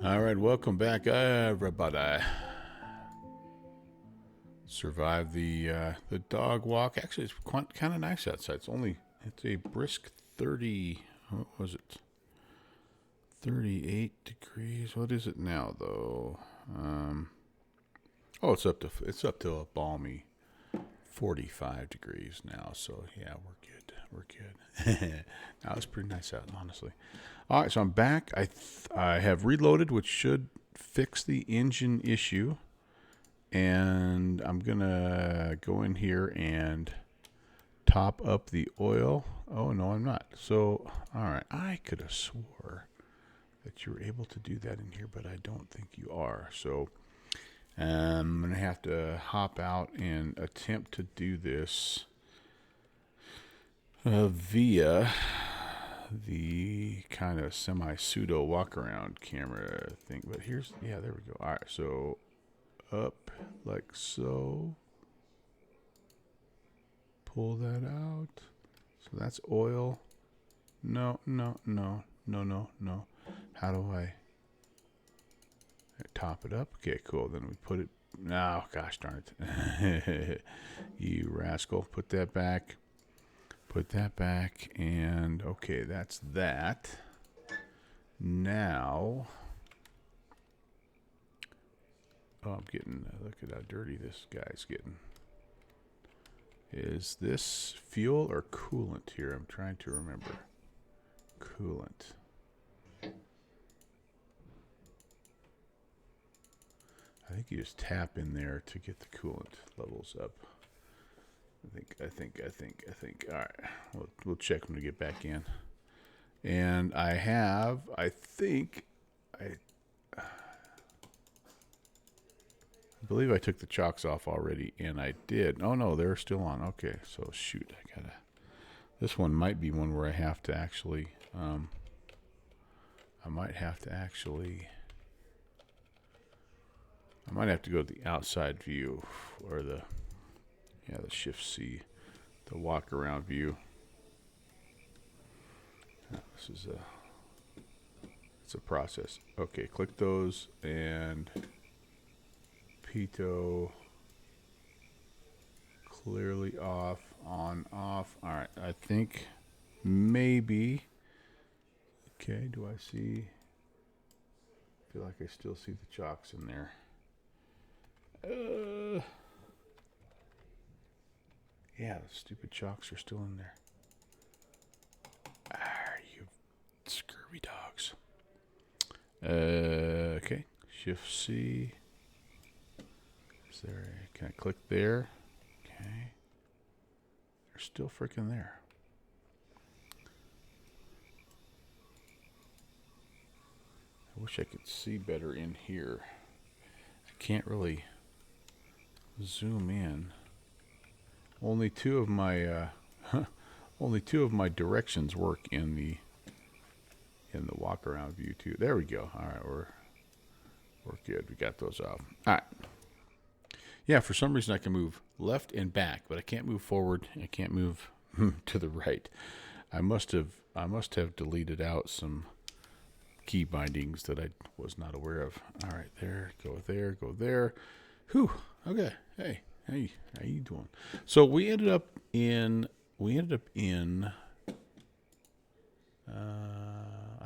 All right, welcome back, everybody. Survived the dog walk. Actually, it's kind of nice outside. It's a brisk 30. What was it? 38 degrees. What is it now, though? Oh, it's up to a balmy 45 degrees now. So yeah, we're good. We're good. Now it's pretty nice out, honestly. All right, so I'm back. I have reloaded, which should fix the engine issue. And I'm gonna go in here and top up the oil. Oh no, I'm not. So, all right, I could have swore that you were able to do that in here, but I don't think you are. So I'm gonna have to hop out and attempt to do this via the kind of semi-pseudo walk-around camera thing. But there we go. All right, so up like so. Pull that out. So that's oil. No. How do I top it up? Okay, cool. Then we put it. No, gosh darn it. You rascal. Put that back. Put that back. And okay, that's that. Now. Oh, I'm getting. Look at how dirty this guy's getting. Is this fuel or coolant here? I'm trying to remember. Coolant. I think you just tap in there to get the coolant levels up. I think. All right, we'll check when we get back in. And I believe I took the chocks off already, and I did. Oh no, they're still on. Okay, so shoot, this one might be one where I have to actually, I might have to go to the outside view, or the Shift C, the walk around view. It's a process. Okay, click those and pt.2 clearly off, on, off. All right, I think maybe. Okay, do I see? I feel like I still see the chocks in there. Yeah, the stupid chocks are still in there. You scurvy dogs. Okay, Shift C. Can I click there? Okay. They're still freaking there. I wish I could see better in here. I can't really zoom in. Only two of my directions work in the walk around view too. There we go. All right, we're good. We got those off. All right. Yeah, for some reason I can move left and back, but I can't move forward. I can't move to the right. I must have deleted out some key bindings that I was not aware of. All right, there, go there. Whew. Okay. Hey, how you doing? So we ended up in I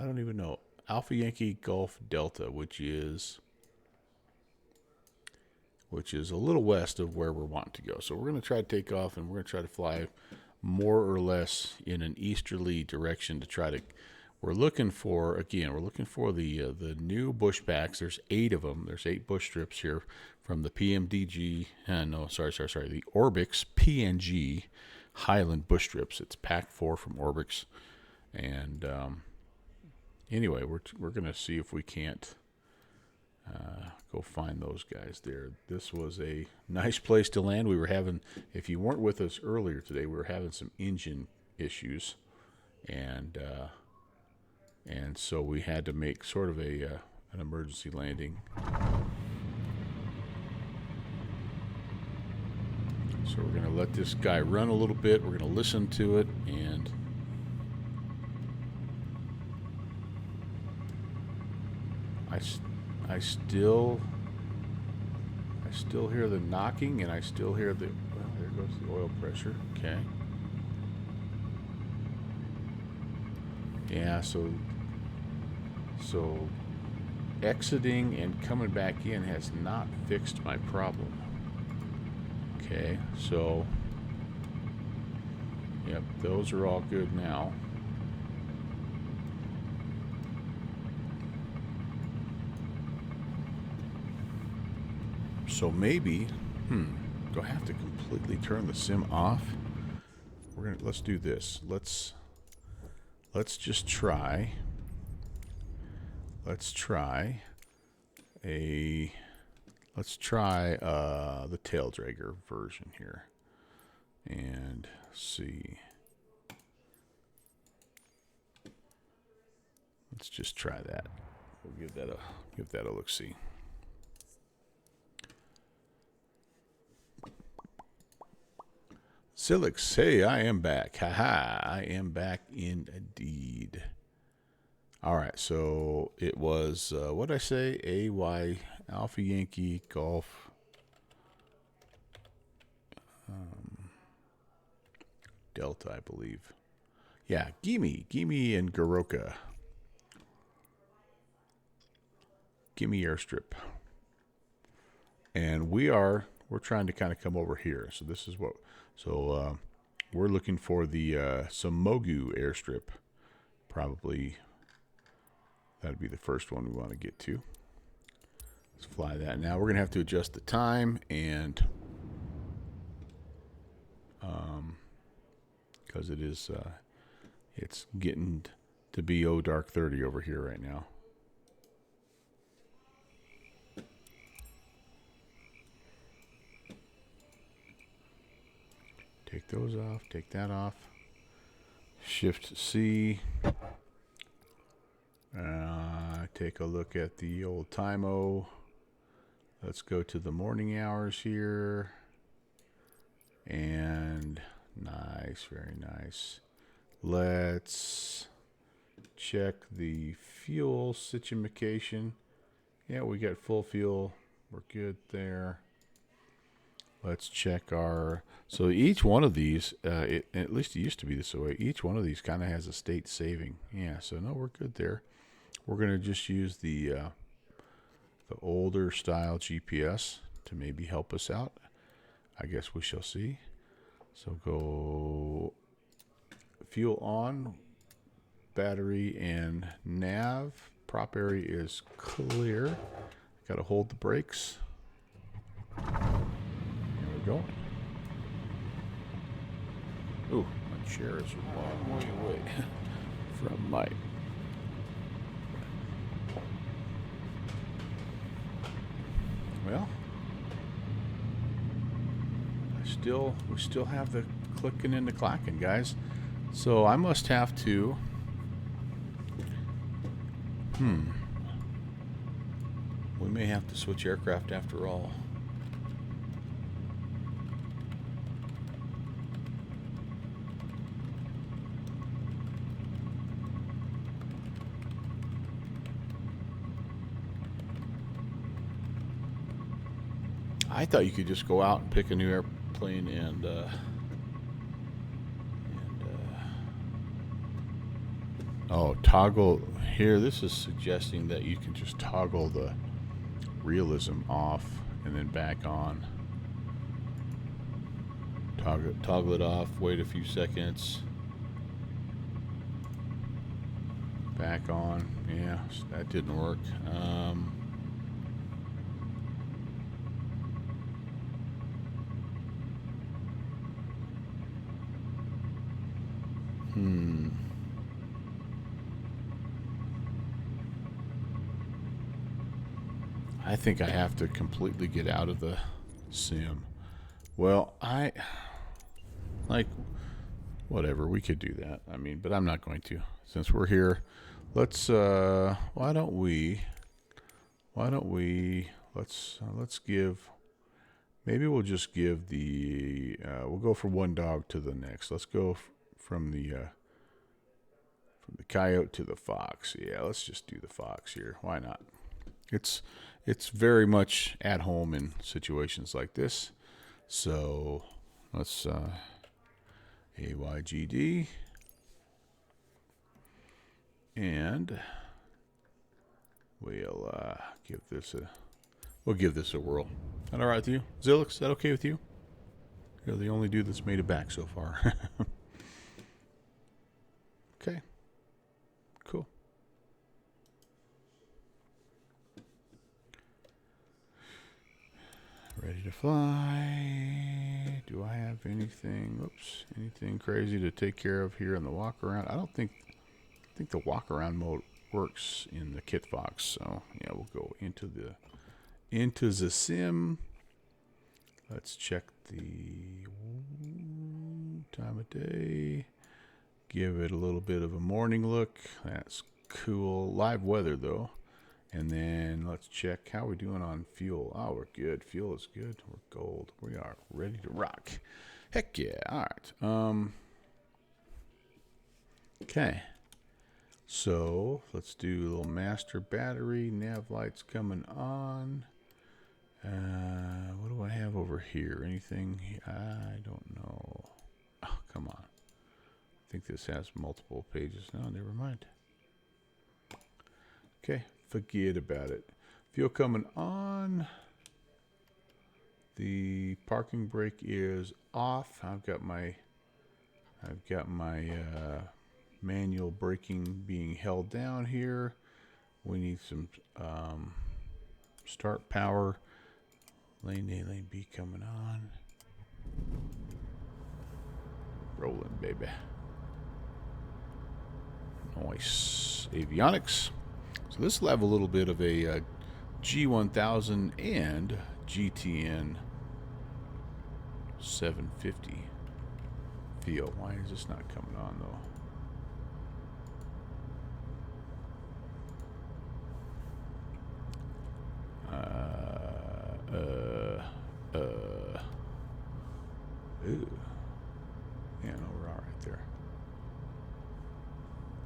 don't even know, Alpha Yankee Golf Delta, which is a little west of where we're wanting to go. So we're going to try to take off, and we're going to try to fly more or less in an easterly direction to try to. We're looking for the new bush backs. There's 8 of them. There's 8 bush strips here from the PMDG. The Orbix PNG Highland bush strips. It's pack 4 from Orbix, and anyway, we're going to see if we can't. Go find those guys there. This was a nice place to land. We were having, if you weren't with us earlier today, we were having some engine issues, and so we had to make sort of an emergency landing. So we're going to let this guy run a little bit. We're going to listen to it, and I still hear the knocking, and I still hear the, well, there goes the oil pressure. Okay. Yeah, so exiting and coming back in has not fixed my problem. Okay, so yep, those are all good now. So maybe, do I have to completely turn the sim off? Let's do this. Let's just try. Let's try the tail dragger version here and see. Let's just try that. We'll give that a look see. Silix, hey, I am back. Haha, I am back indeed. All right, so it was, what did I say? AY, Alpha Yankee, Golf, Delta, I believe. Yeah, Gimme and Garoka. Gimme Airstrip. And we're trying to kind of come over here. So this is what, we're looking for the Samogu Airstrip. Probably that'd be the first one we want to get to. Let's fly that. Now we're going to have to adjust the time, and because it is, it's getting to be dark 30 over here right now. Take those off, take that off. Shift C. Take a look at the old time-o. Let's go to the morning hours here. And nice, very nice. Let's check the fuel situation. Yeah, we got full fuel. We're good there. Let's check our, so each one of these, at least it used to be this way, each one of these kind of has a state saving. Yeah, so no, we're good there. We're going to just use the older style GPS to maybe help us out. I guess we shall see. So go fuel on, battery and nav. Prop area is clear. Got to hold the brakes. Going. Ooh, my chair is a long way away from my. Well, we still have the clicking and the clacking, guys. So I must have to. We may have to switch aircraft after all. I thought you could just go out and pick a new airplane and toggle here. This is suggesting that you can just toggle the realism off and then back on. Toggle it off, wait a few seconds, back on. Yeah, that didn't work. I think I have to completely get out of the sim. Well, whatever, we could do that. I mean, but I'm not going to. Since we're here, let's why don't we let's give, maybe we'll just give the we'll go from one dog to the next. Let's go from the coyote to the fox. Yeah, let's just do the fox here. Why not? It's very much at home in situations like this. So let's AYGD, and we'll give this a whirl. Is that all right with you, Zilix? Is that okay with you? You're the only dude that's made it back so far. Okay, cool. Ready to fly. Do I have anything crazy to take care of here in the walk around? I think the walk around mode works in the kit box. So yeah, we'll go into the sim. Let's check the time of day. Give it a little bit of a morning look. That's cool. Live weather though. And then let's check how we're doing on fuel. Oh, we're good. Fuel is good. We're gold. We are ready to rock. Heck yeah. All right. Okay. So let's do a little master battery. Nav lights coming on. What do I have over here? Anything? I don't know. Oh, come on. I think this has multiple pages. No, never mind. Okay. Forget about it. Fuel coming on. The parking brake is off. I've got my manual braking being held down here. We need some start power. Lane A, lane B coming on. Rolling, baby. Nice avionics. So this will have a little bit of a G1000 and GTN 750 feel. Why is this not coming on though? Ooh. Yeah, no, we're all right there.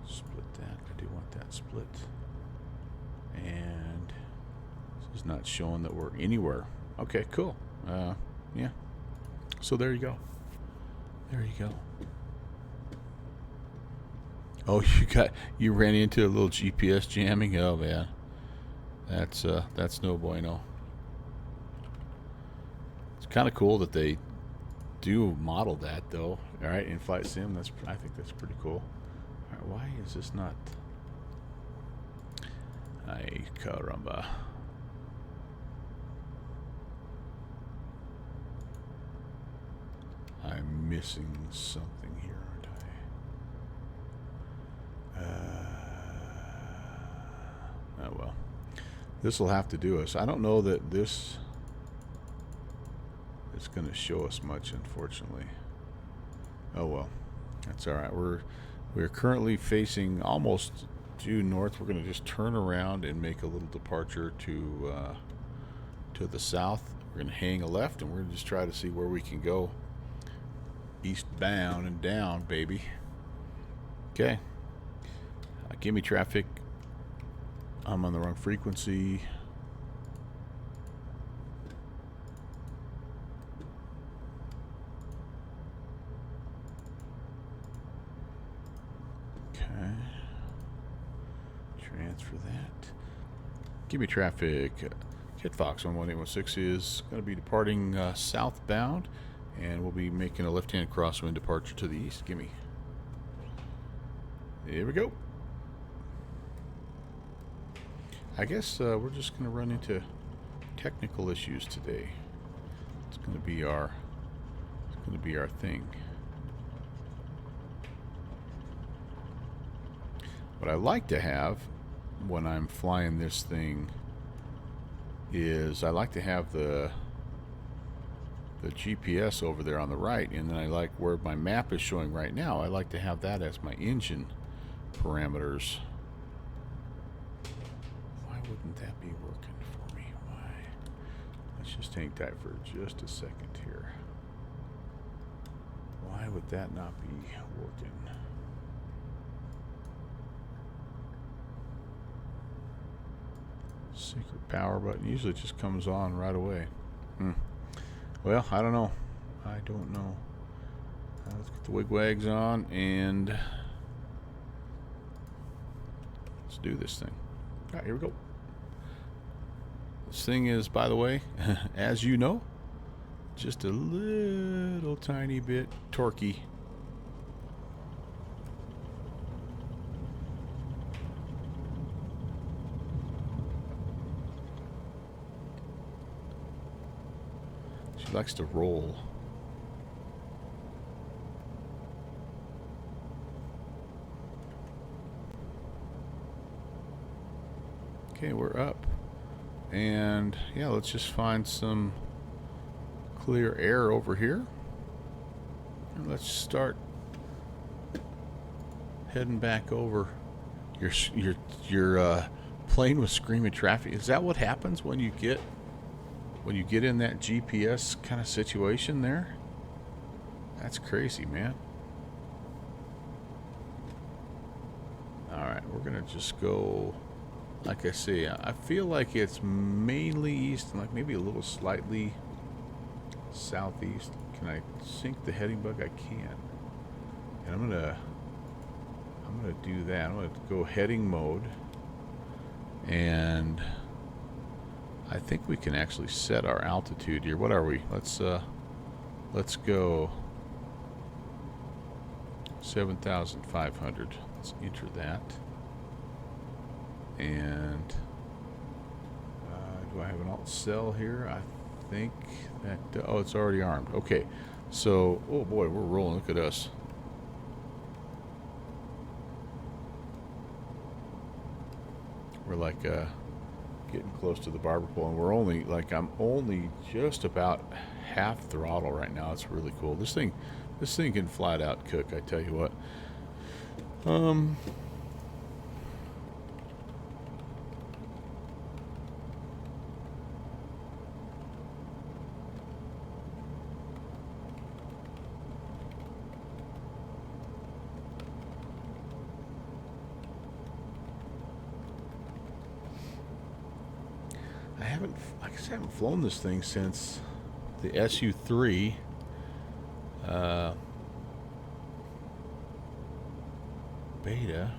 Split that. I do want that split. And this is not showing that we're anywhere. Okay, cool. Yeah. So there you go. There you go. Oh, you ran into a little GPS jamming. Oh man, that's no bueno. It's kind of cool that they do model that though. All right, in flight sim. I think that's pretty cool. All right, why is this not? Ay caramba. I'm missing something here, aren't I? Oh well. This will have to do us. I don't know that this is going to show us much, unfortunately. Oh well. That's all right. We're currently facing almost due north. We're going to just turn around and make a little departure to the south. We're going to hang a left, and we're going to just try to see where we can go eastbound and down, baby. Okay. Give me traffic. I'm on the wrong frequency. Okay. Transfer that. Give me traffic. Kit Fox 11816 is going to be departing southbound, and we'll be making a left-hand crosswind departure to the east. Gimme. Here we go. I guess we're just going to run into technical issues today. It's going to be our thing. What I like to have when I'm flying this thing is I like to have the GPS over there on the right, and then I like where my map is showing right now. I like to have that as my engine parameters. Why wouldn't that be working for me? Why? Let's just hang tight for just a second here. Why would that not be working? Secret power button usually just comes on right away. Well, I don't know. I don't know. Let's get the wigwags on and let's do this thing. All right, here we go. This thing is, by the way, as you know, just a little tiny bit torquey. She likes to roll. Okay, we're up. And yeah, let's just find some clear air over here. And let's start heading back over. Your plane was screaming traffic. Is that what happens when you get in that GPS kind of situation there? That's crazy, man. All right, we're gonna just go. Like I say, I feel like it's mainly east and like maybe a little slightly southeast. Can I sync the heading bug? I can. And I'm gonna do that. I'm gonna go heading mode, and I think we can actually set our altitude here. What are we? Let's go 7,500. Let's enter that. And do I have an alt cell here? I think that oh, it's already armed. Okay, so oh boy, we're rolling. Look at us. We're like getting close to the barber pole, and we're only like I'm only just about half throttle right now. It's really cool. This thing can flat out cook. I tell you what. I guess I haven't flown this thing since the SU3. Beta.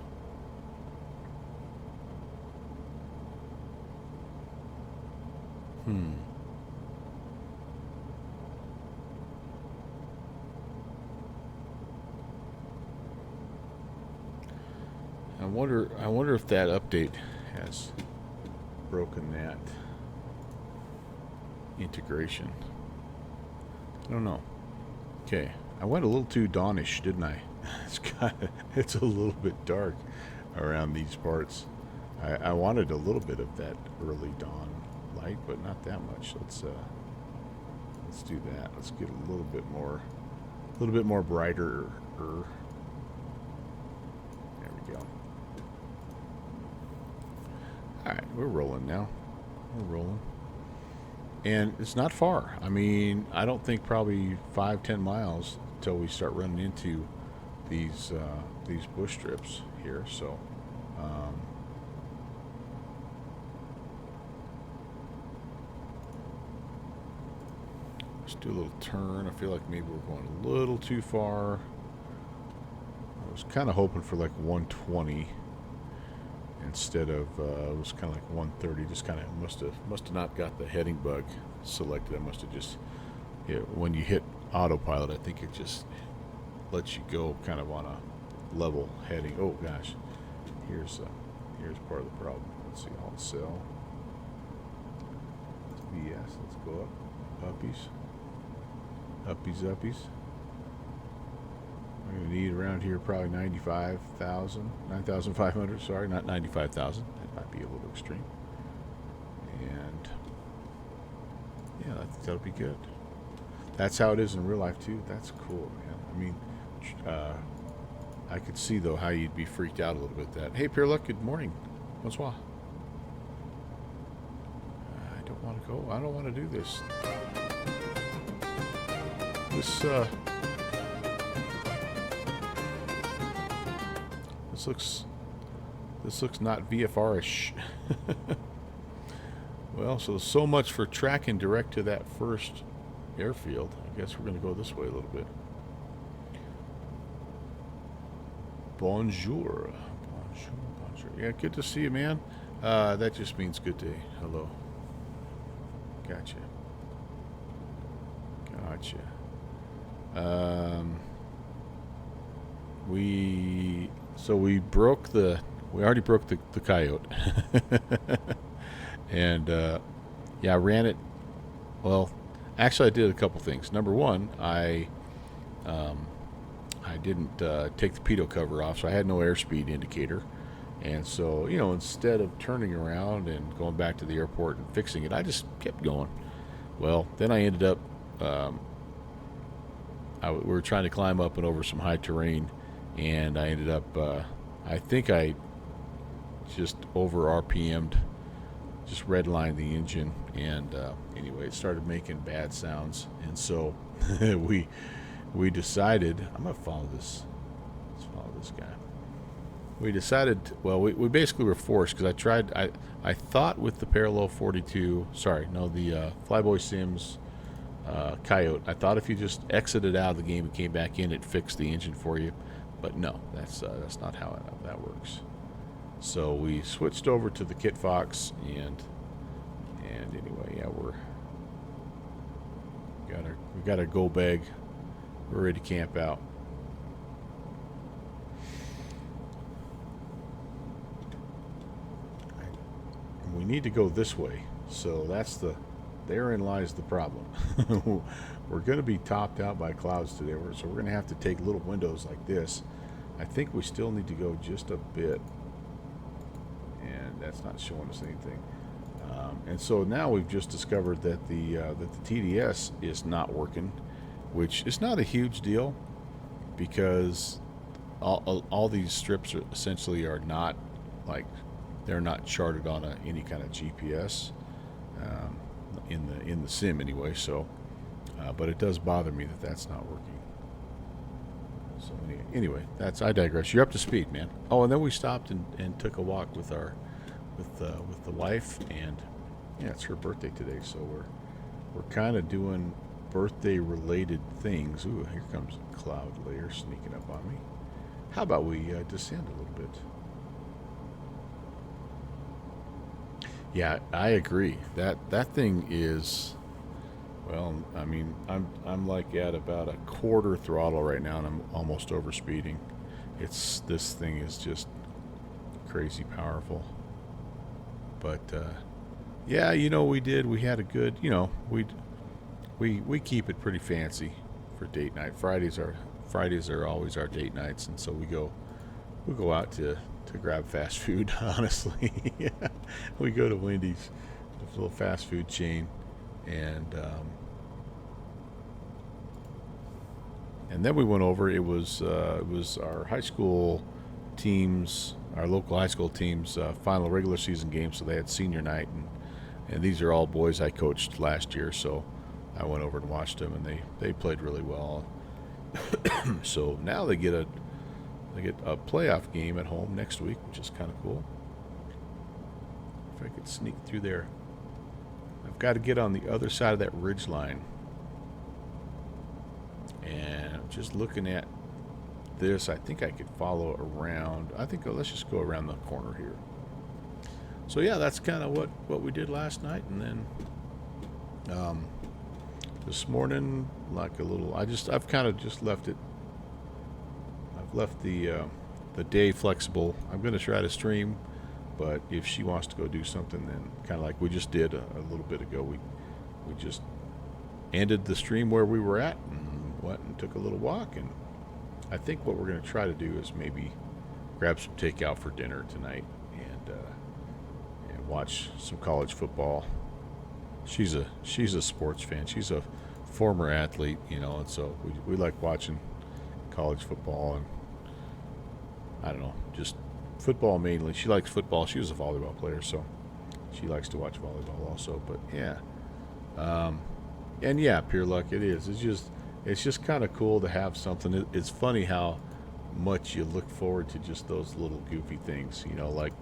I wonder if that update has broken that integration. I don't know. Okay, I went a little too dawnish, didn't I? It's a little bit dark around these parts. I wanted a little bit of that early dawn light, but not that much. Let's do that. Let's get a little bit more brighter. There we go. All right, we're rolling now. We're rolling. And it's not far. I mean, I don't think probably 5-10 miles until we start running into these bush strips here. So, let's do a little turn. I feel like maybe we're going a little too far. I was kind of hoping for like 120 instead of it was kind of like 130. Just kind of must have not got the heading bug selected. I must have just when you hit autopilot, I think it just lets you go kind of on a level heading. Oh gosh, here's part of the problem. Let's see, alt cell. VS. Let's go up. Uppies. I'm going to need around here probably 9,500. Sorry, not 95,000. That might be a little extreme. And yeah, I think that'll be good. That's how it is in real life too. That's cool, man. I mean, I could see though how you'd be freaked out a little bit. That hey, Pierluck, good morning. Bonsoir. I don't want to go. I don't want to do this. This looks not VFR-ish. Well, so much for tracking direct to that first airfield. I guess we're going to go this way a little bit. Bonjour. Bonjour, bonjour. Yeah, good to see you, man. That just means good day. Hello. Gotcha. Gotcha. We already broke the coyote. And yeah, I ran it. Well, actually, I did a couple things. Number one, I didn't take the pitot cover off, so I had no airspeed indicator. And so, instead of turning around and going back to the airport and fixing it, I just kept going. Well, then I ended up, we were trying to climb up and over some high terrain, and I ended up, I think I just over RPM'd, just redlined the engine, and anyway, it started making bad sounds. And so we decided, I'm going to follow this. Let's follow this guy. We decided, well, we basically were forced because I thought with the Parallel 42, the Flyboy Sims Coyote, I thought if you just exited out of the game and came back in, it fixed the engine for you. But no, that's not how that works. So we switched over to the Kit Fox, and anyway, yeah, we got our go bag. We're ready to camp out. We need to go this way, so therein lies the problem. We're going to be topped out by clouds today, so we're going to have to take little windows like this. I think we still need to go just a bit, and that's not showing us anything. And so now we've just discovered that the TDS is not working, which is not a huge deal because all these strips essentially are not like, they're not charted on any kind of GPS in the sim anyway. So, but it does bother me that that's not working. So anyway, I digress. You're up to speed, man. Oh, and then we stopped and took a walk with the wife, and yeah, it's her birthday today, so we're kind of doing birthday related things. Ooh, here comes a cloud layer sneaking up on me. How about we descend a little bit? Yeah, I agree. That thing is, well, I mean, I'm like at about a quarter throttle right now, and I'm almost over speeding. This thing is just crazy powerful. But yeah, we had a good, we keep it pretty fancy for date night. Fridays are always our date nights, and so we go out to grab fast food. Honestly, we go to Wendy's, a little fast food chain, and then we went over. It was our high school teams, our local high school teams' final regular season game. So they had senior night, and these are all boys I coached last year. So I went over and watched them, and they played really well. So now they get a playoff game at home next week, which is kind of cool. If I could sneak through there. I've got to get on the other side of that ridge line. And I'm just looking at this. I think I could follow around. Let's just go around the corner here. So yeah, that's kind of what we did last night. And then this morning, like I've kind of just left it. I've left the day flexible. I'm going to try to stream, but if she wants to go do something, then kind of like we just did a little bit ago, we just ended the stream where we were at and went and took a little walk. And I think what we're going to try to do is maybe grab some takeout for dinner tonight and watch some college football. She's a sports fan. She's a former athlete, and so we like watching college football, and I don't know, just football mainly. She likes football. She was a volleyball player, so she likes to watch volleyball also. But yeah, and yeah, pure luck it is. It's just kind of cool to have something. It's funny how much you look forward to just those little goofy things, like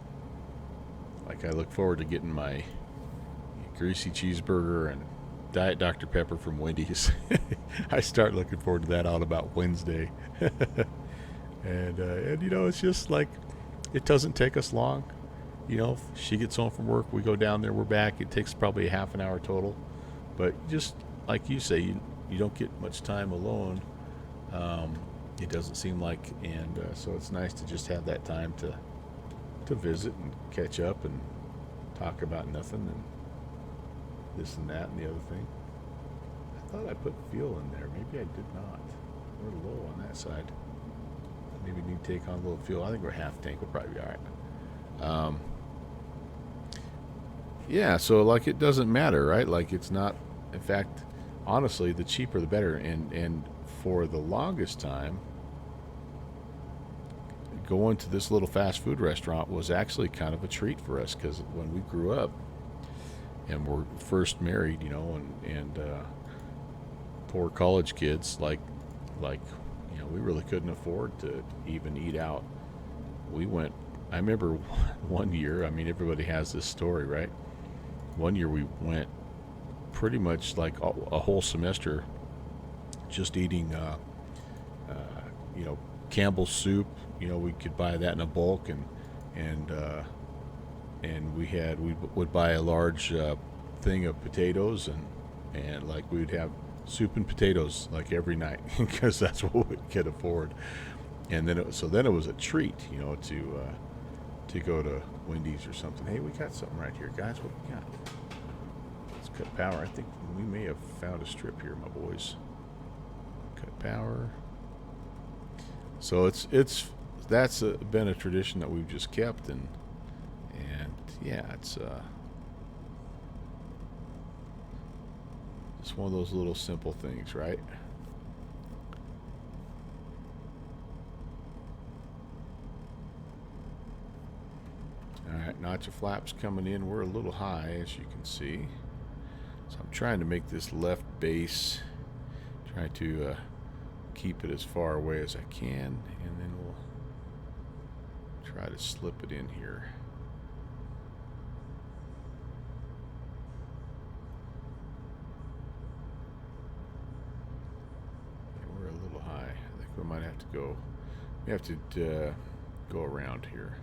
I look forward to getting my greasy cheeseburger and Diet Dr. Pepper from Wendy's. I start looking forward to that on about Wednesday. And you know, it's just like, it doesn't take us long. You know, if she gets home from work, we go down there, we're back. It takes probably a half an hour total. But just like you say, you don't get much time alone. It doesn't seem like, and so it's nice to just have that time to visit and catch up and talk about nothing and this and that and the other thing. I thought I put fuel in there. Maybe I did not. We're low on that side. Maybe we need to take on a little fuel. I think we're half tank. We'll probably be all right. Yeah, so like it doesn't matter, right? Like it's not, in fact, honestly, the cheaper the better. And for the longest time, going to this little fast food restaurant was actually kind of a treat for us, because when we grew up and were first married, you know, and poor college kids, like you know, we really couldn't afford to even eat out. We went, I remember one year, I mean, everybody has this story, right? One year we went pretty much like a whole semester just eating, you know, Campbell's soup. You know, we could buy that in a bulk, and we would buy a large thing of potatoes, and like we would have soup and potatoes like every night because that's what we could afford. And then it was a treat, you know, to go to Wendy's or something. Hey, we got something right here, guys. What we got? Let's cut power. I think we may have found a strip here, my boys. Cut power. So that's been a tradition that we've just kept, and yeah, it's just one of those little simple things, right? All right, notch flaps coming in. We're a little high, as you can see. So I'm trying to make this left base, try to keep it as far away as I can, and then we'll try to slip it in here. And we're a little high. I think we might have to go. We have to go around here.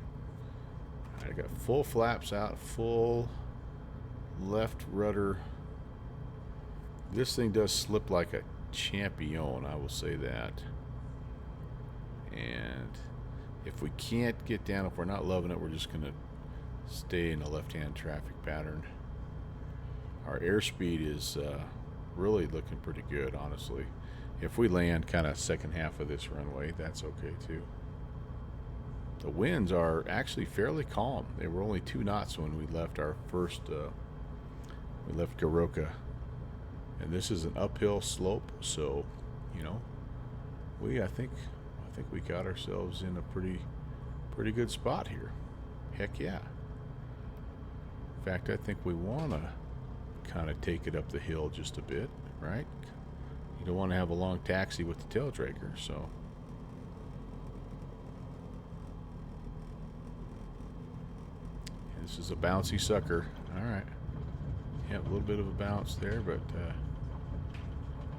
I got full flaps out, full left rudder. This thing does slip like a champion, I will say that. And if we can't get down, if we're not loving it, we're just going to stay in a left-hand traffic pattern. Our airspeed is really looking pretty good, honestly. If we land kind of second half of this runway, that's okay too. The winds are actually fairly calm. They were only 2 knots when we left our first, we left Garoka. And this is an uphill slope, so, you know, I think we got ourselves in a pretty good spot here. Heck yeah. In fact, I think we want to kind of take it up the hill just a bit, right? You don't want to have a long taxi with the tail dragger, so. This is a bouncy sucker. All right. Yeah, a little bit of a bounce there, but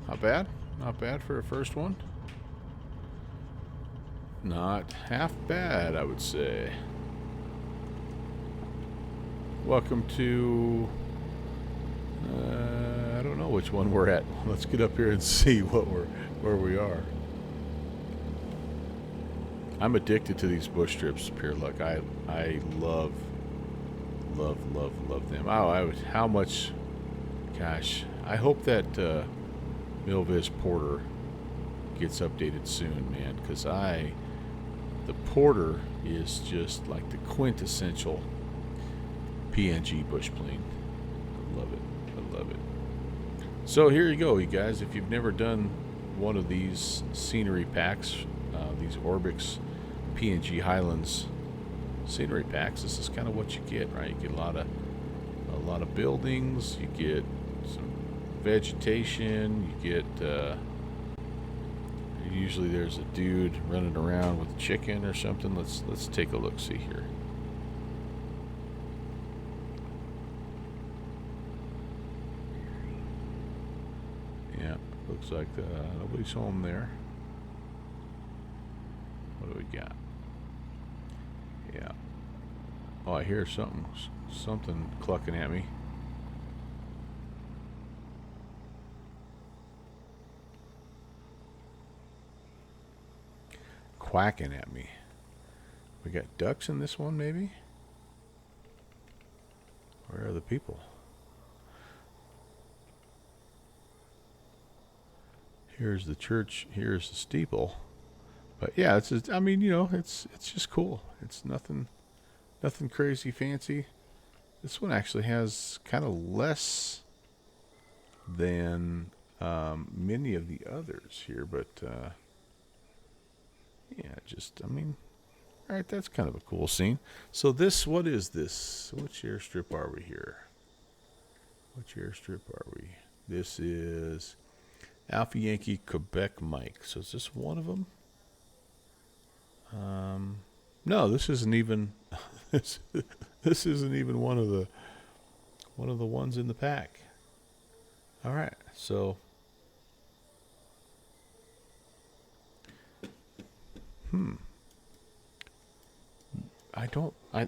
not bad. Not bad for a first one. Not half bad, I would say. Welcome to, I don't know which one we're at. Let's get up here and see where we are. I'm addicted to these bush trips, Pure Luck. I love them. Oh, how much, gosh, I hope that Milviz Porter gets updated soon, man, because the Porter is just like the quintessential PNG bush plane. I love it. So here you go, you guys. If you've never done one of these scenery packs, these Orbix PNG Highlands scenery packs, this is kind of what you get, right? You get a lot of buildings, you get some vegetation, you get usually there's a dude running around with a chicken or something. Let's take a look, see here. Looks like nobody's home there. What do we got? Yeah. Oh, I hear something clucking at me. Quacking at me. We got ducks in this one, maybe? Where are the people? Here's the church. Here's the steeple. But yeah, it's just, I mean, you know, it's just cool. It's nothing crazy fancy. This one actually has kind of less than many of the others here, but yeah, just, I mean, all right, that's kind of a cool scene. So this, what is this? Which airstrip are we here? Which airstrip are we? This is Alpha Yankee Quebec Mike. So is this one of them? No, this isn't even this isn't even one of the ones in the pack. All right, so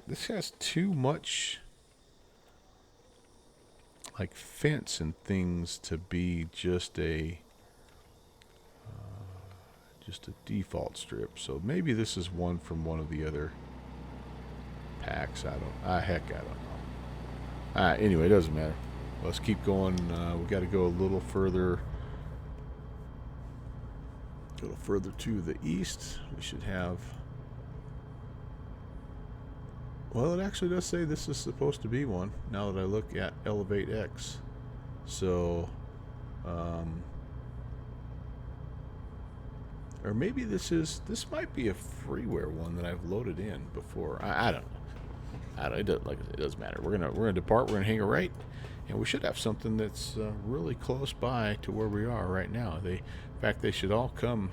this has too much like fence and things to be just a default strip. So maybe this is one from one of the other packs. Heck, I don't know. Anyway, it doesn't matter. Let's keep going. We got to go a little further to the east. We should have, well, it actually does say this is supposed to be one now that I look at Elevate X. So or maybe this might be a freeware one that I've loaded in before. I don't know. It doesn't matter. We're gonna depart. We're gonna hang a right, and we should have something that's really close by to where we are right now. In fact, they should all come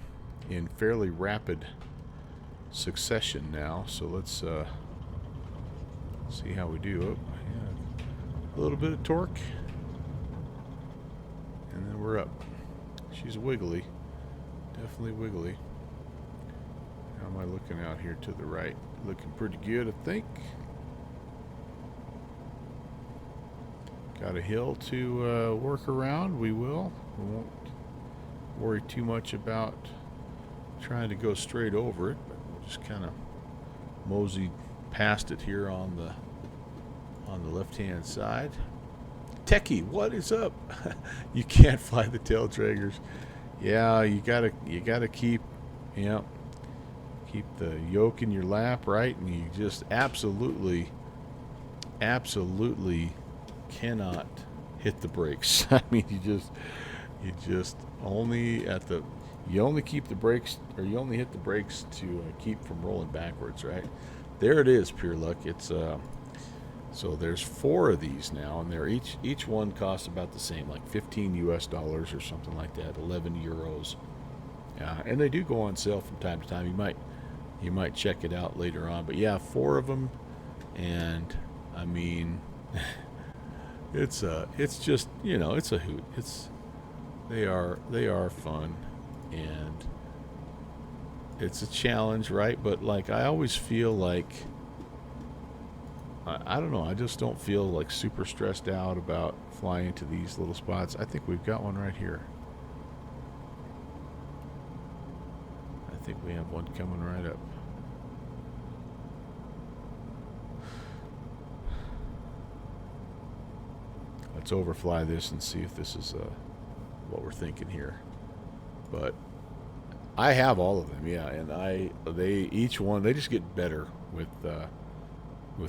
in fairly rapid succession now. So let's see how we do. Oh, yeah, a little bit of torque, and then we're up. She's wiggly. Definitely wiggly. How am I looking out here to the right? Looking pretty good, I think. Got a hill to work around. We will. We won't worry too much about trying to go straight over it, but we'll just kind of mosey past it here on the left-hand side. Techie, what is up? You can't fly the tail draggers. Yeah, you gotta keep the yoke in your lap, right? And you just absolutely cannot hit the brakes. I mean, you just only keep the brakes, or you only hit the brakes to keep from rolling backwards, right? There it is, pure luck. It's so there's 4 of these now, and they're each one costs about the same, like $15 US or something like that, 11 euros. And they do go on sale from time to time. You might check it out later on, but yeah, 4 of them, and I mean, it's just, you know, it's a hoot. They are fun, and it's a challenge, right? But like, I always feel like, I don't know, I just don't feel like super stressed out about flying to these little spots. I think we've got one right here. I think we have one coming right up. Let's overfly this and see if this is what we're thinking here. But I have all of them, yeah, and each one, they just get better with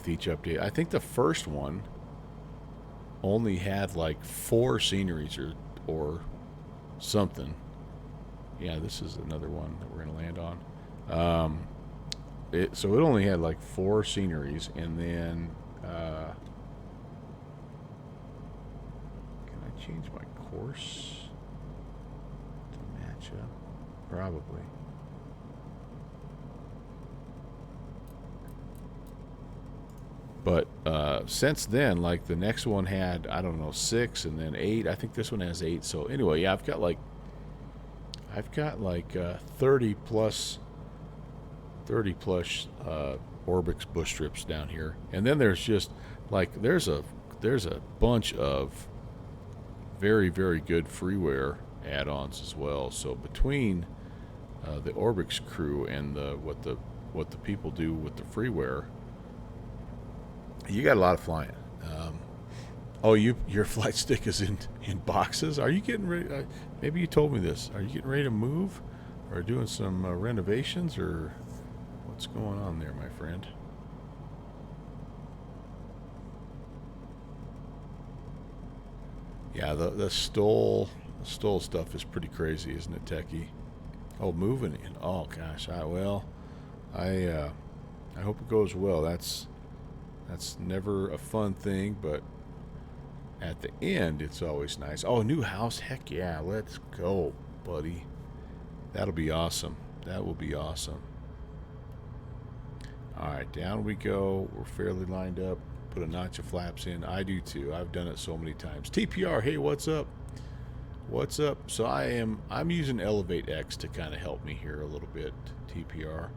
each update. I think the first one only had like 4 sceneries or something. Yeah, this is another one that we're gonna land on. So it only had like 4 sceneries, and then can I change my course to match up? Probably. But since then, like, the next one had, I don't know, 6 and then 8. I think this one has 8. So anyway, yeah, I've got like I've got like 30 plus Orbix bush strips down here, and then there's just like there's a bunch of very good freeware add-ons as well. So between the Orbix crew and what the people do with the freeware, you got a lot of flying. Oh, your flight stick is in boxes. Are you getting ready? Maybe you told me this. Are you getting ready to move, or doing some renovations, or what's going on there, my friend? Yeah, the stole stuff is pretty crazy, isn't it, Techie? Oh, moving in. Oh gosh, I hope it goes well. That's never a fun thing, but at the end, it's always nice. Oh, new house. Heck yeah. Let's go, buddy. That'll be awesome. That will be awesome. All right, down we go. We're fairly lined up. Put a notch of flaps in. I do too. I've done it so many times. TPR, hey, what's up? What's up? So I'm using Elevate X to kind of help me here a little bit. TPR.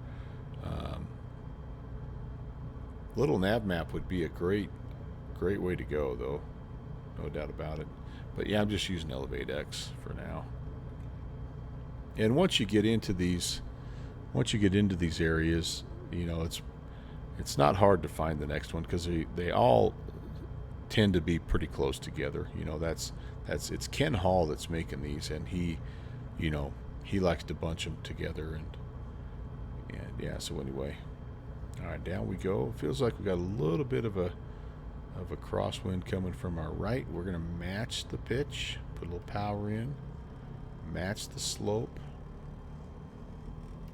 Little nav map would be a great way to go, though. No doubt about it. But yeah, I'm just using Elevate X for now. And once you get into these areas, you know, it's not hard to find the next one, because they all tend to be pretty close together. You know, it's Ken Hall that's making these, and he likes to bunch them together, and yeah. So anyway, all right, down we go. Feels like we got a little bit of a crosswind coming from our right. We're gonna match the pitch, put a little power in, match the slope.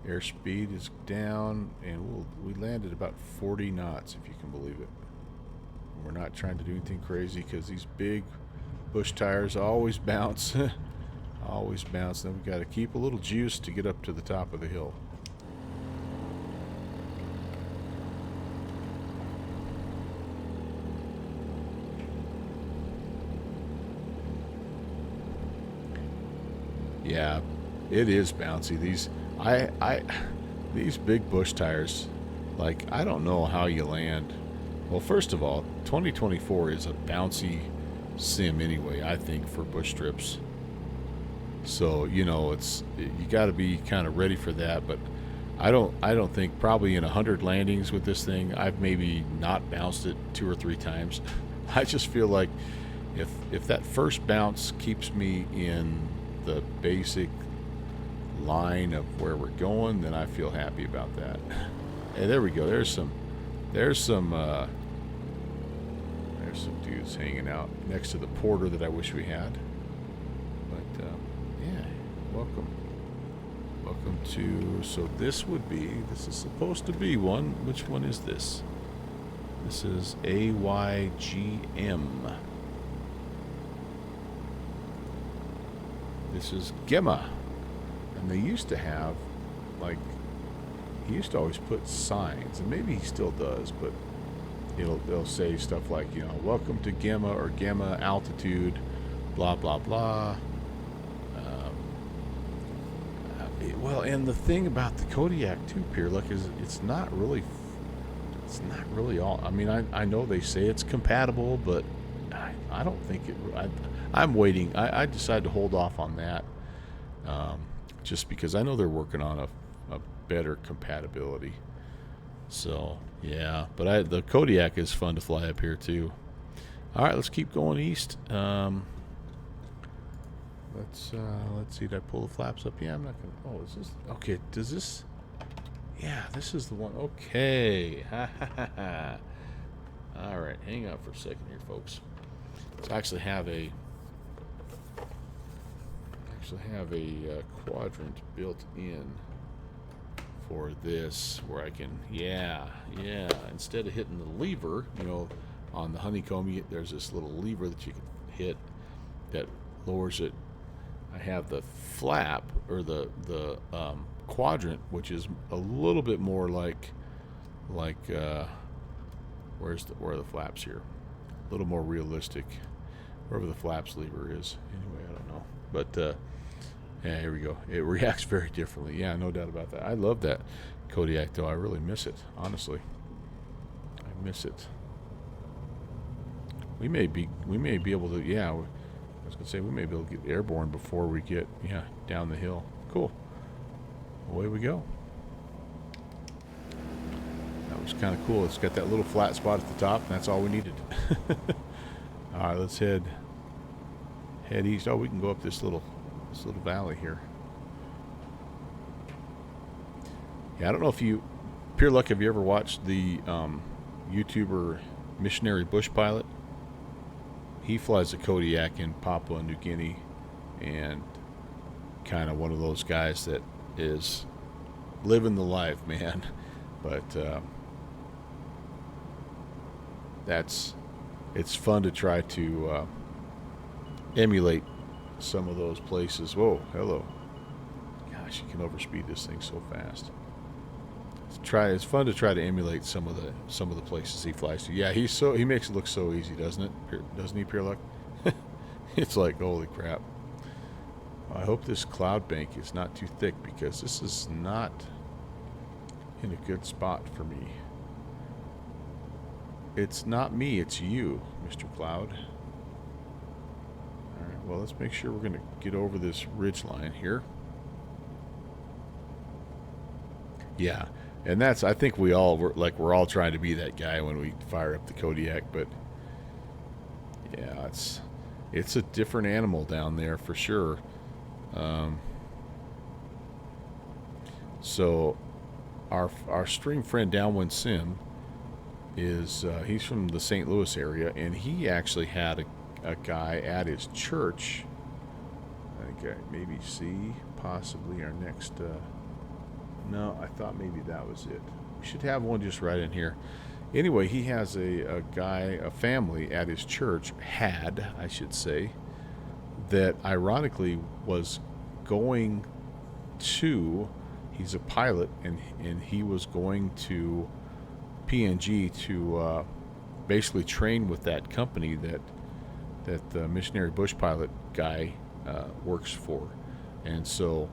Airspeed is down, and we landed about 40 knots, if you can believe it. We're not trying to do anything crazy, because these big bush tires always bounce. Always bounce. Then we got to keep a little juice to get up to the top of the hill. Yeah, it is bouncy. These big bush tires, like, I don't know how you land. Well, first of all, 2024 is a bouncy sim anyway, I think, for bush strips. So, you know, you got to be kind of ready for that. But I don't think, probably in 100 landings with this thing, I've maybe not bounced it 2 or 3 times. I just feel like if that first bounce keeps me in the basic line of where we're going, then I feel happy about that. Hey, there we go. There's some dudes hanging out next to the porter that I wish we had. But yeah, welcome to. So this is supposed to be one. Which one is this? This is AYGM. This is Gemma. And they used to have, like, he used to always put signs, and maybe he still does, but they'll say stuff like, you know, welcome to Gemma, or Gemma altitude, blah blah blah. Well, and the thing about the Kodiak too, Peerluck, is it's not really all. I mean, I know they say it's compatible, but I don't think it. I'm waiting. I decided to hold off on that. Just because I know they're working on a better compatibility. So yeah, but the Kodiak is fun to fly up here too. All right, let's keep going east. Let's see. Did I pull the flaps up? Yeah, I'm not gonna. Oh, is this okay? Does this? Yeah, this is the one. Okay. All right, hang on for a second here, folks. So I actually have a quadrant built in for this, where I can, instead of hitting the lever, you know, on the honeycomb, there's this little lever that you can hit that lowers it. I have the flap, or the quadrant, which is a little bit more like where are the flaps here? A little more realistic, wherever the flaps lever is. Anyway, I don't know, but Yeah, here we go. It reacts very differently. Yeah, no doubt about that. I love that Kodiak, though. I really miss it, honestly. I miss it. We may be able to. Yeah, I was gonna say we may be able to get airborne before we get down the hill. Cool. Away we go. That was kind of cool. It's got that little flat spot at the top, and that's all we needed. All right, let's head east. Oh, we can go up this little valley here. Yeah, I don't know if you, Pure Luck, have you ever watched the YouTuber Missionary Bush Pilot? He flies a Kodiak in Papua New Guinea, and kind of one of those guys that is living the life, man. But it's fun to try to emulate some of those places. Whoa, hello. Gosh, you can overspeed this thing so fast. It's fun to try to emulate some of the places he flies to. Yeah, he makes it look so easy, doesn't it? Doesn't he, Pure Luck? It's like, holy crap. I hope this cloud bank is not too thick, because this is not in a good spot for me. It's not me, it's you, Mr. Cloud. Alright, well, let's make sure we're going to get over this ridge line here. Yeah, and I think we're all trying to be that guy when we fire up the Kodiak, but yeah, it's a different animal down there for sure. So our stream friend Downwind Sim is he's from the St. Louis area, and he actually had a guy at his church. I think I maybe see possibly our next. No, I thought maybe that was it. We should have one just right in here. Anyway, he has a family at his church, I should say, that ironically was going to, he's a pilot, and he was going to PNG to basically train with that company that the missionary bush pilot guy works for. And so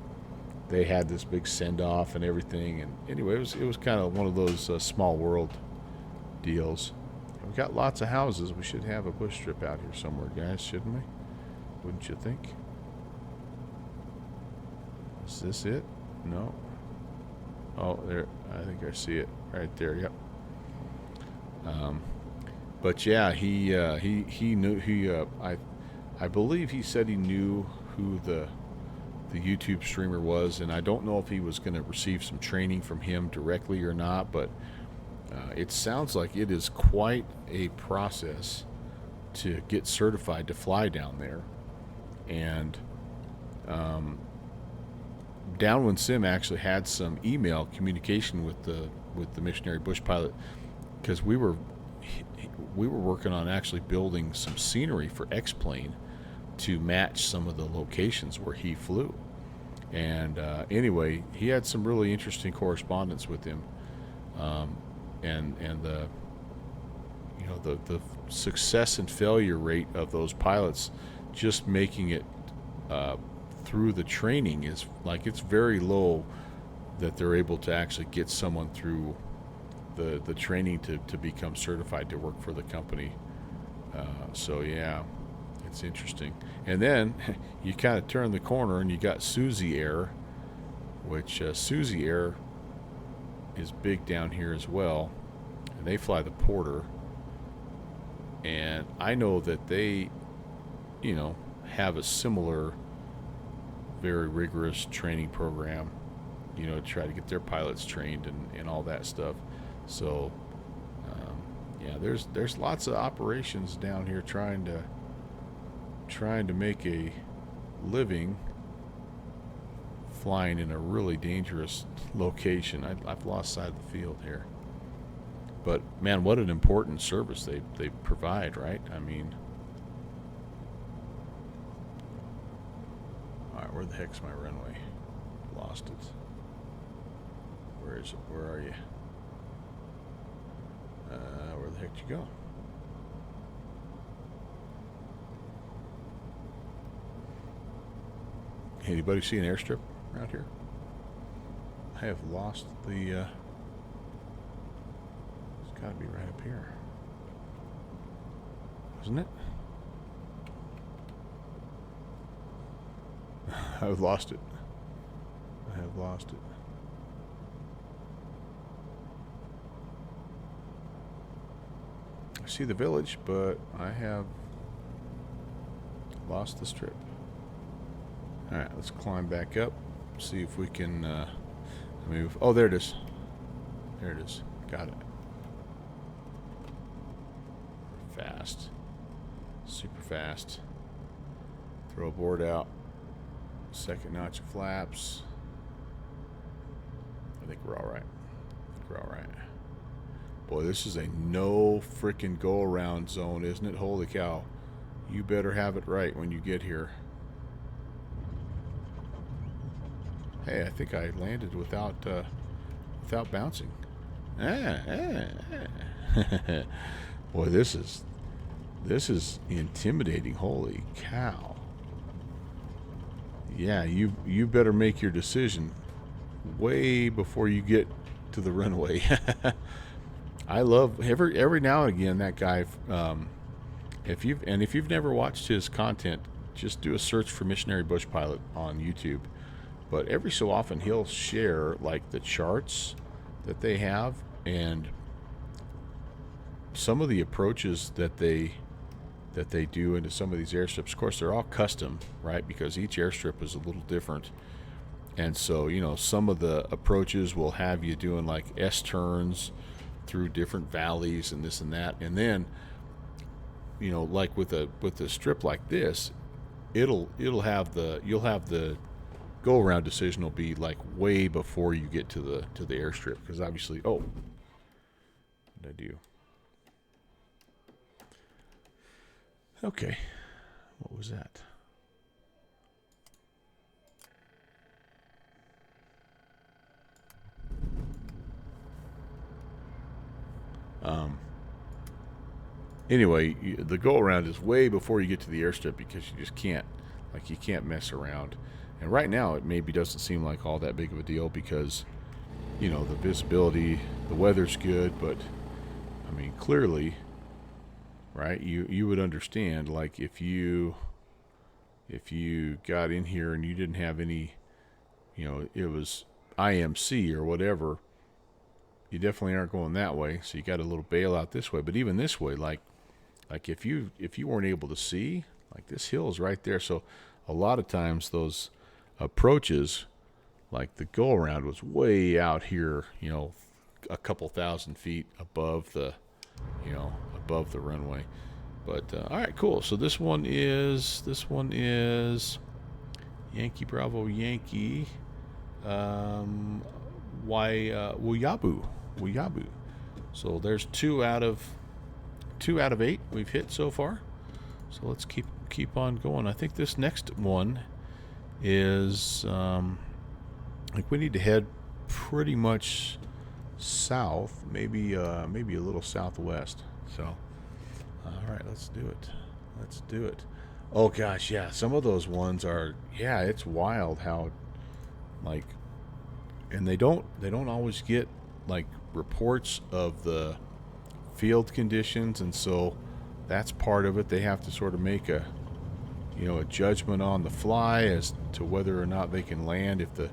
they had this big send-off and everything, and anyway, it was kind of one of those small world deals. We've got lots of houses. We should have a bush strip out here somewhere, guys, shouldn't we? Wouldn't you think? Is this it? No. Oh, there. I think I see it right there. Yep. But yeah, he knew I believe he said he knew who the YouTube streamer was, and I don't know if he was going to receive some training from him directly or not, but it sounds like it is quite a process to get certified to fly down there. And Downwind Sim actually had some email communication with the missionary bush pilot, because we were working on actually building some scenery for X-Plane to match some of the locations where he flew. And anyway, he had some really interesting correspondence with him, and the the success and failure rate of those pilots just making it through the training is like, it's very low that they're able to actually get someone through the training to become certified to work for the company. So yeah, it's interesting. And then you kind of turn the corner and you got Suzy Air, which Suzy Air is big down here as well, and they fly the Porter. And I know that they, have a similar, very rigorous training program, to try to get their pilots trained and all that stuff. So, yeah, there's lots of operations down here trying to make a living flying in a really dangerous location. I've lost sight of the field here. But man, what an important service they provide, right? I mean, all right, where the heck's my runway? Lost it. Where is it? Where are you? Where the heck did you go? Anybody see an airstrip around here? I have lost the. It's got to be right up here, isn't it? I've lost it. I have lost it. I see the village, but I have lost the strip. Alright, let's climb back up. See if we can move. Oh, there it is. There it is. Got it. Fast. Super fast. Throw a board out. Second notch of flaps. I think we're alright. Boy, this is a no frickin' go around zone, isn't it? Holy cow. You better have it right when you get here. Hey, I think I landed without bouncing. Boy, this is intimidating. Holy cow. Yeah, you better make your decision way before you get to the runway. I love every now and again that guy. If you've never watched his content, just do a search for Missionary Bush Pilot on YouTube. But every so often he'll share like the charts that they have and some of the approaches that they do into some of these airstrips. Of course, they're all custom, right? Because each airstrip is a little different. And so, you know, some of the approaches will have you doing like S-turns through different valleys and this and that. And then, you know, like with a strip like this, you'll have the go around decision will be like way before you get to the airstrip, because obviously, oh, what did I do? Okay, what was that? Anyway, the go around is way before you get to the airstrip, because you just can't, like, you can't mess around. And right now it maybe doesn't seem like all that big of a deal because, you know, the visibility, the weather's good, but I mean, clearly, right, you would understand, like, if you got in here and you didn't have any, you know, it was IMC or whatever, you definitely aren't going that way, so you got a little bailout this way. But even this way, like if you weren't able to see, like, this hill is right there, so a lot of times those approaches, like the go around was way out here, you know, a couple thousand feet above the, you know, above the runway. But all right, cool. So this one is Yankee Bravo Yankee Wuyabu. So there's 2 out of 8 we've hit so far. So let's keep on going. I think this next one is like we need to head pretty much south, maybe a little southwest. So all right, let's do it. Oh gosh, yeah, some of those ones are, yeah, it's wild how, like, and they don't always get like reports of the field conditions, and so that's part of it. They have to sort of make a judgment on the fly as to whether or not they can land if the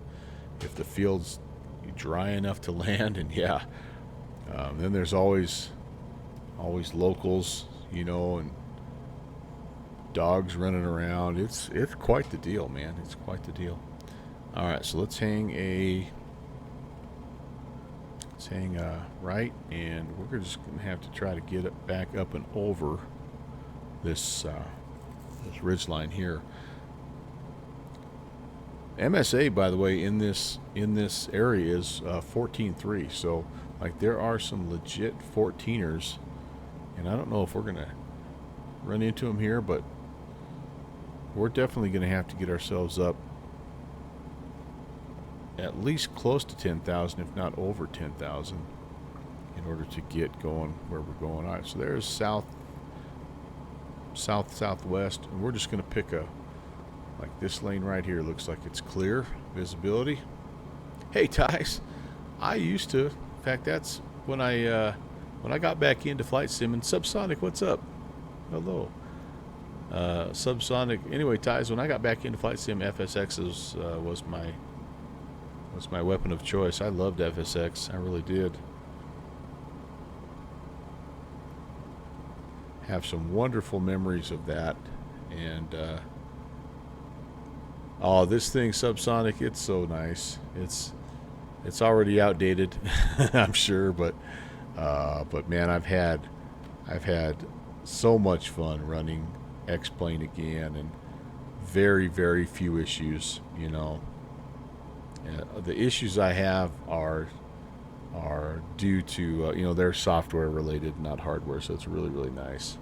field's dry enough to land. And yeah, then there's always locals, you know, and dogs running around. It's quite the deal, man. It's quite the deal. All right, so let's hang right, and we're just gonna have to try to get it back up and over this ridge line here. MSA, by the way, in this area is 14.3, so like there are some legit 14ers, and I don't know if we're gonna run into them here, but we're definitely gonna have to get ourselves up at least close to 10,000, if not over 10,000, in order to get going where we're going. All right, so there's southwest, and we're just going to pick a Like this lane right here looks like it's clear visibility. Hey, Tice, I used to. In fact, that's when I got back into flight sim. And Subsonic, what's up? Hello. Subsonic. Anyway, Tice, when I got back into flight sim, FSX was my weapon of choice. I loved FSX. I really did. Have some wonderful memories of that. And oh, this thing, Subsonic, it's so nice. It's already outdated, I'm sure, but man, I've had so much fun running X-Plane again, and very, very few issues. You know, the issues I have are due to you know, they're software related, not hardware, so it's really, really nice.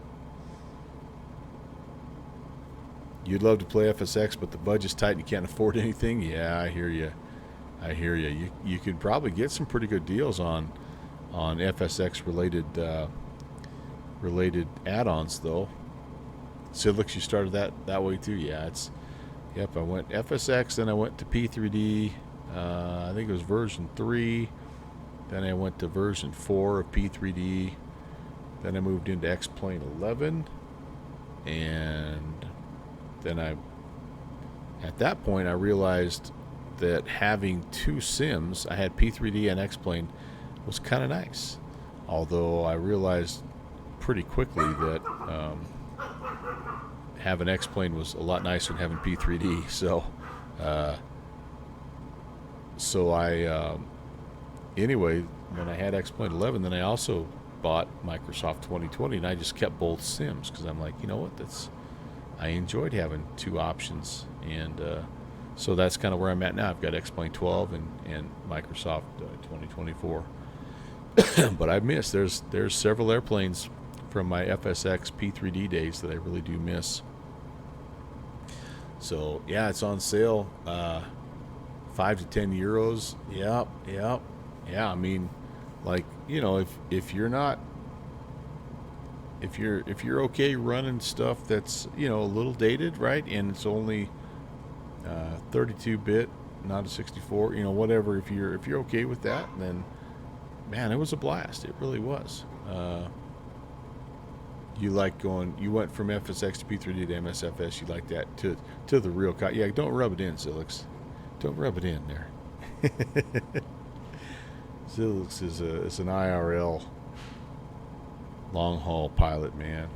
You'd love to play FSX, but the budget's tight and you can't afford anything. Yeah, I hear you. I hear you. You could probably get some pretty good deals on FSX related add-ons though. Sidlix, you started that way too. Yeah, yep. I went FSX, then I went to P3D. I think it was version 3. Then I went to version 4 of P3D. Then I moved into X-Plane 11, and then at that point I realized that having two sims, I had P3D and X-Plane, was kind of nice. Although I realized pretty quickly that having X-Plane was a lot nicer than having P3D. So I anyway, when I had X-Plane 11, then I also bought Microsoft 2020, and I just kept both sims because I'm like, you know what, I enjoyed having two options, and so that's kind of where I'm at now. I've got X-Plane 12 and Microsoft 2024. But I miss, there's several airplanes from my FSX P3D days that I really do miss. So yeah, it's on sale, 5 to 10 euros. Yep. Yeah, I mean, like, you know, if you're okay running stuff that's, you know, a little dated, right, and it's only 32-bit, not a 64, you know, whatever. If you're okay with that, then man, it was a blast. It really was. You went from FSX to P3D to MSFS. You like that to the real cut. Yeah, don't rub it in, Silix. Don't rub it in there. Silix is an IRL long haul pilot, man.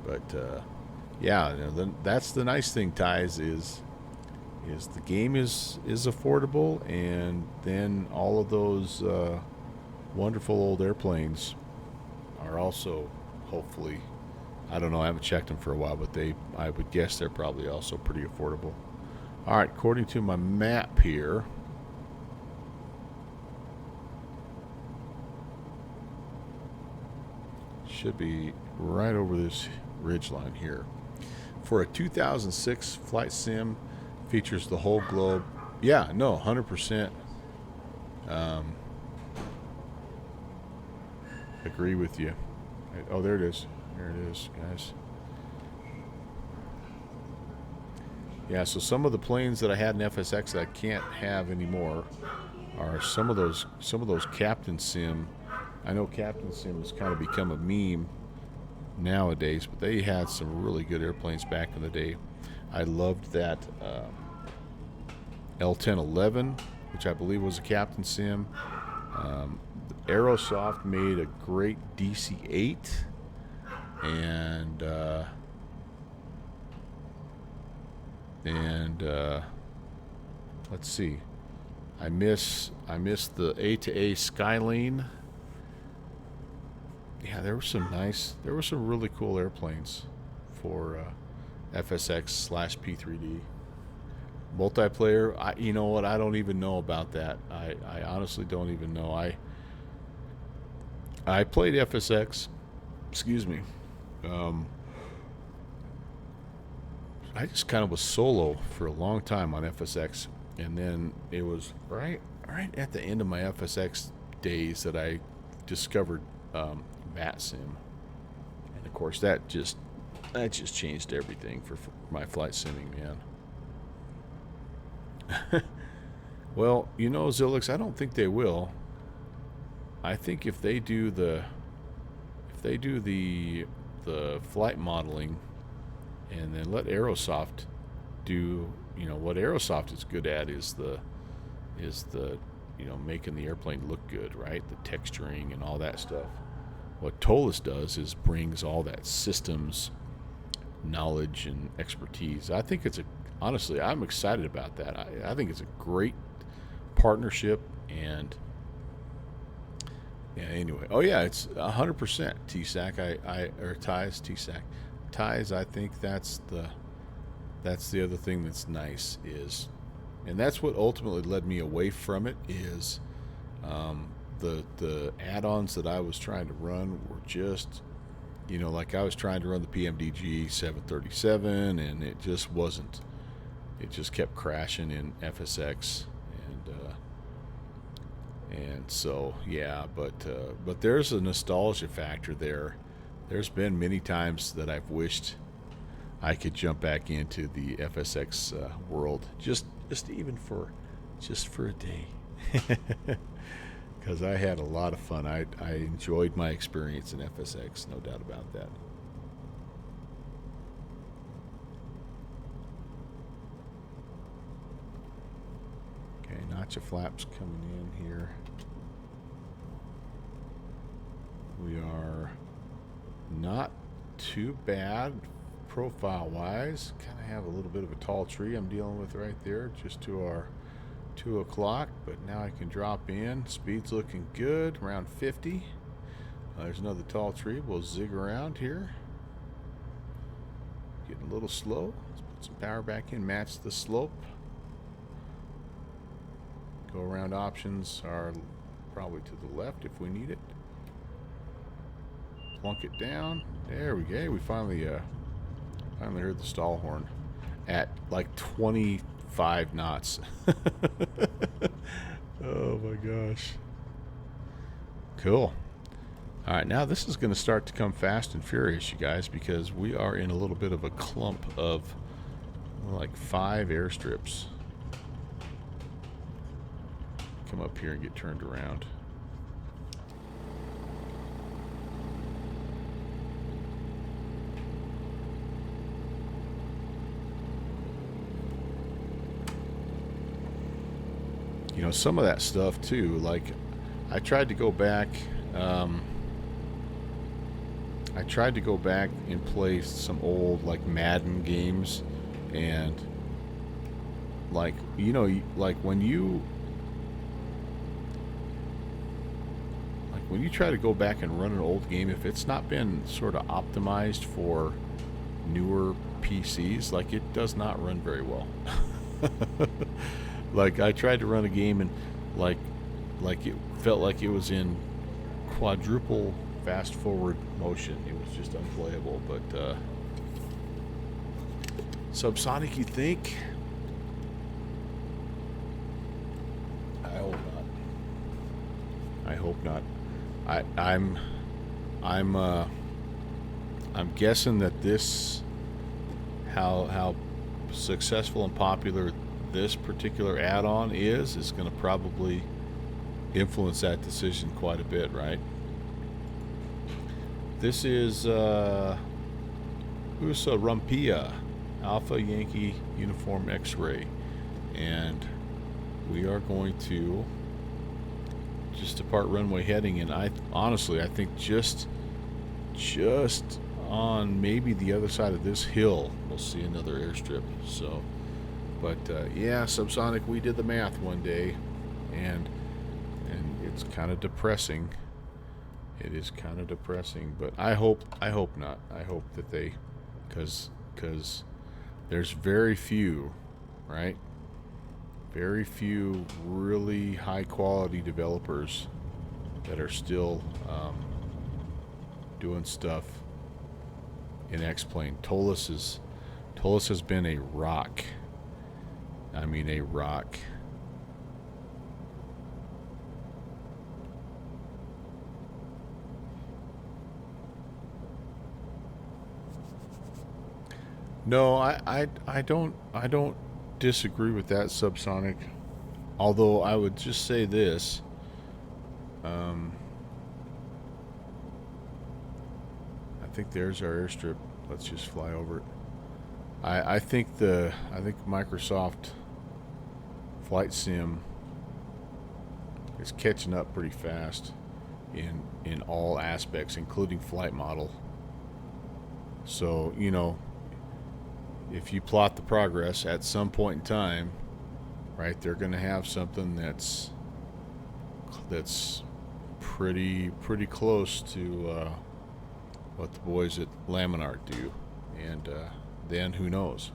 But yeah, you know, that's the nice thing, Ties, is the game is affordable, and then all of those wonderful old airplanes are also, hopefully, I don't know, I haven't checked them for a while, but I would guess they're probably also pretty affordable. All right, according to my map here, should be right over this ridge line here. For a 2006 flight sim, features the whole globe. Yeah, no, 100%. Agree with you. Oh, there it is. There it is, guys. Yeah, so some of the planes that I had in FSX that I can't have anymore are some of those Captain Sim. I know Captain Sim has kind of become a meme nowadays, but they had some really good airplanes back in the day. I loved that L1011, which I believe was a Captain Sim. Aerosoft made a great DC-8, and let's see, I miss the A-to-A Skylane. Yeah, there were some really cool airplanes for FSX/P3D. Multiplayer, you know what, I don't even know about that. I honestly don't even know. I played FSX, excuse me. I just kind of was solo for a long time on FSX, and then it was right at the end of my FSX days that I discovered VATSIM, and of course that just That just changed everything for my flight simming, man. Well, Zilix, I don't think they will. I think if they do the flight modeling and then let Aerosoft do, what Aerosoft is good at is the making the airplane look good, right? The texturing and all that stuff. What Tolis does is brings all that systems knowledge and expertise. I think honestly, I'm excited about that. I think it's a great partnership. And yeah, anyway, oh yeah, it's 100% TSAC. Or ties TSAC ties. I think that's the other thing that's nice is, and that's what ultimately led me away from it is the add-ons that I was trying to run were just, like I was trying to run the PMDG 737 and it just wasn't. It just kept crashing in FSX and so yeah, but there's a nostalgia factor there. There's been many times that I've wished I could jump back into the FSX world, just for a day, because I had a lot of fun. I enjoyed my experience in FSX, no doubt about that. Okay, notch flaps coming in here. We are not too bad profile wise. Kind of have a little bit of a tall tree I'm dealing with right there, just to our 2 o'clock, but now I can drop in. Speed's looking good, around 50. There's another tall tree. We'll zig around here. Getting a little slow. Let's put some power back in, match the slope. Go around options are probably to the left if we need it. Plunk it down. There we go. We finally heard the stall horn at like 25 knots. Oh my gosh. Cool. All right, now this is going to start to come fast and furious, you guys, because we are in a little bit of a clump of like 5 airstrips. Come up here and get turned around. Some of that stuff too, like I tried to go back and play some old like Madden games, and like when you try to go back and run an old game, if it's not been sort of optimized for newer PCs, like it does not run very well. Like I tried to run a game and like it felt like it was in quadruple fast forward motion. It was just unplayable. But subsonic, you think? I hope not. I hope not. I'm guessing that this how successful and popular this particular add-on is going to probably influence that decision quite a bit, right? This is USA Rumpia Alpha Yankee Uniform X-Ray, and we are going to just depart runway heading, and I think just on maybe the other side of this hill we'll see another airstrip. So but yeah, subsonic, we did the math one day, and it's kind of depressing. It is kind of depressing, but I hope not. I hope that they, because there's very few, right? Very few really high quality developers that are still doing stuff in X-Plane. Tolis has been a rock. I mean, a rock. No, I don't disagree with that, subsonic. Although I would just say this. Um, I think there's our airstrip. Let's just fly over it. I think Microsoft Flight Sim is catching up pretty fast in all aspects, including flight model. So, you know, if you plot the progress at some point in time, right, they're going to have something that's pretty close to what the boys at Laminart do, and then who knows?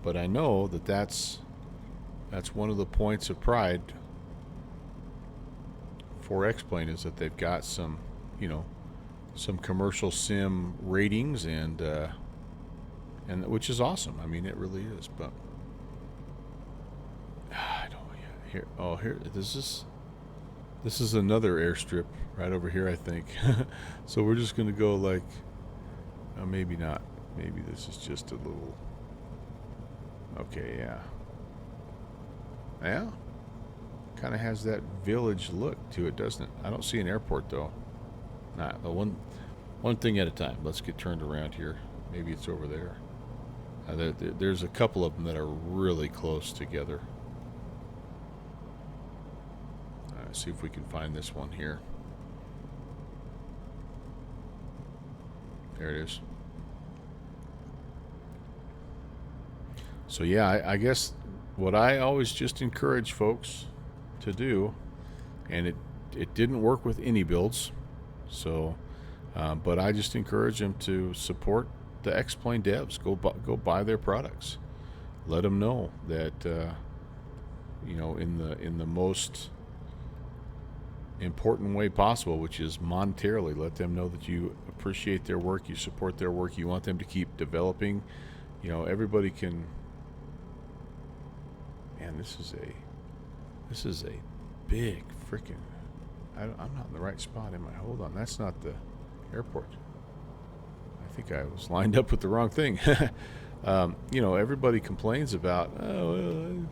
But I know that's one of the points of pride for X-Plane, is that they've got some, you know, some commercial sim ratings, and which is awesome. I mean, it really is. But I don't. Yeah, here. Oh, here. This is another airstrip right over here, I think. So we're just gonna go like, maybe not. Maybe this is just a little. Okay, yeah. Yeah. Kind of has that village look to it, doesn't it? I don't see an airport though. Nah, one thing at a time. Let's get turned around here. Maybe it's over there. There's a couple of them that are really close together. See if we can find this one here. There it is. So yeah, I guess what I always just encourage folks to do, and it didn't work with any builds, so but I just encourage them to support the X-Plane devs. Go buy their products. Let them know that you know, in the most important way possible, which is monetarily. Let them know that you appreciate their work, you support their work, you want them to keep developing. You know, everybody can. Man, this is a big freaking. I'm not in the right spot, am I? Hold on, that's not the airport. I think I was lined up with the wrong thing. You know, everybody complains about. Oh,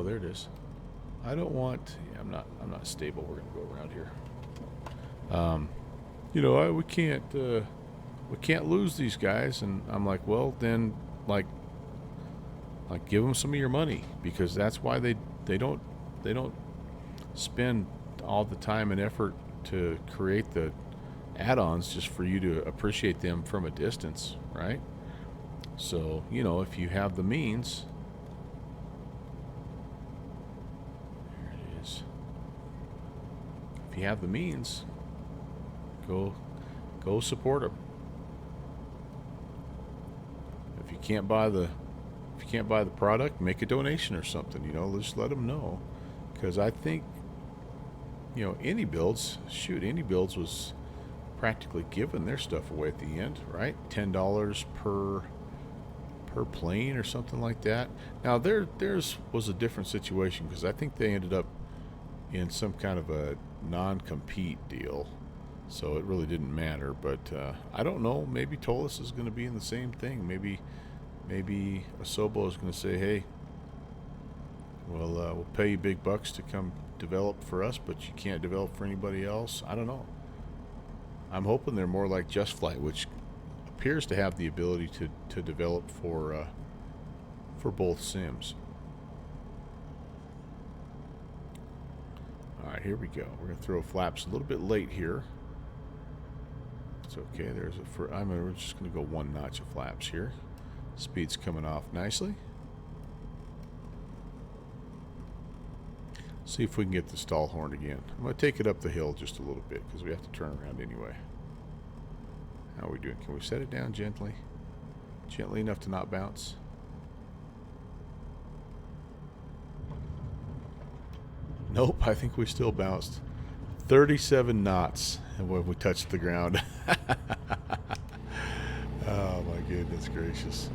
there it is. I don't want. Yeah, I'm not stable. We're gonna go around here. You know, we can't lose these guys, and I'm like, well, then, like give them some of your money, because that's why they don't spend all the time and effort to create the add-ons just for you to appreciate them from a distance, right? So, you know, if you have the means. If you have the means, go support them. If you can't buy the product, make a donation or something. You know, just let them know, because I think, you know, Any Builds was practically giving their stuff away at the end, right? $10 per plane or something like that. Now theirs was a different situation, because I think they ended up in some kind of a non-compete deal, so it really didn't matter. But I don't know, maybe Tolis is going to be in the same thing. Maybe Asobo is going to say, hey, we'll pay you big bucks to come develop for us, but you can't develop for anybody else. I don't know. I'm hoping they're more like Just Flight, which appears to have the ability to develop for both sims. All right, here we go. We're going to throw flaps a little bit late here. It's okay. We're just going to go one notch of flaps here. Speed's coming off nicely. See if we can get the stall horn again. I'm going to take it up the hill just a little bit, because we have to turn around anyway. How are we doing? Can we set it down gently? Gently enough to not bounce? Nope, I think we still bounced. 37 knots when we touched the ground. Oh my goodness gracious.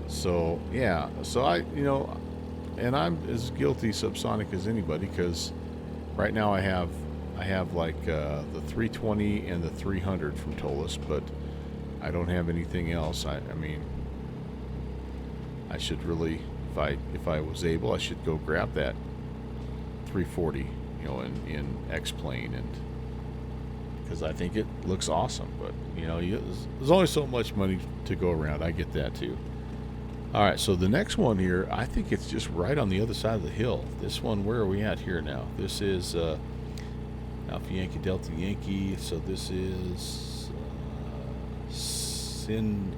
So yeah, so and I'm as guilty subsonic as anybody, because right now I have I have like the 320 and the 300 from Tolis, but I don't have anything else. I mean, I should really, if I was able, I should go grab that 340, you know, in X-Plane, and because I think it looks awesome. But you know, there's only so much money to go around. I get that too. All right, so the next one here, I think it's just right on the other side of the hill. This one, where are we at here now? This is Alpha Yankee Delta Yankee. So this is Sindeni,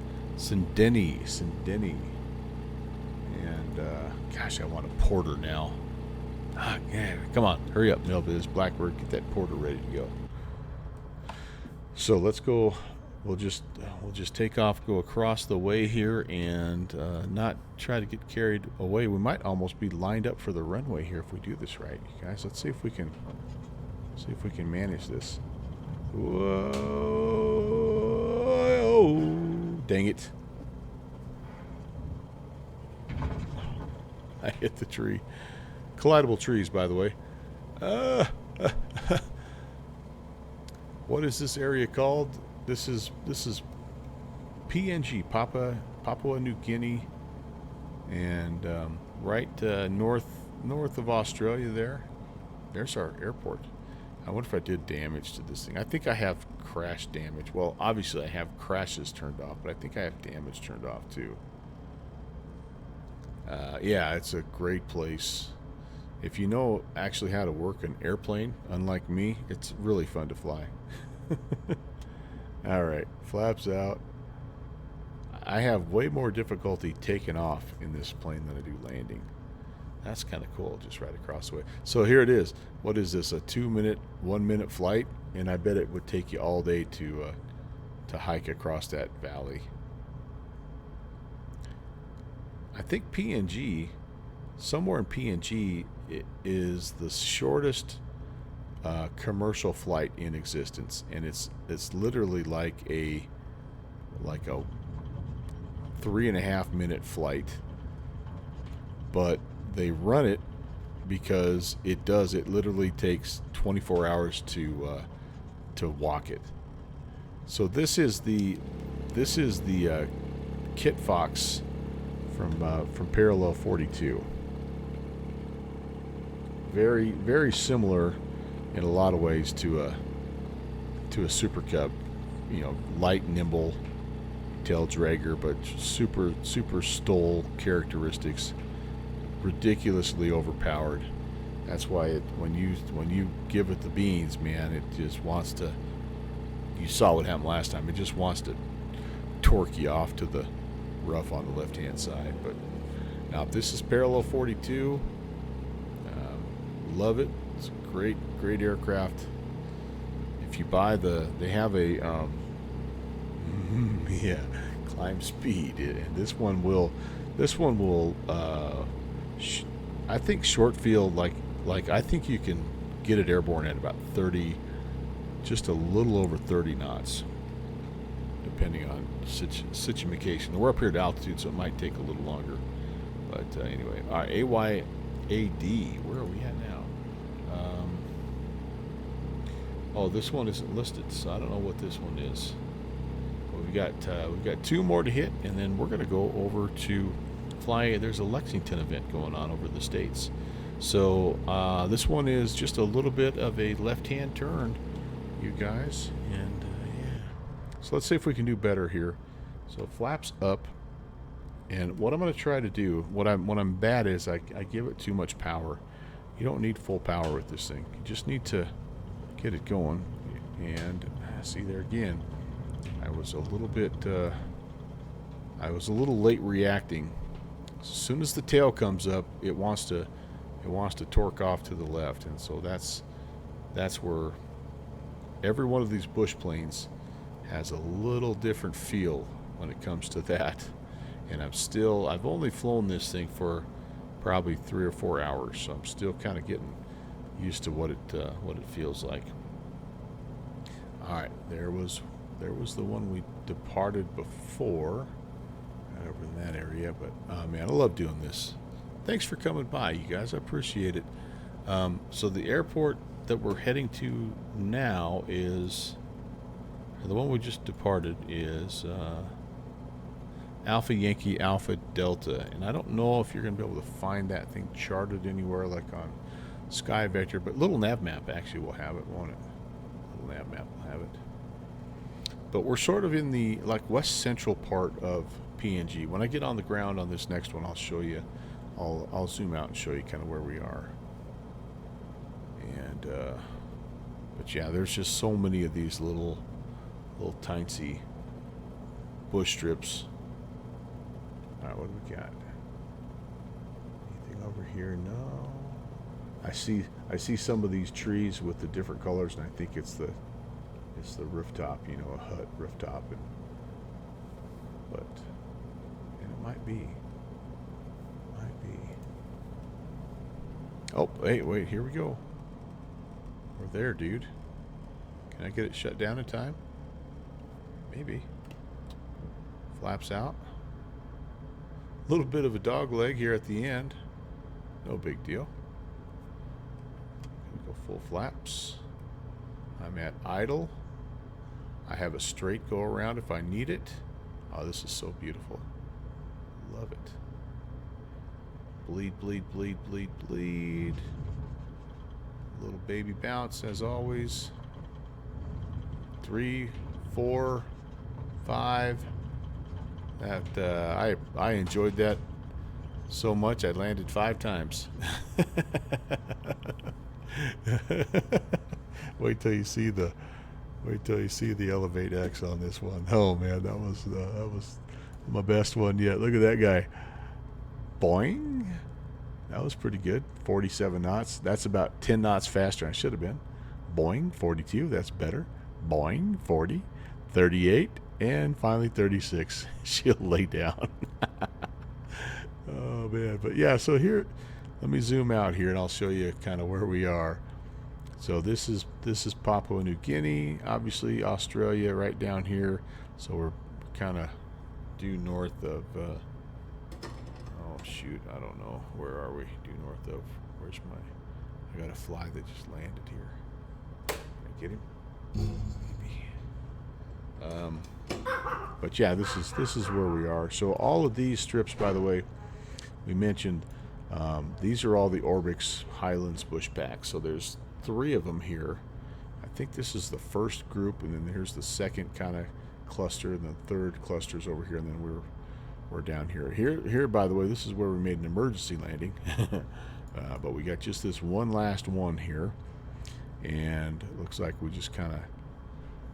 and gosh, I want a porter now. Yeah, come on, hurry up, Milbiz Blackbird, get that porter ready to go. So let's go. We'll just take off, go across the way here, and not try to get carried away. We might almost be lined up for the runway here if we do this right, you guys. Let's see if we can manage this. Whoa! Dang it! I hit the tree. Collidable trees, by the way. What is this area called? This is PNG, Papua New Guinea, and right north of Australia. There's our airport. I wonder if I did damage to this thing. I think I have crash damage. Well, obviously I have crashes turned off, but I think I have damage turned off too. Yeah, it's a great place. If you know actually how to work an airplane, unlike me, it's really fun to fly. All right, flaps out. I have way more difficulty taking off in this plane than I do landing. That's kind of cool, just right across the way. So here it is. What is this, a 1-minute flight? And I bet it would take you all day to hike across that valley. I think PNG, somewhere in PNG, is the shortest commercial flight in existence, and it's literally like a 3.5-minute flight, but they run it because it literally takes 24 hours to walk it. So this is the Kit Fox from Parallel 42. Very, very similar in a lot of ways to a Super Cub, you know, light, nimble, tail dragger, but super stole characteristics, ridiculously overpowered. That's why when you give it the beans, man, it just wants to. You saw what happened last time. It just wants to torque you off to the rough on the left-hand side. But now, if this is Parallel 42, love it. It's a great aircraft. If you buy they have a yeah, climb speed, and this one will I think short field, like I think you can get it airborne at about 30, just a little over 30 knots, depending on situation. We're up here at altitude, so it might take a little longer. But anyway, all right, AYAD, where are we at now? Oh, this one isn't listed, so I don't know what this one is. But we've got 2 more to hit, and then we're going to go over to fly. There's a Lexington event going on over the States. So this one is just a little bit of a left-hand turn, you guys. And yeah. So let's see if we can do better here. So flaps up. And what I'm going to try to do, what I'm bad is I give it too much power. You don't need full power with this thing. You just need to get it going. And see there again, I was a little late reacting. As soon as the tail comes up, it wants to torque off to the left, and so that's where every one of these bush planes has a little different feel when it comes to that. And I've only flown this thing for probably 3 or 4 hours, so I'm still kind of getting used to what it feels like. All right, there was the one we departed before, right over in that area. But man, I love doing this. Thanks for coming by, you guys. I appreciate it. So the airport that we're heading to now is, the one we just departed is Alpha Yankee Alpha Delta, and I don't know if you're going to be able to find that thing charted anywhere like on Sky Vector, but Little Nav Map actually will have it, won't it? Little Nav Map will have it. But we're sort of in the like west central part of PNG. When I get on the ground on this next one, I'll show you. I'll zoom out and show you kind of where we are. And but yeah, there's just so many of these little tiny bush strips. All right, what do we got? Anything over here? No. I see some of these trees with the different colors, and I think it's the rooftop, you know, a hut rooftop, and it might be. Oh, hey, wait, here we go. We're there, dude. Can I get it shut down in time? Maybe. Flaps out. A little bit of a dog leg here at the end. No big deal. Go full flaps. I'm at idle. I have a straight go around if I need it. Oh, this is so beautiful. Love it. Bleed, bleed, bleed, bleed, bleed. Little baby bounce as always. 3, 4, 5. That I enjoyed that so much I landed 5 times. Wait till you see the Elevate X on this one. Oh man, that was my best one yet. Look at that guy. Boing. That was pretty good. 47 knots. That's about 10 knots faster than I should have been. Boing. 42. That's better. Boing. 40. 38. And finally 36. She'll lay down. Oh man. But yeah, so here, let me zoom out here and I'll show you kind of where we are. So this is Papua New Guinea, obviously Australia right down here. So we're kind of due north of oh shoot, I don't know, where are we? Due north of, where's I got a fly that just landed here. Can I get him? Maybe. But yeah, this is where we are. So all of these strips, by the way, we mentioned, these are all the Oryx Highlands bush packs. So there's 3 of them here. I think this is the first group, and then here's the second kind of cluster, and the third cluster's over here, and then we're down here. Here, by the way, this is where we made an emergency landing. But we got just this one last one here, and it looks like we just kind of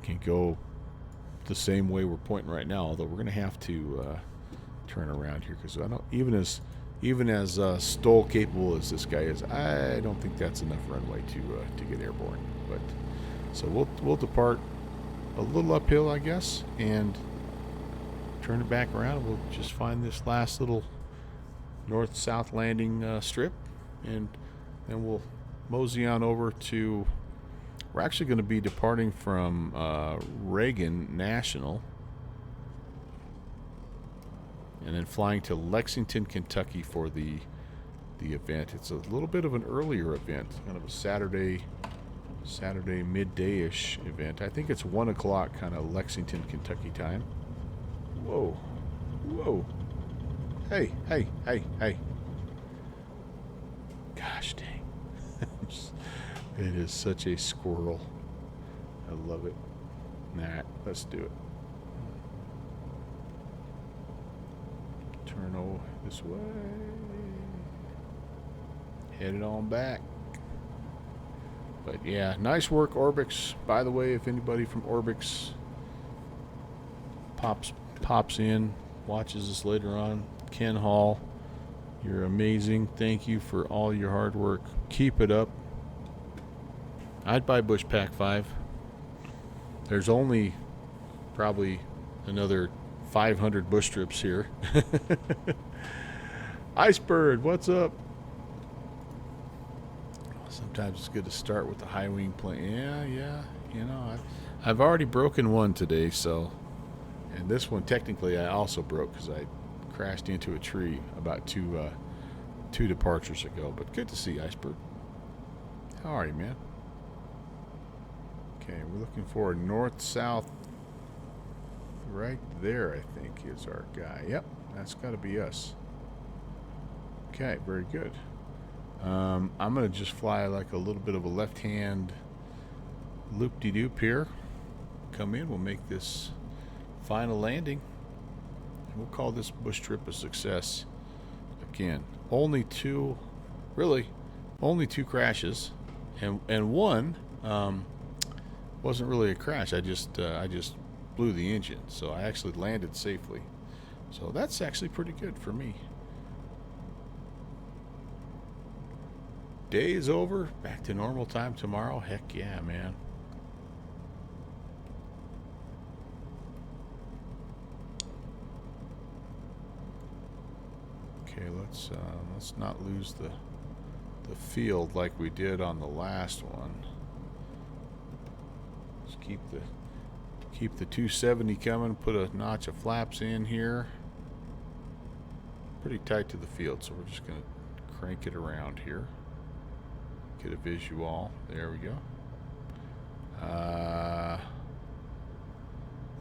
can go the same way we're pointing right now, although we're going to have to turn around here, because I don't, even as stole capable as this guy is, I don't think that's enough runway to get airborne. But so we'll depart a little uphill, I guess, and turn it back around. We'll just find this last little north-south landing strip, and then we'll mosey on over to. We're actually going to be departing from Reagan National, and then flying to Lexington, Kentucky for the event. It's a little bit of an earlier event, kind of a Saturday midday-ish event. I think it's 1 o'clock, kind of Lexington, Kentucky time. Whoa, whoa, hey, hey, hey, hey! Gosh dang! It is such a squirrel. I love it. Nah, let's do it. Turn over this way. Head it on back. But yeah, nice work, Orbix. By the way, if anybody from Orbix pops in, watches this later on, Ken Hall, you're amazing. Thank you for all your hard work. Keep it up. I'd buy Bush Pack 5. There's only probably another 500 bush strips here. Icebird, what's up? Sometimes it's good to start with the high wing plane. Yeah. You know, I've already broken one today, so, and this one technically I also broke because I crashed into a tree about two departures ago. But good to see you, Icebird. How are you, man? Okay, we're looking for north-south. Right there, I think, is our guy. Yep, that's got to be us. Okay, very good. I'm going to just fly like a little bit of a left-hand loop-de-doop here. Come in, we'll make this final landing. And we'll call this bush trip a success. Again, only two crashes. And one wasn't really a crash. I just blew the engine. So I actually landed safely. So that's actually pretty good for me. Day is over. Back to normal time tomorrow. Heck yeah, man. Okay, let's not lose the field like we did on the last one. Just keep the 270 coming. Put a notch of flaps in here. Pretty tight to the field, so we're just gonna crank it around here. Get a visual. There we go.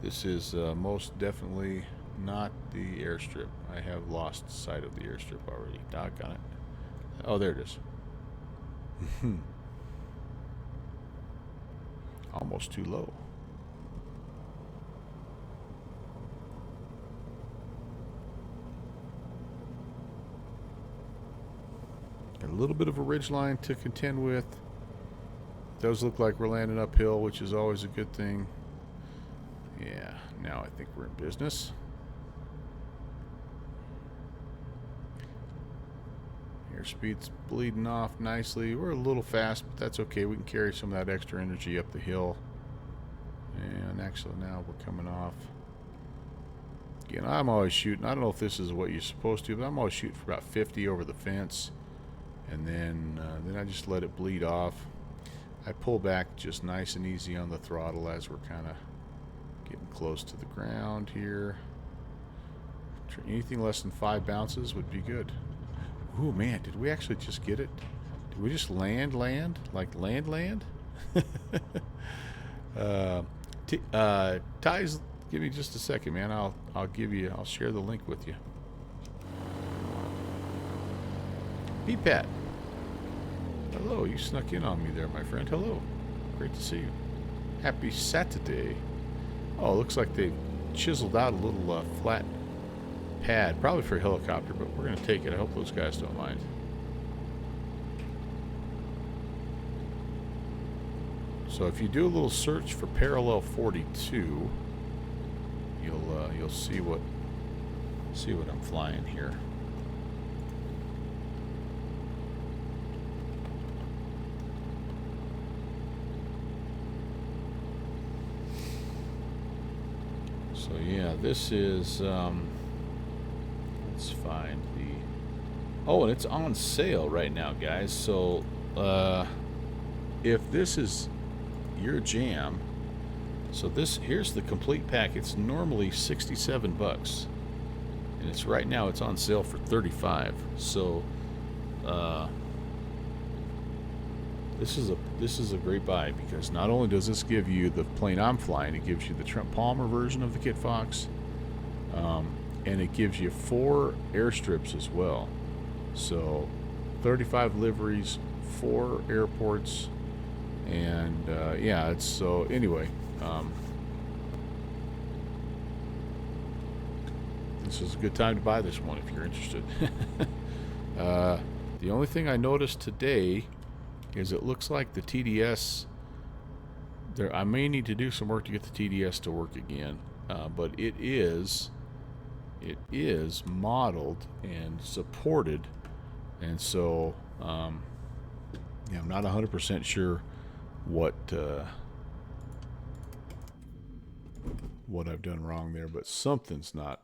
This is most definitely not the airstrip. I have lost sight of the airstrip already. Doggone it. Oh, there it is. Almost too low. Got a little bit of a ridge line to contend with. Does look like we're landing uphill, which is always a good thing. Yeah, now I think we're in business. Airspeed's bleeding off nicely. We're a little fast, but that's okay. We can carry some of that extra energy up the hill. And actually now we're coming off. Again, I'm always shooting. I don't know if this is what you're supposed to, but I'm always shooting for about 50 over the fence. And then I just let it bleed off. I pull back just nice and easy on the throttle as we're kind of getting close to the ground here. Anything less than 5 bounces would be good. Ooh, man, did we actually just get it? Did we just land? Like land? Ty's, give me just a second, man. I'll share the link with you. Pt. Hello, you snuck in on me there, my friend. Hello. Great to see you. Happy Saturday. Oh, looks like they chiseled out a little flat pad, probably for a helicopter, but we're going to take it. I hope those guys don't mind. So if you do a little search for parallel 42, you'll see what I'm flying here. So yeah, this is let's find the... Oh, and it's on sale right now, guys. So if this is your jam, so here's the complete pack. It's normally $67, and it's right now it's on sale for $35. So this is a great buy, because not only does this give you the plane I'm flying, it gives you the Trent Palmer version of the Kit Fox, and it gives you 4 airstrips as well. So 35 liveries, 4 airports, and yeah, it's so anyway. This is a good time to buy this one if you're interested. The only thing I noticed today is it looks like the TDS there. I may need to do some work to get the TDS to work again, but it is modeled and supported, and so yeah, I'm not 100% sure what I've done wrong there, but something's not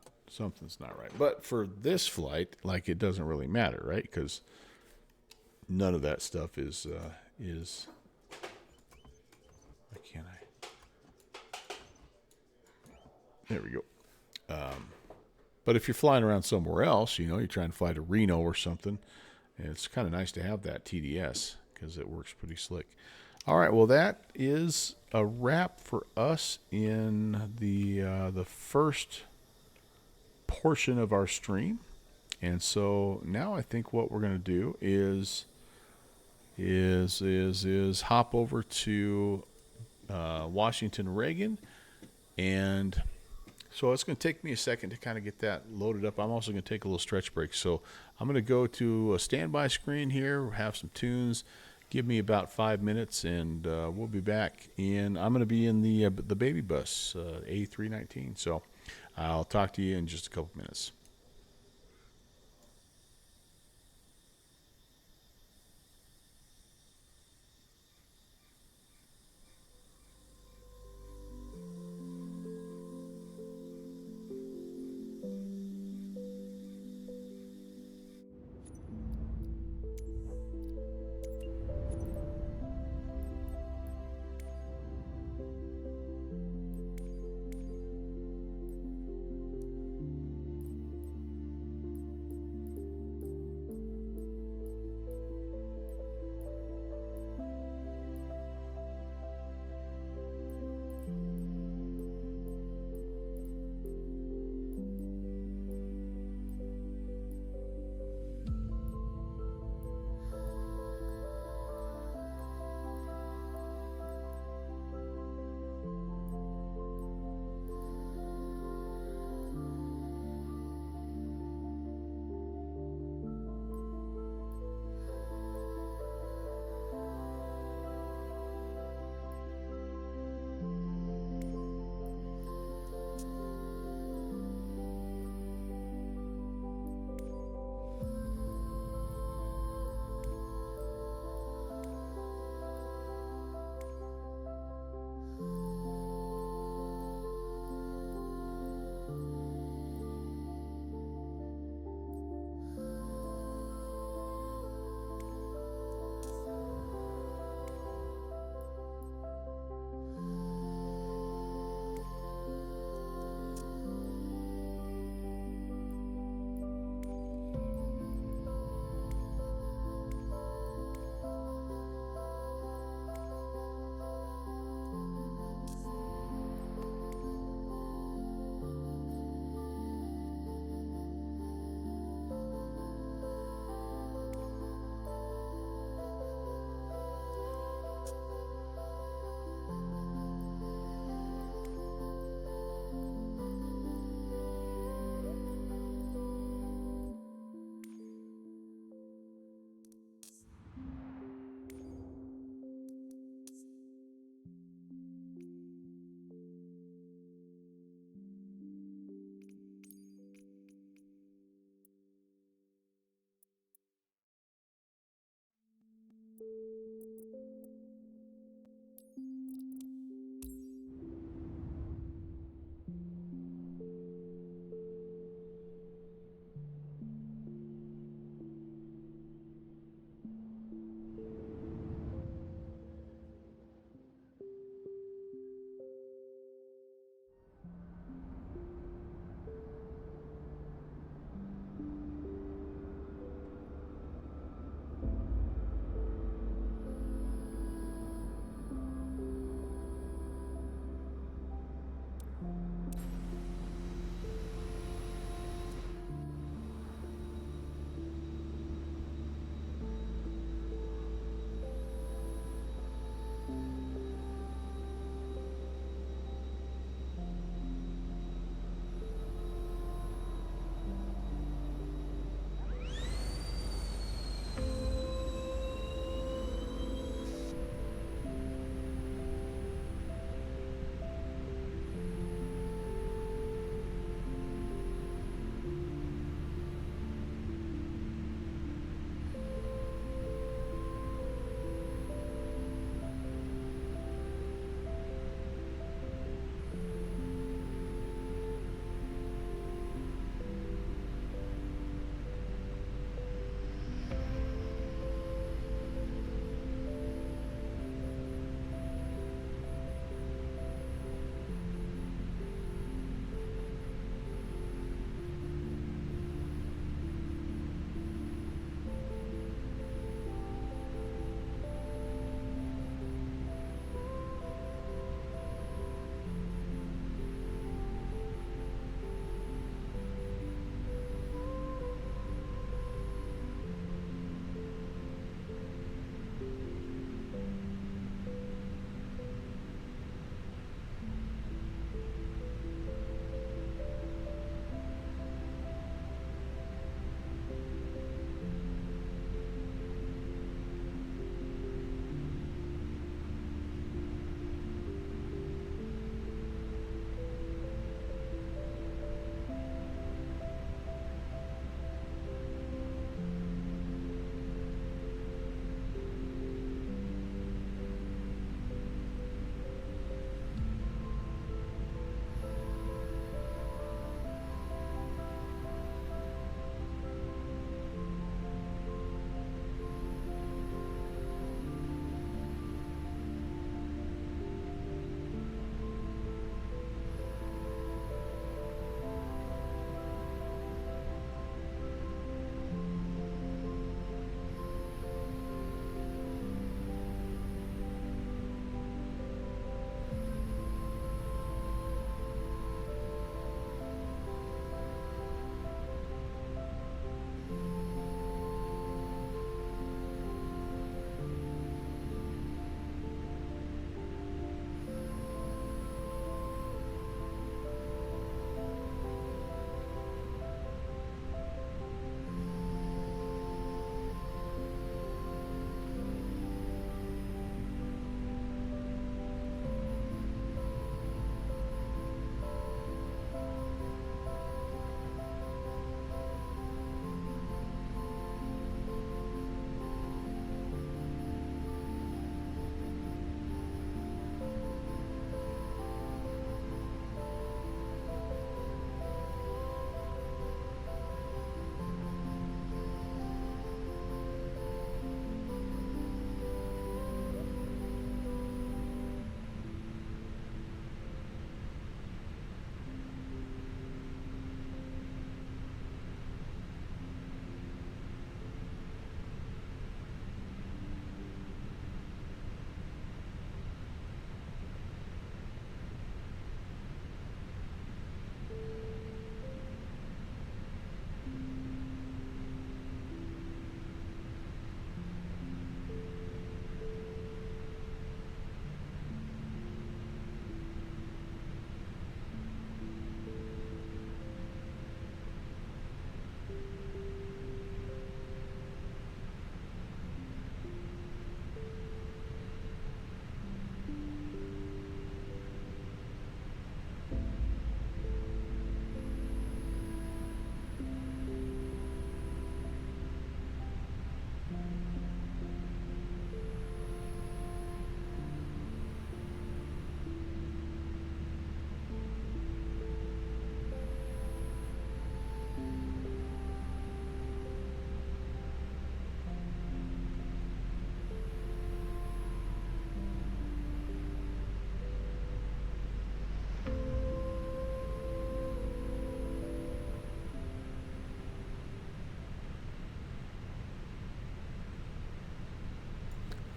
right. But for this flight, like, it doesn't really matter, right? Because none of that stuff is why can't I? There we go. But if you're flying around somewhere else, you know, you're trying to fly to Reno or something, and it's kind of nice to have that TDS because it works pretty slick. All right, well, that is a wrap for us in the first portion of our stream. And so now I think what we're going to do is hop over to Washington Reagan, and so it's going to take me a second to kind of get that loaded up. I'm also going to take a little stretch break. So I'm going to go to a standby screen here, have some tunes. Give me about 5 minutes, and we'll be back. And I'm going to be in the baby bus, A319. So I'll talk to you in just a couple minutes.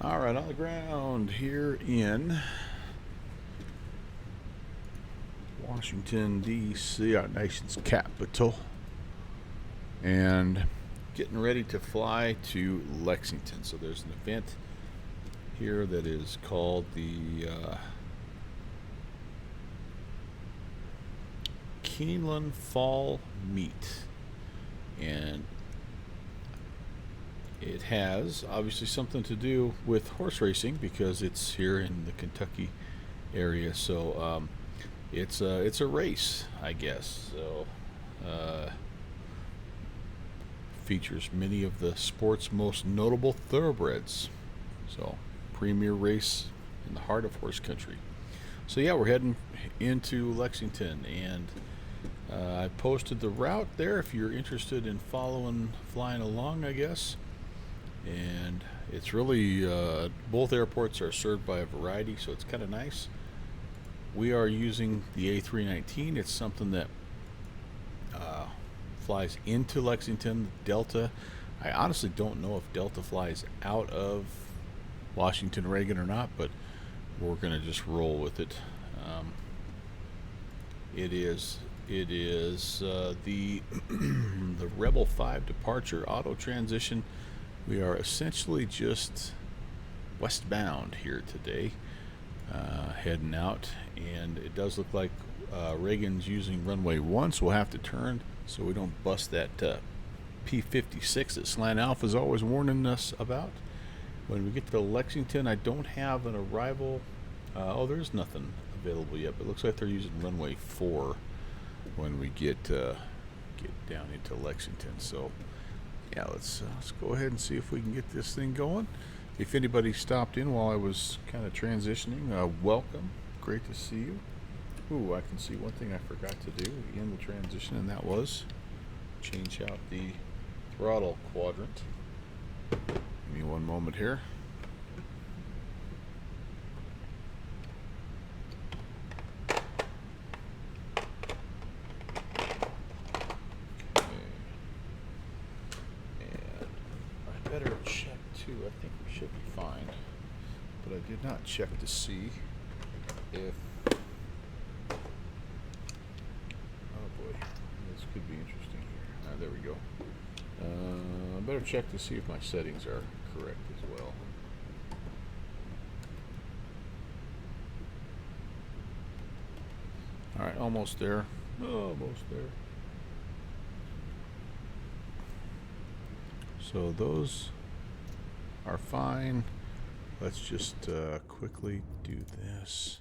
All right, on the ground here in Washington, D.C., our nation's capital, and getting ready to fly to Lexington. So there's an event here that is called the Keeneland Fall Meet, and it has obviously something to do with horse racing because it's here in the Kentucky area. So it's a race, I guess. So features many of the sport's most notable thoroughbreds. So premier race in the heart of horse country. So yeah, we're heading into Lexington, and I posted the route there if you're interested in flying along, I guess. And it's really both airports are served by a variety, so it's kind of nice. We are using the A319. It's something that flies into Lexington. Delta, I honestly don't know if Delta flies out of Washington Reagan or not, but we're going to just roll with it. It is the the Rebel 5 departure auto transition. We are essentially just westbound here today, heading out, and it does look like Reagan's using runway 1, so we'll have to turn so we don't bust that P-56 that Slant Alpha is always warning us about. When we get to Lexington, I don't have an arrival. There's nothing available yet, but it looks like they're using runway 4 when we get down into Lexington. So yeah, let's go ahead and see if we can get this thing going. If anybody stopped in while I was kind of transitioning, welcome. Great to see you. Ooh, I can see one thing I forgot to do in the transition, and that was change out the throttle quadrant. Give me one moment here. Better check too. I think we should be fine, but I did not check to see if. Oh boy, this could be interesting here. There we go. Better check to see if my settings are correct as well. All right, almost there. Almost there. So those are fine. Let's just quickly do this.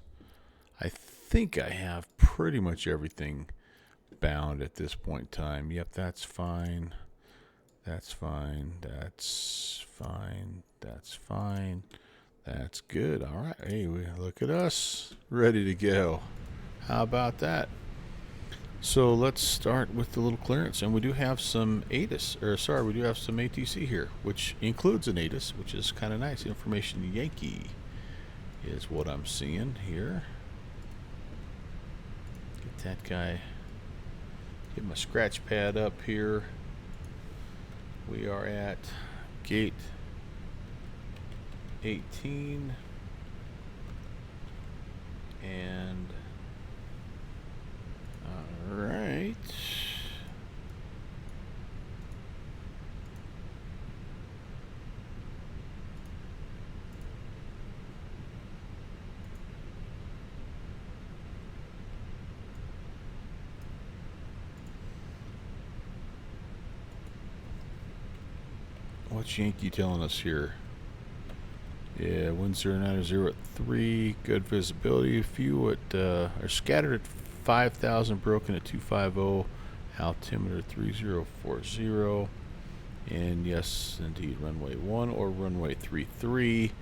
I think I have pretty much everything bound at this point in time. Yep, that's fine. That's fine. That's fine. That's fine. That's good. All right. Hey, look at us. Ready to go. How about that? So let's start with the little clearance, and we do have some ATIS, we do have some ATC here, which includes an ATIS, which is kind of nice. Information Yankee is what I'm seeing here. Get that guy, get my scratch pad up here. We are at gate 18, and all right. What's Yankee telling us here? Yeah, wind 090 at 3, good visibility. A few are scattered at 5,000, broken at 250, altimeter 3040, and yes, indeed, runway 1 or runway 33.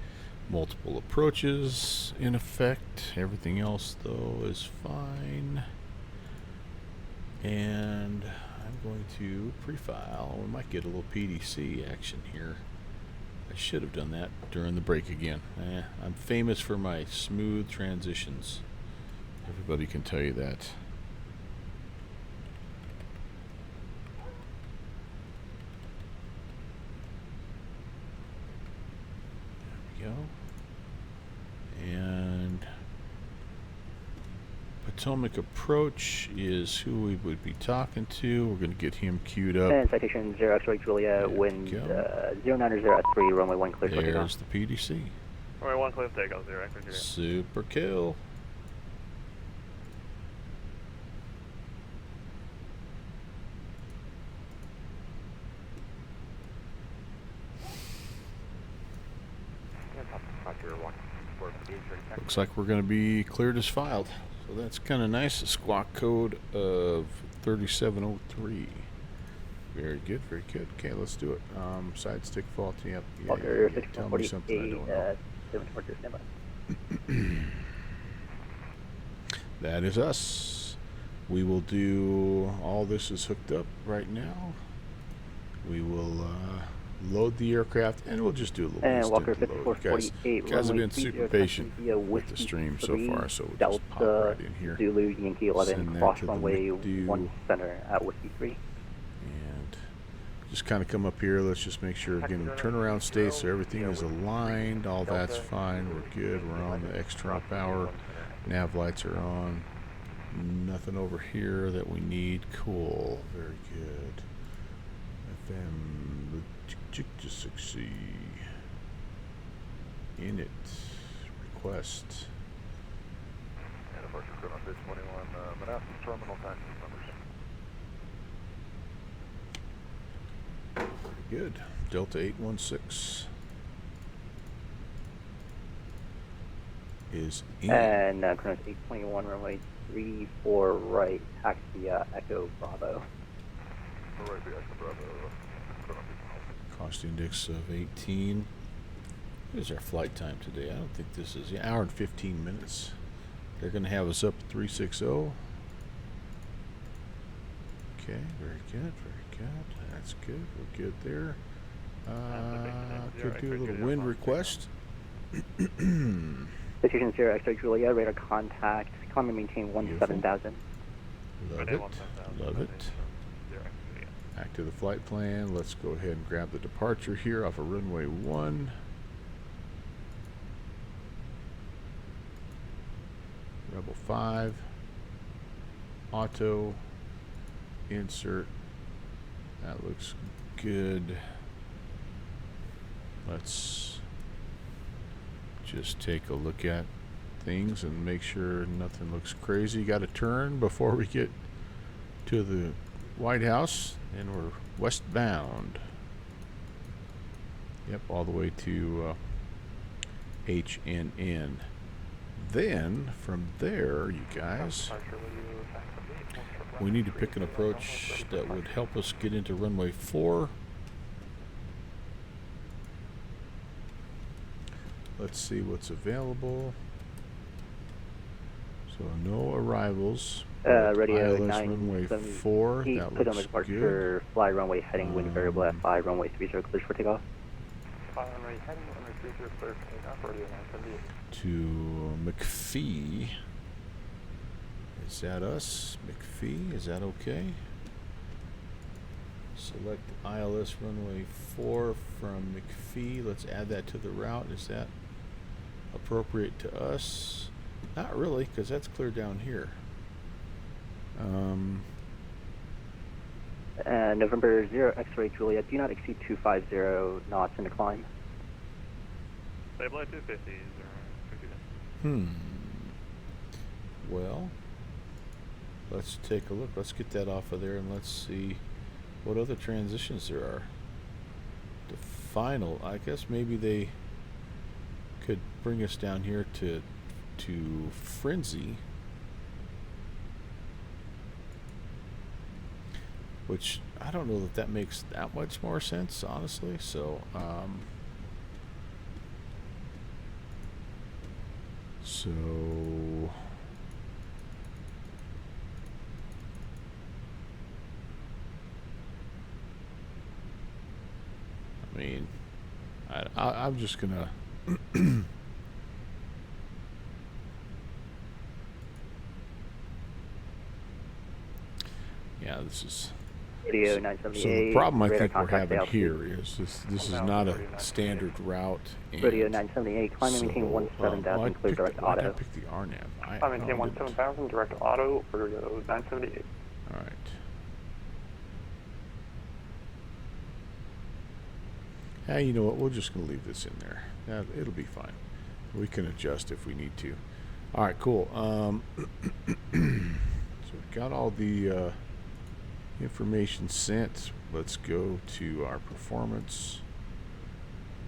Multiple approaches in effect. Everything else, though, is fine. And I'm going to pre-file. We might get a little PDC action here. I should have done that during the break again. I'm famous for my smooth transitions. Everybody can tell you that. There we go. Potomac approach is who we would be talking to. We're going to get him queued up. And citation 0 X-ray Julia, wind 090 at 3, runway 1 clear for takeoff. There's the PDC. Runway 1 clear for takeoff, 0 X-ray Julia. Super kill. Looks like we're going to be cleared as filed. So that's kind of nice. A squawk code of 3703. Very good, very good. Okay, let's do it. Side stick fault. Yep. Yeah, tell me something I don't know. That is us. We will do, all this is hooked up right now. We will load the aircraft, and we'll just do a little instant Walker load. 5448, Guys have been super patient with the stream so far, so we'll just pop right in here. Zulu Yankee 11, cross runway 1 center at Whiskey 3. And just kind of come up here. Let's just make sure, again, turnaround state so everything is aligned. All that's fine. We're good. We're on the external power. Nav lights are on. Nothing over here that we need. Cool. Very good. FM just succeed. Init request. And departure crew on base 21, Manassas terminal taxi numbers. Very good. Delta 816 is in. And Chronos 821, runway 34 right, taxi Echo Bravo. Right, the Echo Bravo. Cost index of 18. What is our flight time today? I don't think this is an hour and 15 minutes. They're going to have us up at 360. Okay, very good, very good. That's good. We're good there. Could do a little wind request. Citation 0 X-ray Julia, radar contact, climb and maintain 17,000. Love it, love it. Back to the flight plan. Let's go ahead and grab the departure here off of runway 1. Rebel 5. Auto. Insert. That looks good. Let's just take a look at things and make sure nothing looks crazy. Got to turn before we get to the White House, and we're westbound. Yep, all the way to HNN. Then from there, you guys, we need to pick an approach that would help us get into runway 4. Let's see what's available. So no arrivals. Radio ILS runway 4. That put on the looks departure, good. fly runway heading, wind variable at 5, runway 30 clear for takeoff. Fly runway heading, runway 30 clear for takeoff, radio 978. To McPhee. Is that us? McPhee, is that okay? Select ILS runway 4 from McPhee. Let's add that to the route. Is that appropriate to us? Not really, because that's clear down here. November 0 X-ray Juliet, do not exceed 250 knots in the climb. Stabilize 250. Well, let's take a look. Let's get that off of there and let's see what other transitions there are. The final, I guess maybe they could bring us down here to Frenzy, which I don't know that makes that much more sense, honestly. So I mean, I'm just gonna yeah, this is Radio So 978. the problem I radar think we're contact having altitude. here is this is not a standard route. And Radio 978, climb and maintain so, 17,000, clear direct why did I auto. pick the RNAV? I maintain 17,000, direct auto, Radio 978. All right. Hey, you know what? We're just going to leave this in there. It'll be fine. We can adjust if we need to. All right, cool. So we've got all the information sent. Let's go to our performance.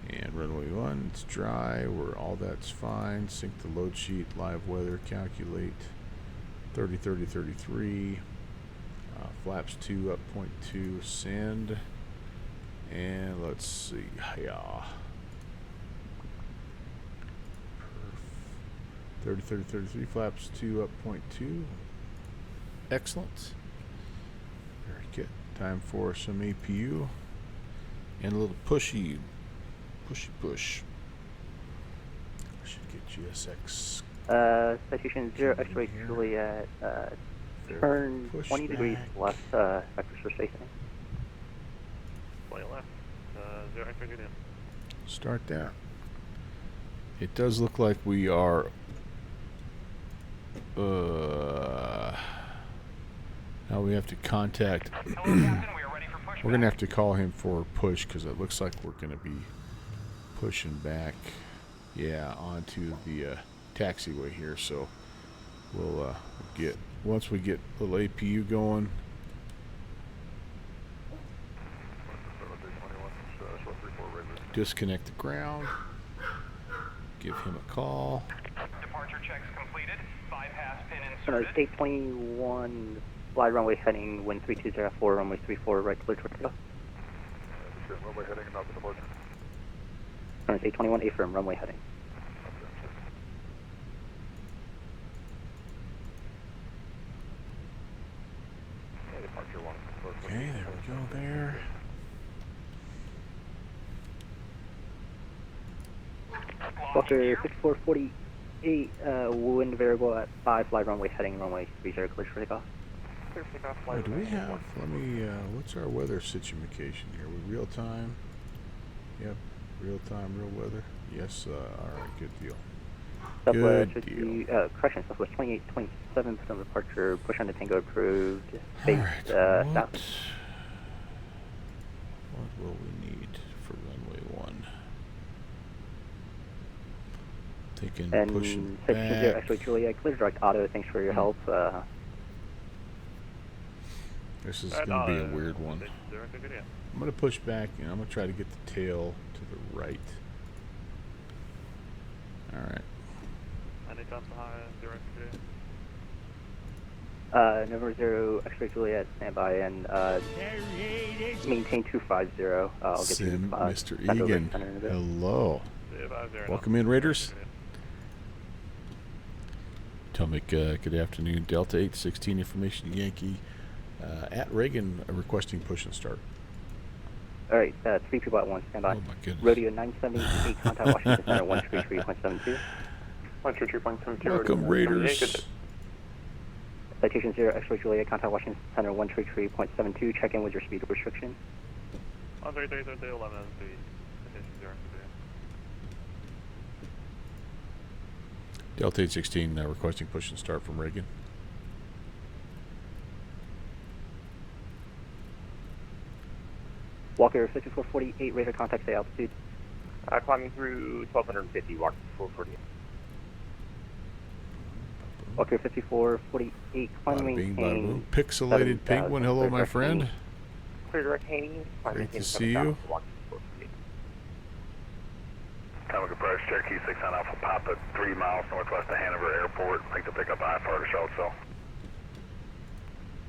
And runway 1, it's dry. All that's fine. Sync the load sheet, live weather, calculate. 30, 30, 33. Flaps 2 up 0.2, send. And let's see. Yeah. 30, 30, 33. Flaps 2 up 0.2. Excellent. Very good. Time for some APU. And a little push. Should get GSX. Citation 0, X-ray Juliet, turn 20 degrees left, vectors for spacing. 20 left. 0 X-ray Juliet. Start that. It does look like we are. Now we have to contact. Hello, Captain. We are ready for pushback. We're gonna have to call him for push because it looks like we're gonna be pushing back, yeah, onto the taxiway here. So we'll get once we get a little APU going. Disconnect the ground. Give him a call. Departure checks completed. Bypass pin Center inserted. 821, fly runway heading, wind 3204, runway 34, right clear to go. Runway heading and out the departure. Center 821, affirm, runway heading. Departure 1. Okay, there we go there. Walker 5448, wind variable at 5, fly runway heading, runway 30, clear for takeoff. Clear for takeoff, Oh, flight do we runway have? Let me. What's our weather situation here? We real time? Yep, real time, real weather. Yes. All right, good deal. Southwest Good 50, correction, Southwest 2827, percent departure, push on the Tango approved, All base, right. south. What will we need for runway 1? Taking And pushing section 0, back. actually, Juliet, clear direct auto, thanks for your help. This is gonna be a weird one. 0 X-ray Juliet. I'm gonna push back and I'm gonna try to get the tail to the right. All right. Anytime behind 0 X-ray Juliet. November 0, X-ray Juliet, standby, and maintain 250. I'll get you Sim, Mr. back over Egan. center in a bit. Hello. 050. Welcome in, Raiders. Tomic, good afternoon. Delta 816 information Yankee at Reagan requesting push and start. All right, 3 people at once, standby. Oh my goodness. Rodeo 978, contact Washington Center 133.72. 133.72. Welcome, Raiders. Citation 0, X-ray Juliet, contact Washington Center 133.72. Check in with your speed restriction. 133.11 11 speed. Citation 0 X-ray Juliet. Delta 816 requesting push and start from Reagan. Walker 5448, radar contact, say altitude. Climbing through 1250, Walker 448. Walker 5448, climb Bada and bing, bada boom. maintain. Pixelated 7,000, penguin. Hello, clear my direct friend. Haney. Clear direct Haney. Great to see you. Tomic approach, Cherokee 69 Alpha Papa, 3 miles northwest of Hanover Airport. Think to pick up IFR to Charlottesville.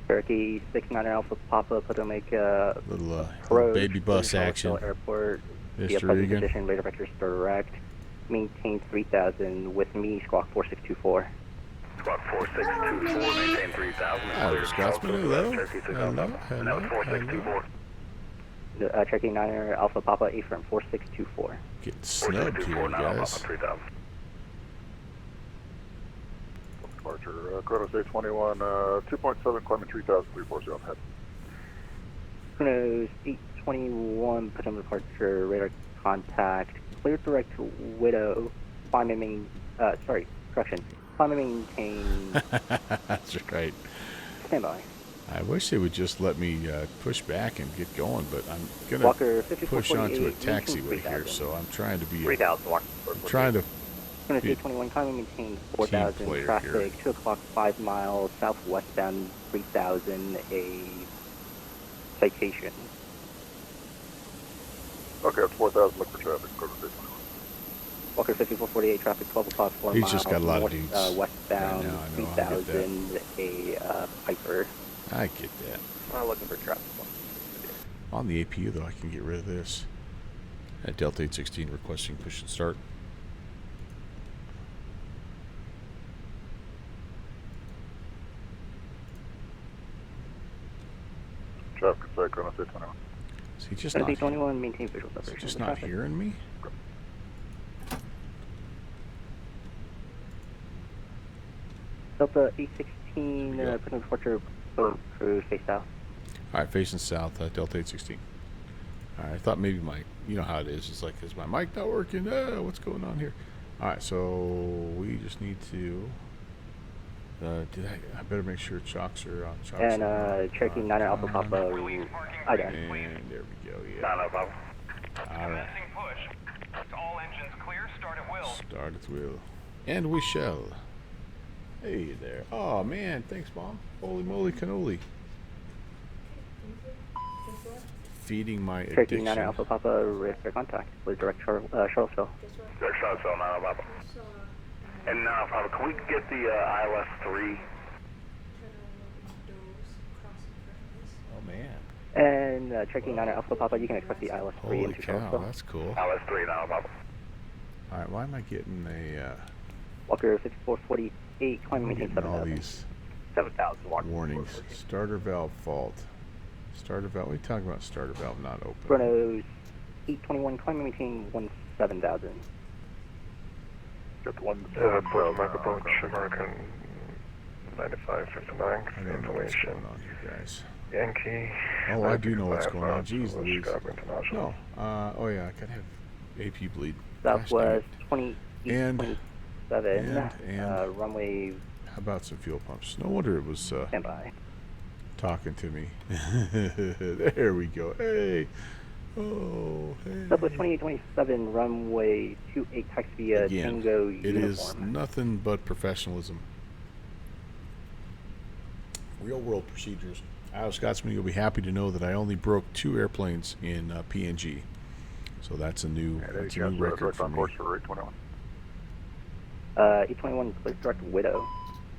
Cherokee 69 Alpha Papa, Potomac, Little approach, baby bus Charlottesville action. Airport, via Mr. present Egan. position, radar vectors direct. Maintain 3000 with me, squawk 4624. Squawk 4624, maintain 3000. Hello, Scotsman. Hello. Cherokee 69 Hello. Alpha. And that was Hello. 4624. Cherokee 9 Alpha Papa, affirm 4624. Getting snubbed here, 4624, 9 Alpha guys. 3000. Departure, Chronos 821, 2.7, climbing 3000, 340 ahead. Chronos 821, potential departure, radar contact, clear direct Widow, climb and correction, climb and maintain, That's right. standby. I wish they would just let me push back and get going, but I'm gonna Walker push onto a 5448, taxiway here, 3000. so I'm trying to be. 3000, Walker. I'm trying to. Chronos Be- 821, climb and maintain player 4000, here. traffic, 2 o'clock, 5 miles, southwestbound 3000, a citation. Okay, it's 4,000, look for traffic, go to 621. Walker 5448, traffic 12 o'clock, 4 He's miles, just got a lot of north, dudes. westbound I know, I get that. 3000, a Piper. I get that. I'm looking for traffic. On the APU though, I can get rid of this. At Delta 816 requesting push and start. Traffic site, go to 621. Is he just Chronos not? 821, maintain visual Is he separation. just of not traffic. hearing me? Delta 816, There we go. potential departure, boat crew, face south. All right, facing south, Delta 816. All right, I thought maybe you know how it is. It's like, is my mic not working? What's going on here? All right, so we just need to. I better make sure chocks are on. Chocks And are on. Cherokee 9er Alpha Papa, Release parking I brakes, done. please. And there we go. Yeah. No, no problem. All right. Commencing push. All engines clear. Start at will. Start at will. And we shall. Hey there. Oh, man. Thanks, Mom. Holy moly cannoli. Feeding my Cherokee addiction. 9er Alpha Papa, ready for contact with direct Charlottesville. Direct shot cell, no problem. And now, can we get the ILS 3? Oh, man. And Cherokee 9er Alpha Papa, you can expect the ILS 3 Holy into cow. Charlottesville. That's cool. ILS 3, no problem. All right. Why am I getting a. Walker 5448, climb and maintain Getting all 7000. these 7,000, Walker. warnings. Starter valve fault. Starter valve. What are you talking about? Starter valve not open. Chronos 821, climb and maintain 17,000. Get the one. Approach, American 9559, I don't know what's information. going on here, guys. Yankee. Oh, I do know what's going on. Jeez Chicago Louise. International. No. Oh, yeah. I could have AP bleed. Gosh, Southwest dang And- 2827, and- runway How about some fuel pumps? No wonder it was standby. talking to me. There we go. Hey. Oh, hey. Southwest 2827, runway 28, taxi via Again, Tango it uniform. is nothing but professionalism. Real world procedures. Iowa Scotsman, you'll be happy to know that I only broke 2 airplanes in PNG. So that's a new record for me. 821. 821, clear direct Widow.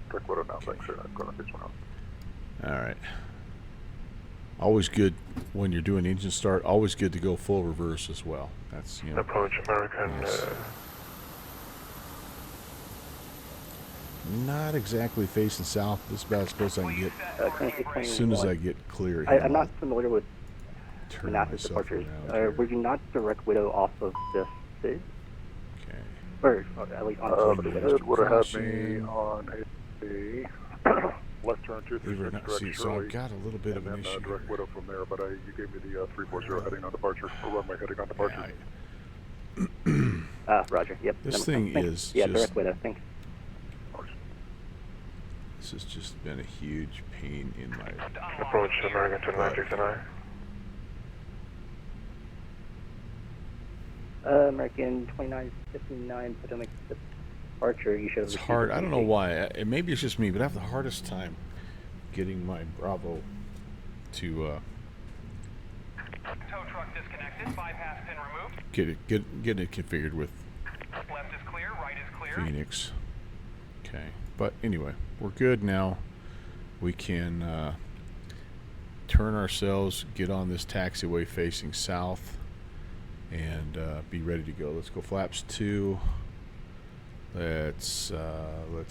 Direct Widow now, thanks, sir. Go to 621. All right. Always good when you're doing engine start. Always good to go full reverse as well. That's Approach, American. Yes. Not exactly facing south. This is about as close as I can get. Chronos 821. As soon as I get clear, I'm not familiar with turn massive myself departures. around here. Would you not direct Widow off of this SID? Okay. Or at least on the Widow? It would have had me Caution. on a left turn Believe it or 236 not, direct see, so Shirley, I've got a little bit and of an then issue. direct here. Widow from there, but you gave me the 340 heading on departure, or runway heading on departure. Yeah, Roger, yep. This Number- thing thanks. is Yeah, just- direct Widow, thanks. this has just been a huge pain in my. Approach, American 2969. American 2959, Potomac departure. You should have It's received hard. the I don't know PNG. why. Maybe it's just me, but I have the hardest time getting my Bravo to Tow truck disconnected. Bypass pin removed. get it configured with Left is clear. Right is clear. Phoenix. Okay, but anyway, we're good now. We can turn ourselves, get on this taxiway facing south, and be ready to go. Let's go flaps 2. Let's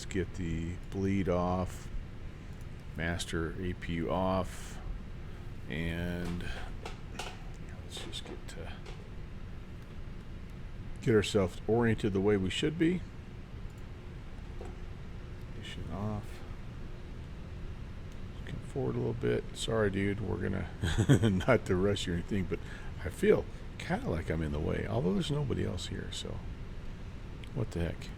get the bleed off, master APU off, and let's just get ourselves oriented the way we should be. Ignition off. forward a little bit. Sorry, dude. We're gonna not to rush you or anything, but I feel kind of like I'm in the way. Although there's nobody else here, so what the heck?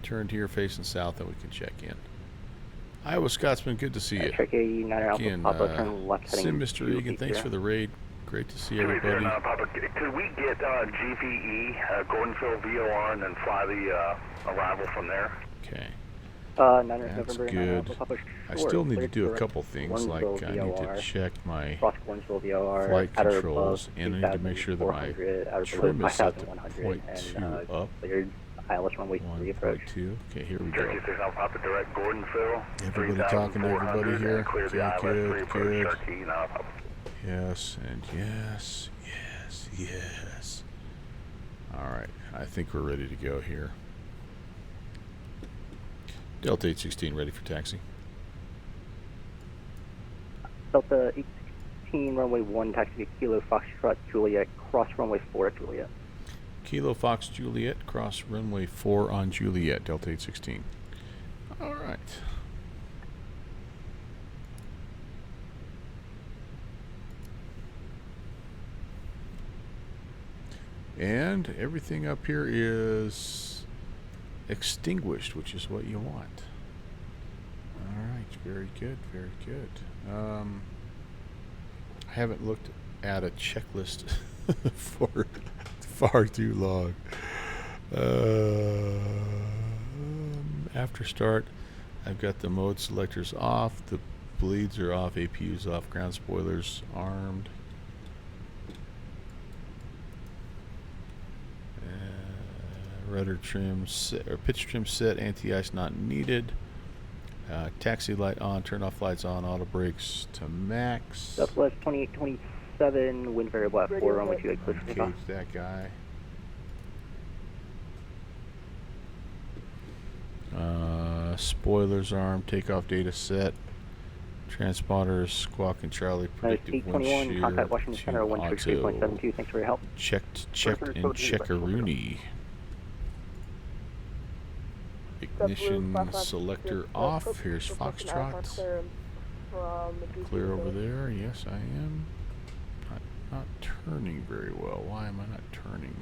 Turned here facing south, and we can check in. Iowa Scotsman, good to see you. Cherokee 9 Alpha Again, Papa, turn left heading Sim, Mr. 2 Egan, thanks for the raid. Great to see 280 everybody. Papa, could we get GVE, Gordonsville VOR, and then fly the arrival from there? Okay. 9 That's November 9 good. Alpha Papa, I short, still need to clear do a direct couple things, like Gordonsville I need to VOR, check my cross Gordonsville VOR, flight at or controls, above and I need to make sure that my 3,400, at or trim below is set to 5,100, 0.2 and up. cleared ILS runway 3 approach. 1.2. Okay, here we go. Cherokee 6 Alpha Papa, direct Gordonsville. Everybody talking to everybody 3,400, here? and clear the Okay, ILS 3 good, approach, good. Cherokee 9 Alpha. Yes, and yes, yes, yes. All right, I think we're ready to go here. Delta 816 ready for taxi. Delta 816, runway 1, taxi to Kilo Foxtrot Juliet, cross runway 4 at Juliet. Kilo Fox Juliet, cross runway 4 on Juliet, Delta 816. All right. And everything up here is extinguished, which is what you want. All right, very good, very good. I haven't looked at a checklist for far too long. After start, I've got the mode selectors off, the bleeds are off, APU's off, ground spoilers armed. Rudder trim set, or pitch trim set, anti-ice not needed. Taxi light on, turn off lights on, auto brakes to max. Southwest 2827, wind variable at 4, runway 2, clear for takeoff. Engage that guy. Spoilers armed, takeoff data set. Transponders, Squawk and Charlie, predictive wind 821, shear contact Washington to Center, auto. 133.72, thanks for your help. Checked and checkaroonie. Ignition selector off. Here's Foxtrot. Clear over there. Yes, I am. Not turning very well. Why am I not turning?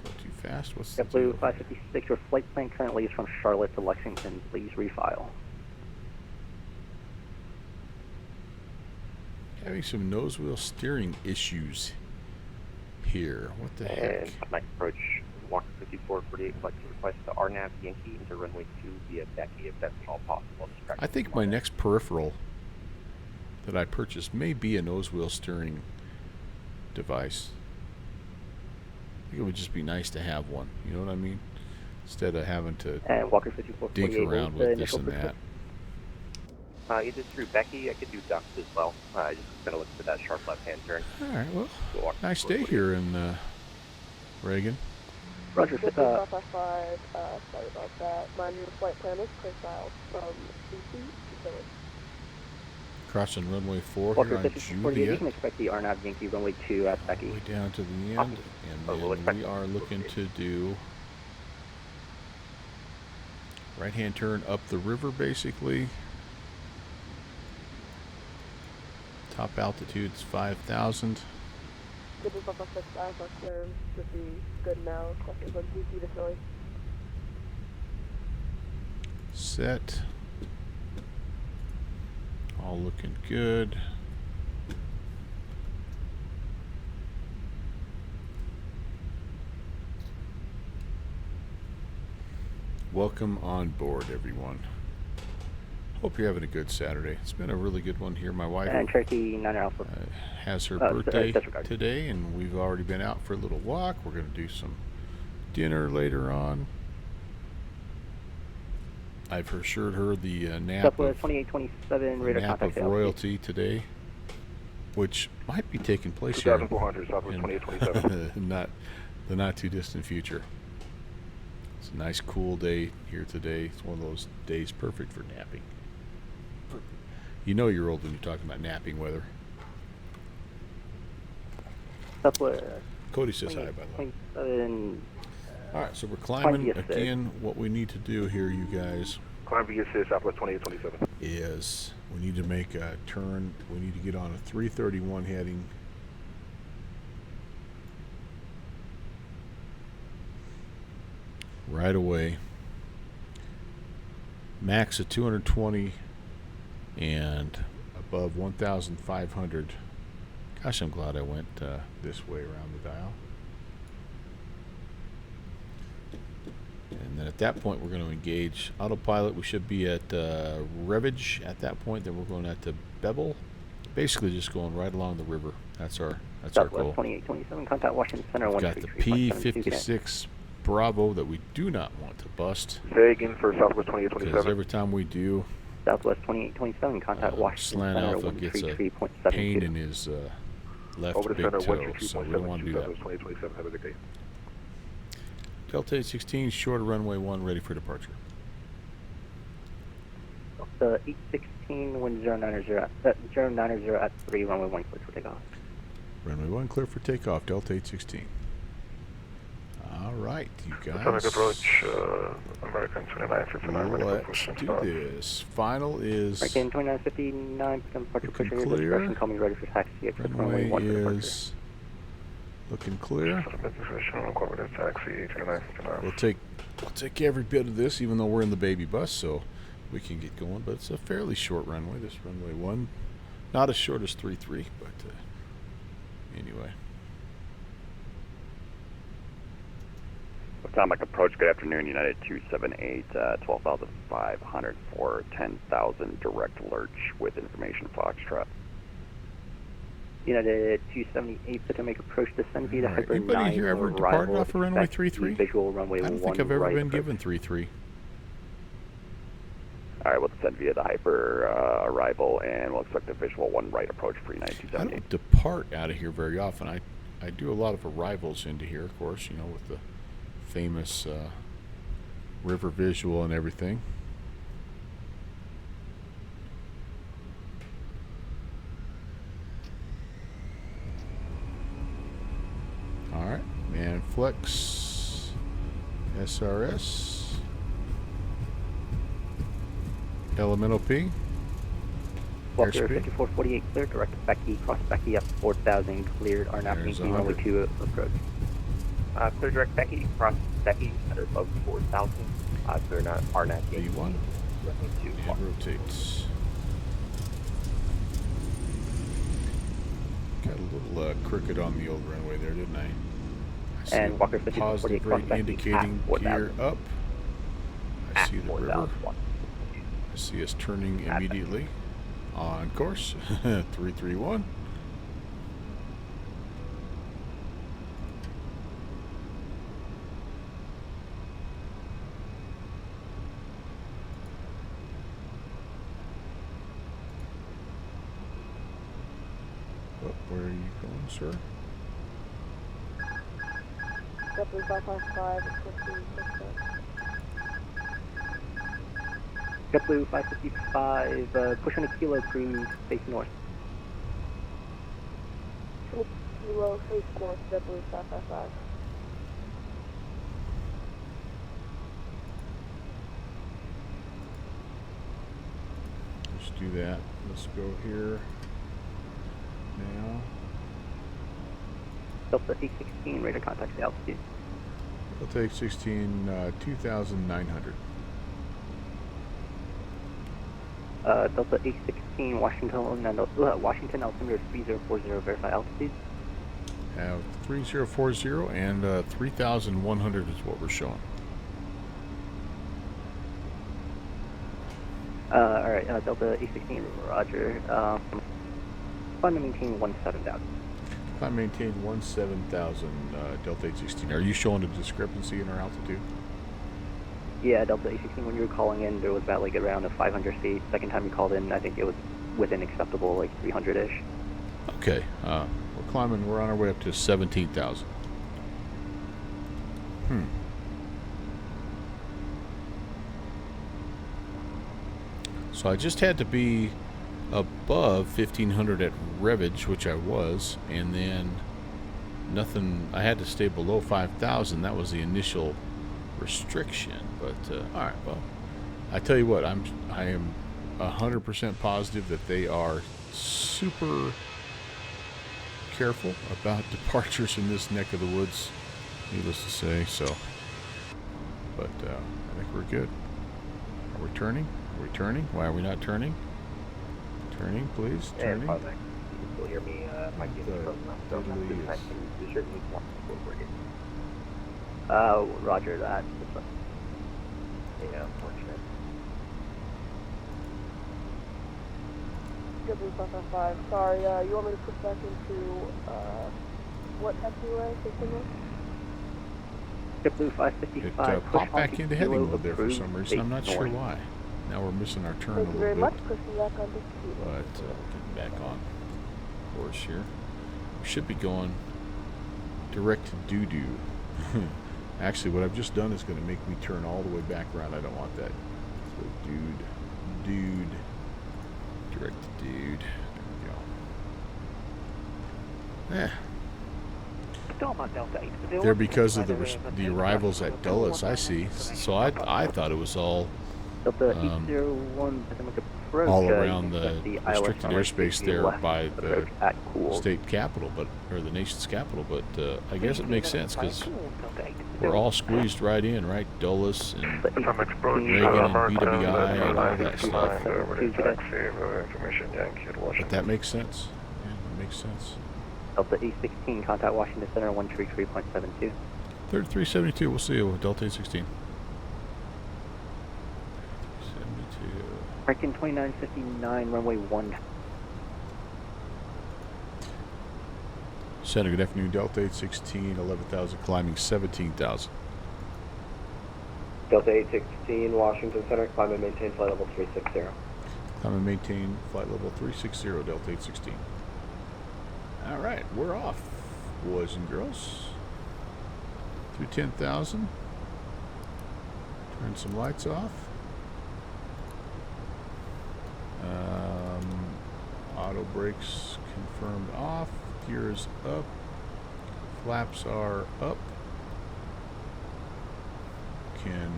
Go too fast? What's the JetBlue deal? 556, your flight plan currently is from Charlotte to Lexington. Please refile. Having some nose wheel steering issues here. What the heck? And night approach, Walker 5448, flight to request the RNAV Yankee into runway 2 via Becky if that's at all possible. I think my next peripheral that I purchased may be a nose wheel steering device. I think it would just be nice to have one. You know what I mean? Instead of having to And Walker dig 5448, around the with this initial and that. Either through Becky, I could do ducks as well. I just gonna look for that sharp left-hand turn. All right, well, So Walker nice day 5448. here in Reagan. Roger, Sorry about that. My new flight plan is clear south from DC to Philly. Crossing runway 4 Walker here on 5648, you Juliet. can expect the RNAV Yankee runway 2 at Becky. Way down to the end. Awesome. And we'll then expect we that. are looking to do right-hand turn up the river, basically. Top altitude's 5,000. Good as Alpha 6 Alpha clearance should be good now. Crossing from DC to Philly. Set. All looking good. Welcome on board, everyone. Hope you're having a good Saturday. It's been a really good one here. My wife And Cherokee 9 Alpha. has her Oh, birthday disregard. today, and we've already been out for a little walk. We're going to do some dinner later on. I've assured her the nap Southwest of 2827, the radar nap contact of failed. royalty today, which might be taking place here 2,400, Southwest in 2827. the not too distant future. It's a nice cool day here today. It's one of those days perfect for napping. You know you're old when you're talking about napping weather. Southwest Cody says hi, by the way. 27, All right, so we're climbing. VSA. Again, what we need to do here, you guys, Climb VSA Southwest 2827. is we need to make a turn. We need to get on a 331 heading. Right away. Max of 220 and above 1,500. Gosh, I'm glad I went this way around the dial. And then at that point, we're going to engage autopilot. We should be at Revage at that point. Then we're going at the Bevel. Basically, just going right along the river. That's our Southwest goal. 2827, contact Washington Center We've got the 133.72. P56 Bravo that we do not want to bust. Say again for Southwest Because 2827. every time we do, Southwest 2827, contact Washington Slant Center Alpha gets a 133.72. pain in his left Over to big center toe, so we don't want to 123.72, do that. Southwest 2827. Have a good day. Delta 816, short of runway 1, ready for departure. The 816, wind 090 at 3, runway 1, clear for takeoff. Runway 1, clear for takeoff, Delta 816. All right, you Pacific guys. approach, American 2959. Let's do this. Final is American 2959, departure looking pressure, clear. discretion, call me ready for taxi, exit runway runway 1 for departure. is looking clear. Taxi 2959. We'll take every bit of this, even though we're in the baby bus, so we can get going. But it's a fairly short runway. This runway 1, not as short as 33, but anyway. Atomic approach, good afternoon, United 278, 12,500 for 10,000 direct lurch with information Foxtrot. United 278, Potomac approach, descend via the Alright, Hyper anybody 9 here ever arrival, departed off of runway expect 33? Visual runway I don't 1 think I've ever right been approach. given 33. All right, we'll descend via the Hyper arrival, and we'll expect a visual 1 right approach for United I 278. don't depart out of here very often. I do a lot of arrivals into here, of course, you know, with the famous river visual and everything. All right, man, flex, SRS, Elemental P. Walker Airspeed. 5448 clear, direct Becky, cross Becky up 4000, cleared, RNAV There's Yankee, runway 100. 2 approach. Clear direct Becky, cross Becky at above 4,000. Clear not RNAV Yankee. B1. Runway 2. And rotates. Got a little crooked on the old runway there, didn't I? I see And a Walker 5448 positive cross rate Becky indicating at 4,000. gear up. I At see the 4,000. river. I see us turning immediately. On course. 331. Oh, where are you going, sir? Roughly 555, 15, JetBlue 555, push on a kilo, cruise, face north. Kilo, face north, JetBlue 555. Let's do that. Let's go here now. Delta 816, radar contact the altitude. We'll take 16, 2,900. Delta 816, Washington altimeter 3040, verify altitude. Have 3040 and 3,100 is what we're showing. Alright, Delta 816, roger. Fun to maintain 17,000. If I maintain 17,000 Delta 816, are you showing a discrepancy in our altitude? Yeah, Delta 816, when you were calling in, there was about like around a 500 feet. Second time you called in, I think it was within acceptable, like 300-ish. Okay, we're climbing, we're on our way up to 17,000. So I just had to be above 1,500 at Revage, which I was, and then nothing. I had to stay below 5,000. That was the initial restriction. But all right, well, I tell you what, I am 100% positive that they are super careful about departures in this neck of the woods. Needless to say, so. But I think we're good. Are we turning? Are we turning? Why are we not turning? Turning, please. Turning. And Project, you can still hear me. My game is frozen up, so Italy this is- time you should need one over here. Roger that. Yeah, unfortunate. W555. Sorry, you want me to push back into, what taxiway? 16? JetBlue It 555. popped back into heavy Kilo mode there for approved, some reason. I'm not base sure north. why. Now we're missing our turn Thank a you very little much. bit. Pushing back onto Kilo. But getting back on course here. We should be going direct to doo-doo. Actually, what I've just done is going to make me turn all the way back around. I don't want that. So dude, direct to dude. There we go. Eh. They're because of the arrivals at Dulles, I see. So I thought it was all Delta 801 Pacific approach. all you around can the set the ILS restricted runway airspace 30 there left, by the approach at cool. state capital, or the nation's capital. But I guess it makes sense because we're all squeezed right in, right? Dulles and From approach, Reagan and BWI and all that stuff. Information Yankee at Washington. But that makes sense. Yeah, that makes sense. Delta 816, contact Washington Center 133.72. 3372. We'll see you with Delta 816. 32. American 2959, runway 1. Center, good afternoon. Delta 816, 11,000, climbing 17,000. Delta 816, Washington Center, climb and maintain flight level 360. Climb and maintain flight level 360, Delta 816. All right, we're off, boys and girls. Through 10,000. Turn some lights off. Auto brakes confirmed off. Gears up. Flaps are up. Can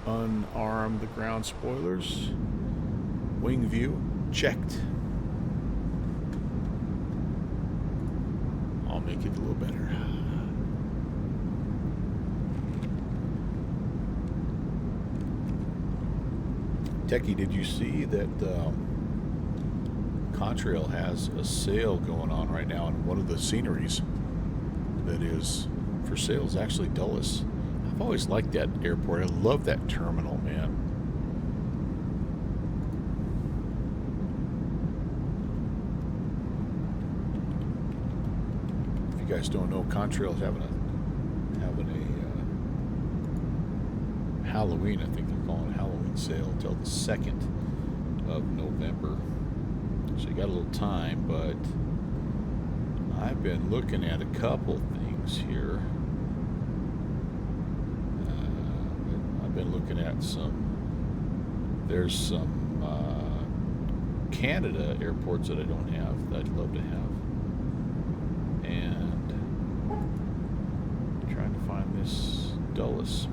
unarm the ground spoilers. Wing view checked. I'll make it a little better. Techie, did you see that Contrail has a sale going on right now, and one of the sceneries that is for sale is actually Dulles. I've always liked that airport. I love that terminal, man. If you guys don't know, Contrail's having a Halloween, I think they're calling it Halloween sale until the 2nd of November. So you got a little time, but I've been looking at a couple things here. I've been looking at there's some Canada airports that I don't have that I'd love to have. And trying to find this Dulles.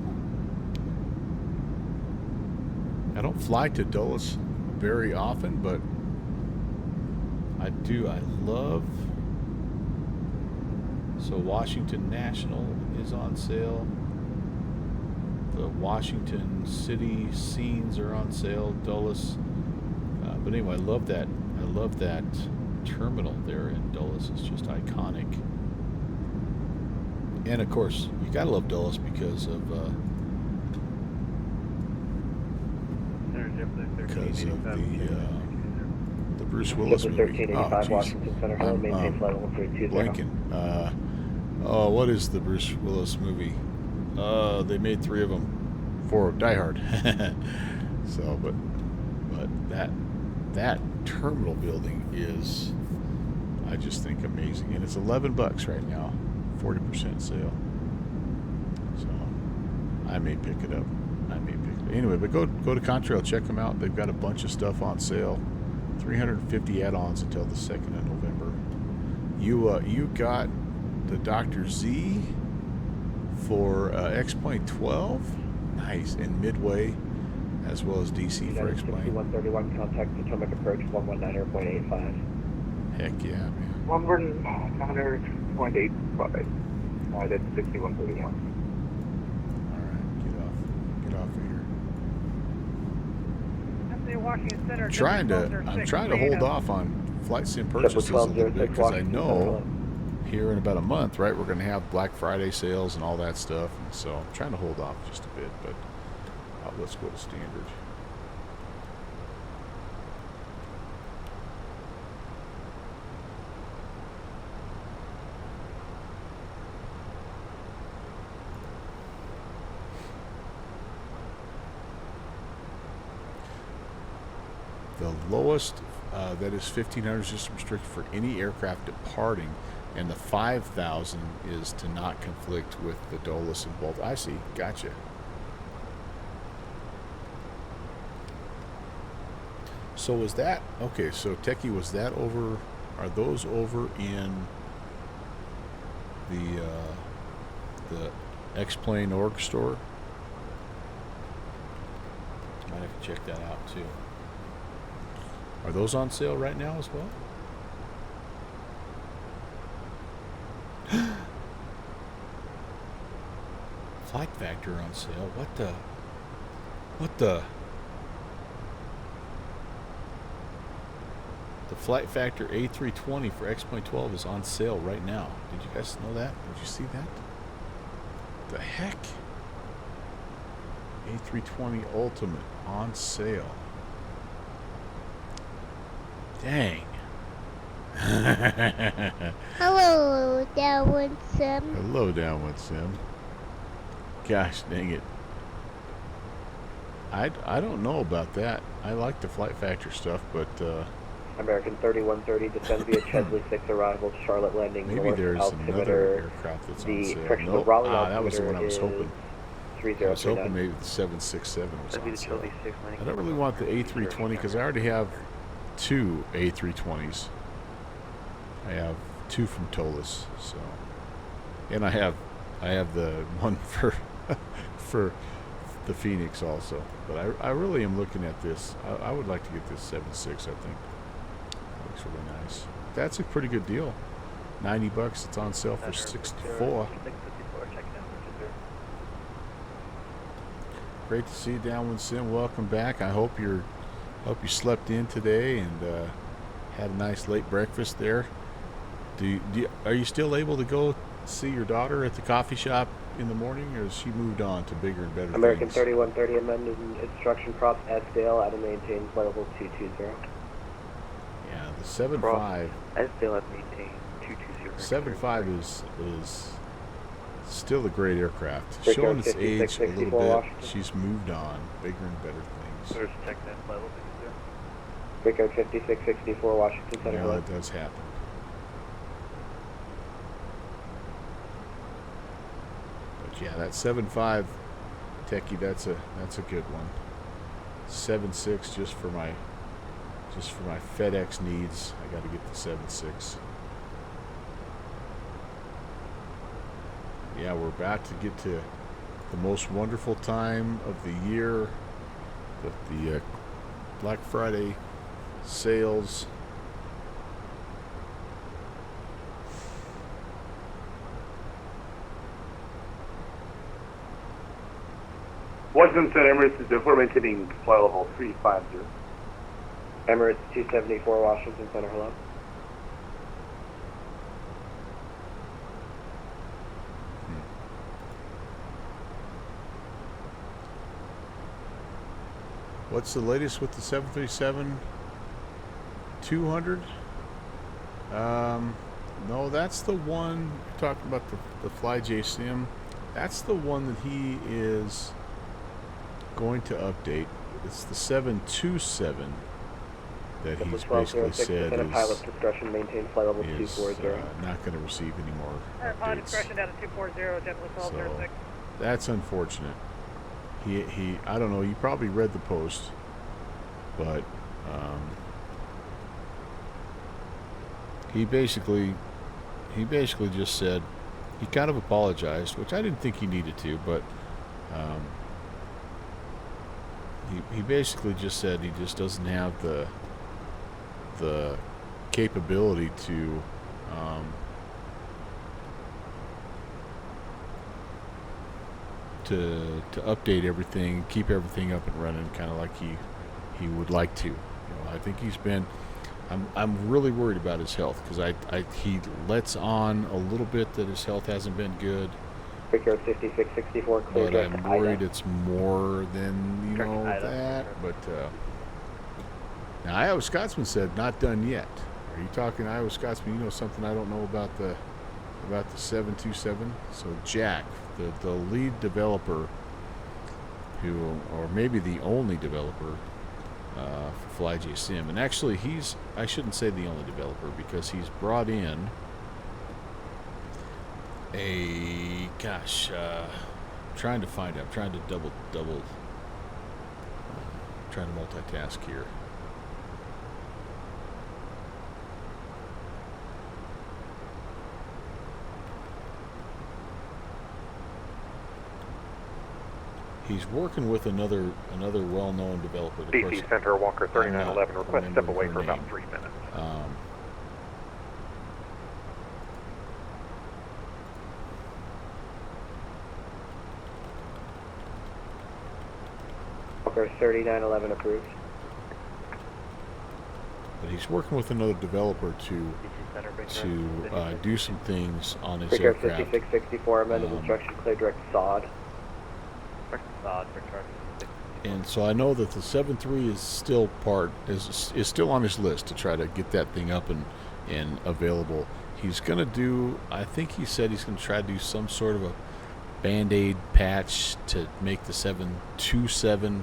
I don't fly to Dulles very often, but I do. I love. So Washington National is on sale. The Washington City scenes are on sale. Dulles. But anyway, I love that. I love that terminal there in Dulles. It's just iconic. And of course, you gotta love Dulles because of the Bruce Willis movie. 1385, Washington Center, hello, maintain flight level 320. Blanking. What is the Bruce Willis movie? They made 3 of them for Die Hard. So, but that terminal building is, I just think, amazing, and it's $11 right now, 40% sale. So I may pick it up. Anyway, but go to Contrail, check them out. They've got a bunch of stuff on sale. 350 add-ons until the 2nd of November. You got the Dr. Z for X-Plane 12. Nice. And Midway, as well as DC for X-Plane. 6131, contact Potomac approach 119 airport 85. Heck yeah, man. 100.85. That's 6131. All right, get off of here. I'm trying to hold off on flight sim purchases a little bit because I know here in about a month, right, we're going to have Black Friday sales and all that stuff, and so I'm trying to hold off just a bit, but let's go to standard. The lowest, that is 1,500, is just restricted for any aircraft departing, and the 5,000 is to not conflict with the Dulles and Bolt. I see. Gotcha. So was that okay? So Techie, was that over? Are those over in the X-Plane org store? Might have to check that out too. Are those on sale right now as well? Flight Factor on sale. What the? The Flight Factor A320 for X-Plane 12 is on sale right now. Did you guys know that? Did you see that? The heck? A320 Ultimate on sale. Dang. Hello, Downwind Sim. Hello, Downwind Sim. Gosh dang it. I don't know about that. I like the Flight Factor stuff, but American 3130, descend via Chesley 6 arrival, Charlotte landing maybe north, there's altimeter. another aircraft that's on The sale. correction, the Nope. Raleigh That was the one I was altimeter hoping. is I was 3039. hoping maybe the 767 was That'd be on the sale. Chelsea 6 landing. I don't really want the A320 because I already have two A320s. I have two from Tolis, so, and I have the one for the Phoenix also. But I really am looking at this. I would like to get this 7.6. I think that looks really nice. That's a pretty good deal. $90. It's on sale for 64. Great to see you, Downwind Sim. Welcome back. I hope you slept in today and had a nice late breakfast there. Are you still able to go see your daughter at the coffee shop in the morning, or has she moved on to bigger and better American things? 3130, amended instruction props Esdale, out of maintain flight level 220. Yeah, the 7.5. Esdale at maintain 220. 7.5 is still a great aircraft. Victor Showing its age a 5664 little bit. Washington. She's moved on, bigger and better things. There's TechNet level 60. Victor 5664 Washington Center. Yeah, that does happen. But yeah, that 7.5 Techie, that's a good one. 7.6 just for my FedEx needs. I got to get the 7.6. Yeah, we're about to get to the most wonderful time of the year, the Black Friday sales. Washington Emirates is therefore maintaining flight level 350. Emirates 274 Washington Center, hello. What's the latest with the 737-200? No, that's the one you're talking about, the FlyJ Sim. That's the one that he is going to update. It's the 727 that he's basically said is pilot discretion, maintain flight level 240. Not going to receive any more Pilot updates. discretion down to 240, JetBlue 1206. That's unfortunate. He I don't know, you probably read the post, but he basically he basically just said he kind of apologized, which I didn't think he needed to, but he basically just said he just doesn't have the capability to to update everything, keep everything up and running, kind of like he would like to. I think he's been. I'm really worried about his health because he lets on a little bit that his health hasn't been good. Victor 5664, clear But direct I'm to worried Ida. it's more than that. But now Iowa Scotsman said not done yet. Are you talking Iowa Scotsman? You know something I don't know about the 727. So Jack, the lead developer, or maybe the only developer for FlyJSim, and actually I shouldn't say the only developer because he's brought in I'm trying to find it. I'm trying to trying to multitask here. He's working with another well-known developer. DC Center, Walker 3911, request step away for about 3 minutes. Walker 3911 approved. But he's working with another developer to do some things on his Victor aircraft. 5664, amended instruction, clear direct to SOD. And so I know that the 7.3 is still is still on his list to try to get that thing up and available. He's going to do, I think he said he's going to try to do some sort of a Band-Aid patch to make the 727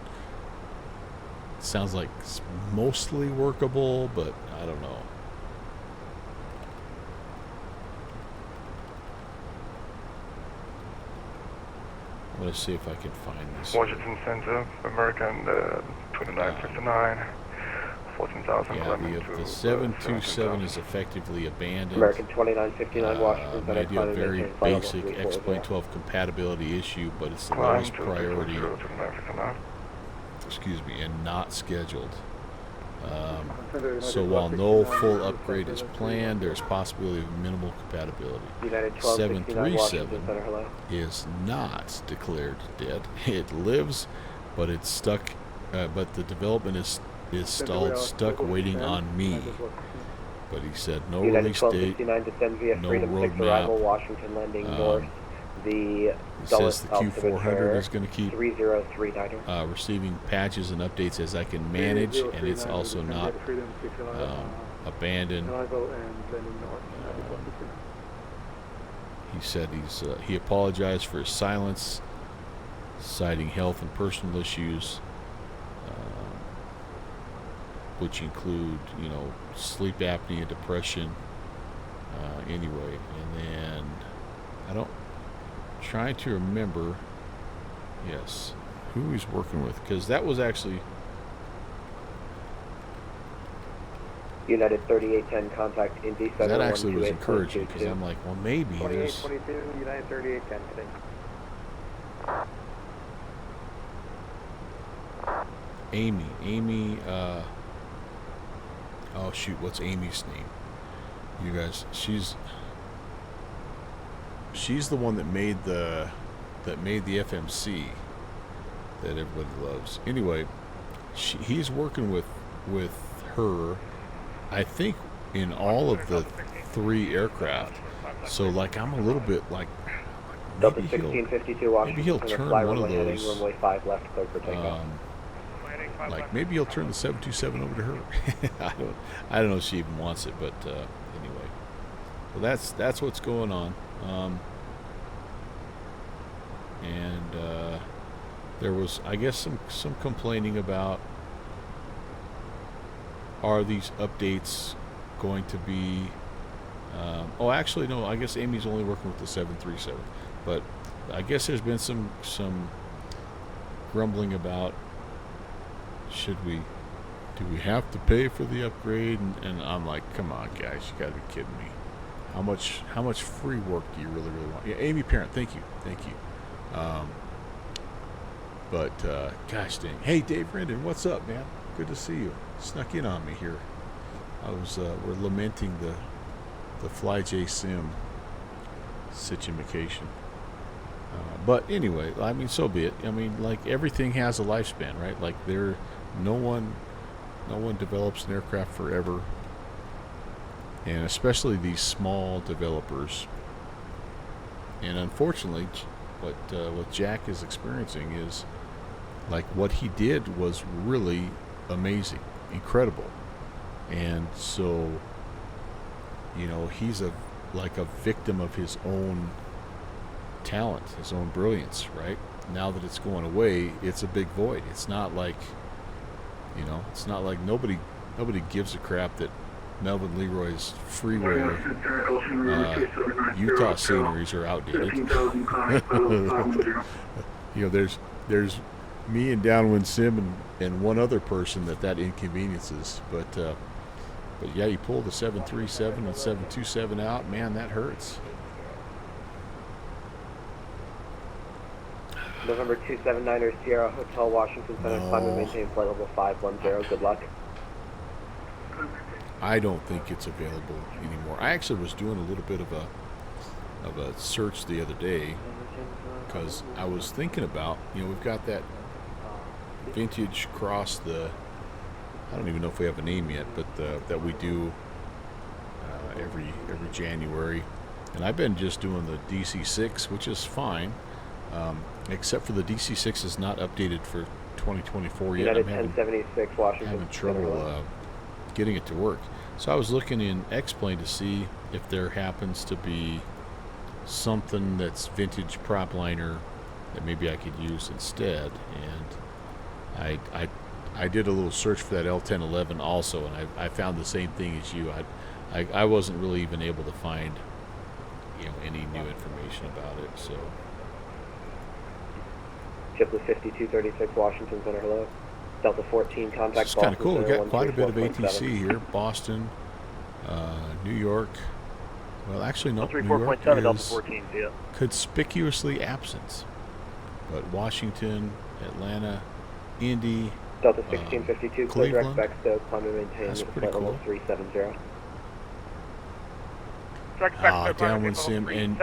sounds like it's mostly workable, but I don't know. I'm going to see if I can find this. Washington Center, American 2959, 14,000. Yeah, the 727 is effectively abandoned. American 2959, Washington Center. Maybe a very basic X-Plane 12 compatibility issue, but it's the lowest priority. Excuse me, and not scheduled. So while no full upgrade is planned, there's possibility of minimal compatibility. 737 is not declared dead. It lives, but it's stuck. But the development is stalled, stuck waiting on me. But he said no release date, no roadmap. Washington landing north. The he says the Q400 is going to keep 3039er. receiving patches and updates as I can manage, and it's also not abandoned. He said he apologized for his silence, citing health and personal issues, which include sleep apnea, depression. Anyway, and then trying to remember, yes, who he's working with, because that was actually United 3810 contact Indy 7. That actually was encouraging because I'm like, well, maybe there's 2822 United 3810 today. Amy. Oh shoot, what's Amy's name? You guys, she's the one that made the FMC that everybody loves. Anyway, he's working with her, I think, in all of the 3 aircraft. So like I'm a little bit like maybe he'll turn one of those. Runway 5 left, clear for takeoff. Like maybe he'll turn the 727 over to her. I don't know if she even wants it, but anyway. Well, that's what's going on. And there was, I guess, some complaining about, are these updates going to be oh, actually no, I guess Amy's only working with the 737, but I guess there's been some grumbling about, do we have to pay for the upgrade? And I'm like, come on guys, you gotta be kidding me. how much free work do you really want? Yeah, Amy Parent, thank you. But gosh dang, hey Dave Rendon, what's up, man? Good to see you. Snuck in on me here. I was we're lamenting the FlyJSim situation. But anyway, I mean, so be it. I mean, like everything has a lifespan, right? Like no one develops an aircraft forever, and especially these small developers. And unfortunately, what Jack is experiencing is like what he did was really amazing, incredible, and so he's like a victim of his own talent, his own brilliance, right? Now that it's going away, it's a big void. It's not like nobody gives a crap that Melvin Leroy's freeware Utah sceneries are outdated. There's me and Downwind Sim and one other person that inconveniences, but yeah, you pull the 737 and 727 out, man, that hurts. November 279er Sierra Hotel, Washington Center, climb and maintain flight level 510. Good luck. I don't think it's available anymore. I actually was doing a little bit of a search the other day because I was thinking about, we've got that vintage cross I don't even know if we have a name yet, but that we do every January, and I've been just doing the DC6, which is fine, except for the DC6 is not updated for 2024 yet. United 1076 Washington. I'm having trouble getting it to work. So I was looking in X-Plane to see if there happens to be something that's vintage prop liner that maybe I could use instead, and I did a little search for that L1011 also, and I found the same thing as you. I wasn't really even able to find any new information about it. So JetBlue 5236 Washington Center, hello. Delta 14 contact. It's kind of cool. We got quite a bit of ATC here. Boston, New York. Well, actually, no. New York is Delta 14, yeah. Conspicuously absent, but Washington, Atlanta, Indy. Delta 1652, clear direct back stoke, climb and maintain That's flight pretty level cool. 370. Downwind Sim, and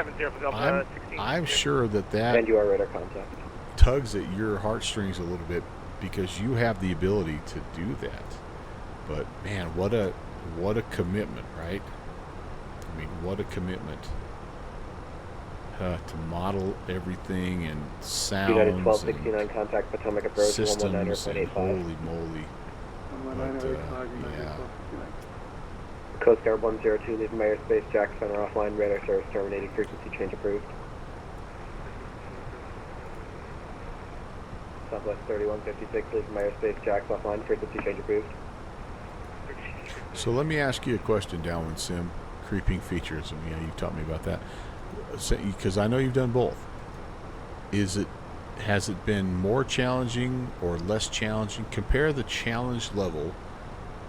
I'm sure that And you are radar contact. tugs at your heartstrings a little bit because you have the ability to do that. But man, what a commitment, right? I mean, what a commitment to model everything and sounds United 1269 contact Potomac approach systems 119.85. and holy moly. But, yeah. Coast Guard 102, leaving my airspace, Jack Center offline, radar service terminated, frequency change approved. Southwest 3156, leaving my airspace, Jack's offline, frequency change approved. So let me ask you a question, Downwind Sim. Creeping features, and you taught me about that. Because I know you've done both. Has it been more challenging or less challenging? Compare the challenge level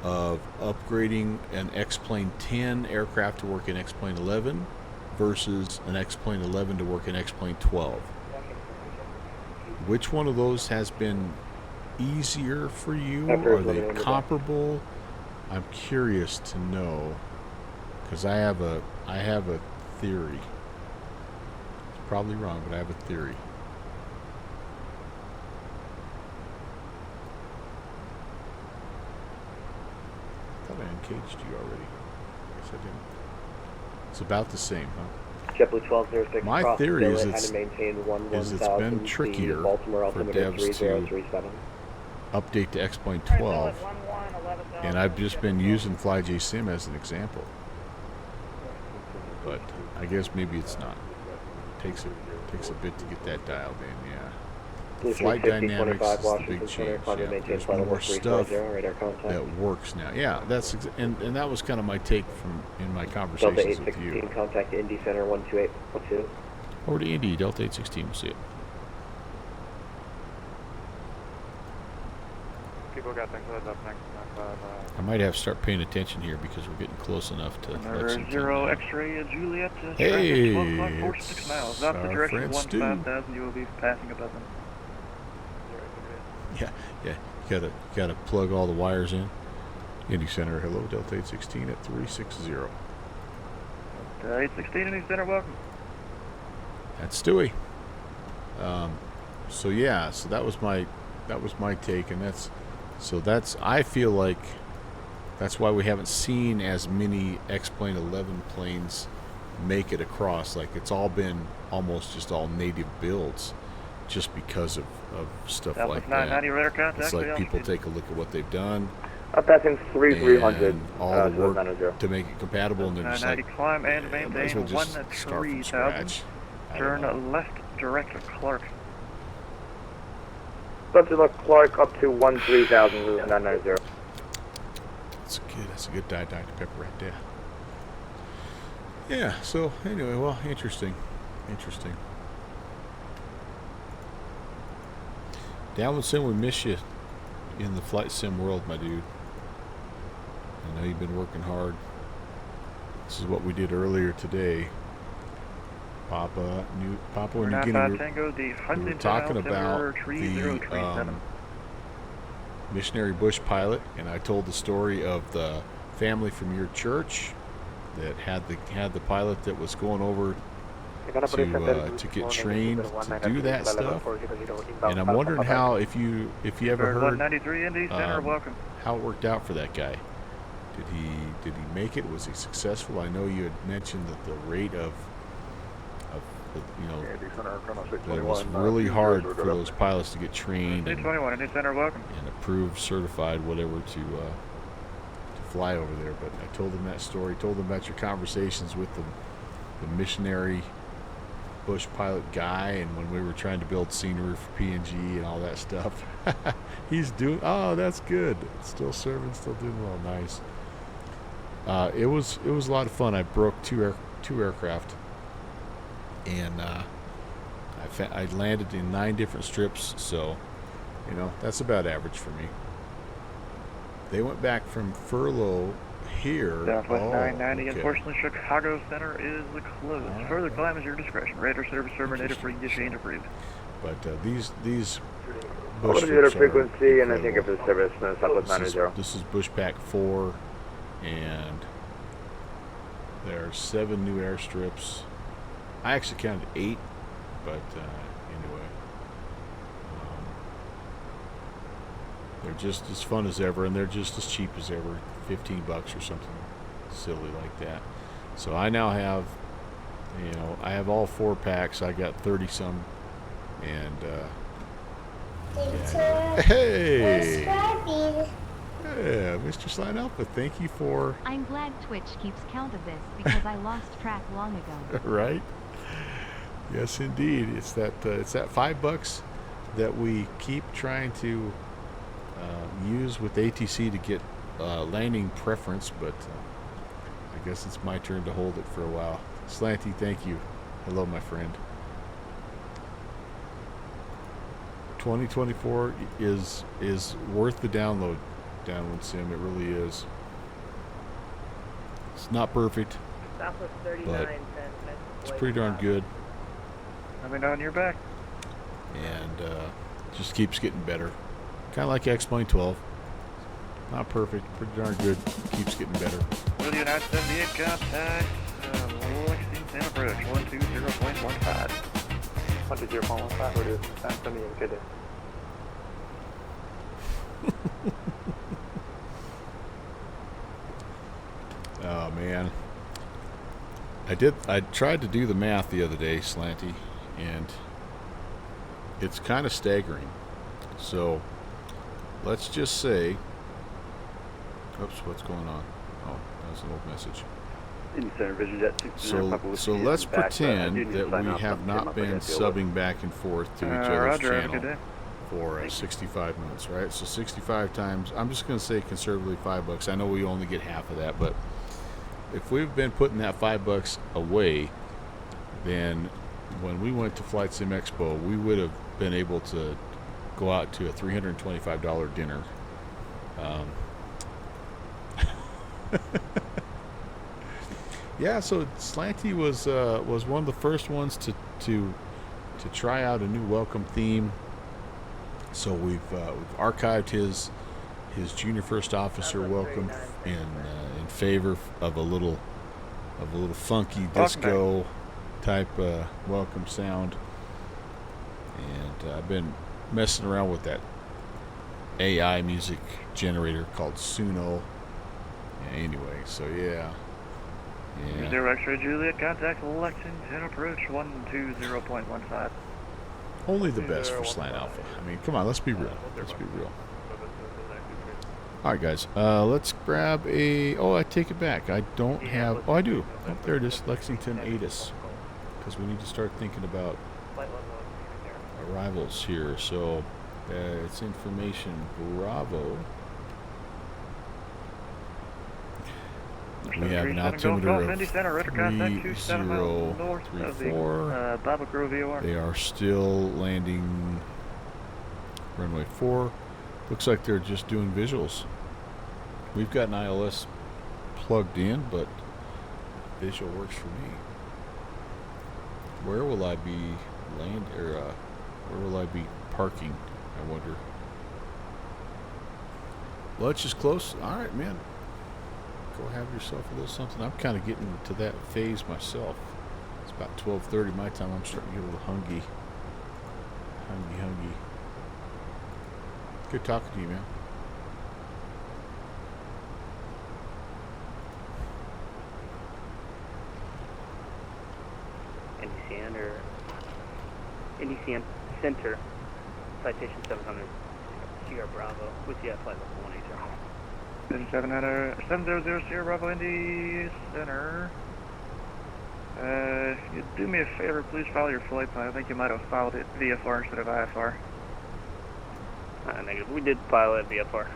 of upgrading an X-Plane 10 aircraft to work in X-Plane 11 versus an X-Plane 11 to work in X-Plane 12. Which one of those has been easier for you? Are they comparable? I'm curious to know, because I have a theory. It's probably wrong, but I have a theory. I thought I uncaged you already. I guess I didn't. It's about the same, huh? JetBlue 1206. My theory is it's been trickier Baltimore for devs to update to X-Plane 12, and I've just been using FlyJSim as an example. But I guess maybe it's not. Takes a bit to get that dialed in, yeah. Flight dynamics is the big change. Yeah. There's more stuff that works now. Yeah, and that was kind of my take in my conversations with you. Delta 816, contact Indy Center 128.2. Over to Indy, Delta 816, we'll see it. I might have to start paying attention here because we're getting close enough to Lexington. 0 X-ray Juliet. Hey, 12 o'clock, 46 miles. Not the our direction friend 15000. You will be passing above them. Yeah. You gotta plug all the wires in. Indy Center, hello, Delta 816 at 360. 816 Indy Center, welcome. That's Stewie. So that was my take, and I feel like that's why we haven't seen as many X-Plane 11 planes make it across. Like, it's all been almost just all native builds, just because of stuff like that. It's like people take a look at what they've done. Passing 3300. And all the work to make it compatible, and they're just like, climb and might as maintain well just start from 13,000. scratch. I don't know. Turn left direct to Clark. Left to Clark up to 13,000, 990. That's a good Dr. Pepper right there. Yeah, so anyway, well, interesting. Downwind Sim, we miss you in the flight sim world, my dude. I know you've been working hard. This is what we did earlier today. Papua New Guinea. We were talking about the missionary bush pilot, and I told the story of the family from your church that had the pilot that was going over to get trained to do that stuff. And I'm wondering how, if you ever heard 193 Indy Center, welcome. how it worked out for that guy. Did he make it? Was he successful? I know you had mentioned that the rate of that it was really hard for those pilots to get trained and 21 Indy Center, welcome. And approved, certified, whatever, to fly over there. But I told them that story, told them about your conversations with the missionary bush pilot guy, and when we were trying to build scenery for PNG and all that stuff. He's doing, that's good. Still serving, still doing well. Nice. It was a lot of fun. I broke two aircraft, and I landed in 9 different strips, so that's about average for me. They went back from furlough here. Southwest 990, unfortunately, Chicago Center is closed. Further climb is your discretion. Radar service terminated for change approved. But these bush strips frequency, and I think if it's service, Southwest 990. This is Bushpack 4, and there are 7 new airstrips. I actually counted 8, but anyway. They're just as fun as ever, and they're just as cheap as ever. $15 or something silly like that. So I now have, I have all 4 packs. I got 30 some, and hey, yeah, Mr. Slide Alpha, thank you for. I'm glad Twitch keeps count of this because I lost track long ago. Right? Yes, indeed. It's that $5 that we keep trying to use with ATC to get landing preference, but I guess it's my turn to hold it for a while. Slanty, thank you. Hello, my friend. 2024 is worth the download, Downwind Sim. It really is. It's not perfect, but it's pretty darn good. Coming down your back. And just keeps getting better. Kind of like X-Plane 12. Not perfect, pretty darn good. Keeps getting better. Will you not 78 contact Lexington approach 120.15. 120.15, what is send me and get it. Oh man. I tried to do the math the other day, Slanty, and it's kind of staggering. So let's just say, oops, what's going on? Oh, that's an old message. So let's pretend that we have not been subbing back and forth to each other's channel for 65 minutes, right? So 65 times, I'm just going to say conservatively $5. I know we only get half of that, but if we've been putting that $5 away, then when we went to Flight Sim Expo, we would have been able to go out to a $325 dinner Yeah, so Slanty was one of the first ones to try out a new welcome theme. So we've archived his junior first officer welcome in favor of a little funky disco type welcome sound. And I've been messing around with that AI music generator called Suno. Yeah, anyway, so yeah. Zero X-ray Juliet, contact Lexington approach 120.15. Only the best for Slant Alpha. I mean, come on, let's be real. Let's be real. All right, guys. Let's grab a. Oh, I take it back. I don't have. Oh, I do. Oh, there it is. Lexington ATIS. Because we need to start thinking about arrivals here. So it's information Bravo. We have an altimeter of 3034. They are still landing runway 4. Looks like they're just doing visuals. We've got an ILS plugged in, but visual works for me. Where will I be where will I be parking, I wonder? Lunch is close. All right, man. Go have yourself a little something. I'm kind of getting to that phase myself. It's about 12:30 my time. I'm starting to get a little hungry. Good talking to you, man. NDCN Center, citation 700, Sierra Bravo, with you at flight level 180. 700 Sierra Bravo Indy Center. You do me a favor, please follow your flight plan. I think you might have filed it VFR instead of IFR. Negative. We did file it VFR.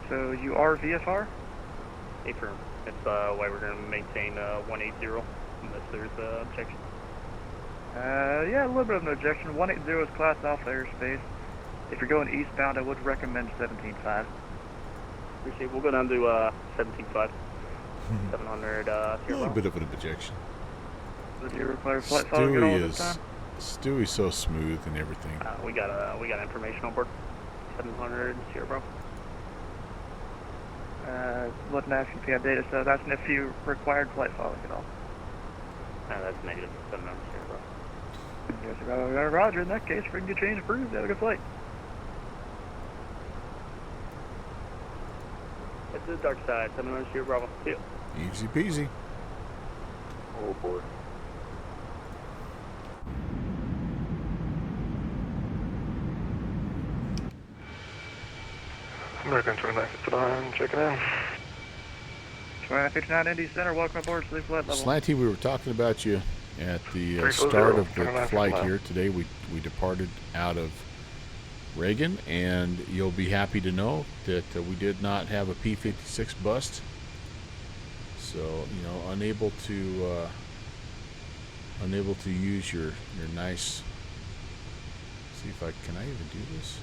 So you are VFR? Affirm. That's why we're going to maintain 180 unless there's objection. Yeah, a little bit of an objection. 180 is class alpha airspace. If you're going eastbound, I would recommend 17.5. Appreciate it. We'll go down to 17.5. 700. A little bit of an objection. Do you require flight following at all this time? Stewie's so smooth and everything. We got information on board. 700 Sierra Bravo. Wasn't asking if you had data, so that's if you required flight following at all. That's negative. 700 Sierra Bravo. Yes, Roger. In that case, we can get change approved. Have a good flight. Head to the dark side. 700 Sierra Bravo. See you. Easy peasy. Oh boy. American 2959, checking in. 2959 Indy Center, welcome aboard, sleep flight level. Slanty, we were talking about you at the start of the flight here. Today we departed out of Reagan, and you'll be happy to know that we did not have a P-56 bust. So, you know, unable to use your nice. See if can I even do this?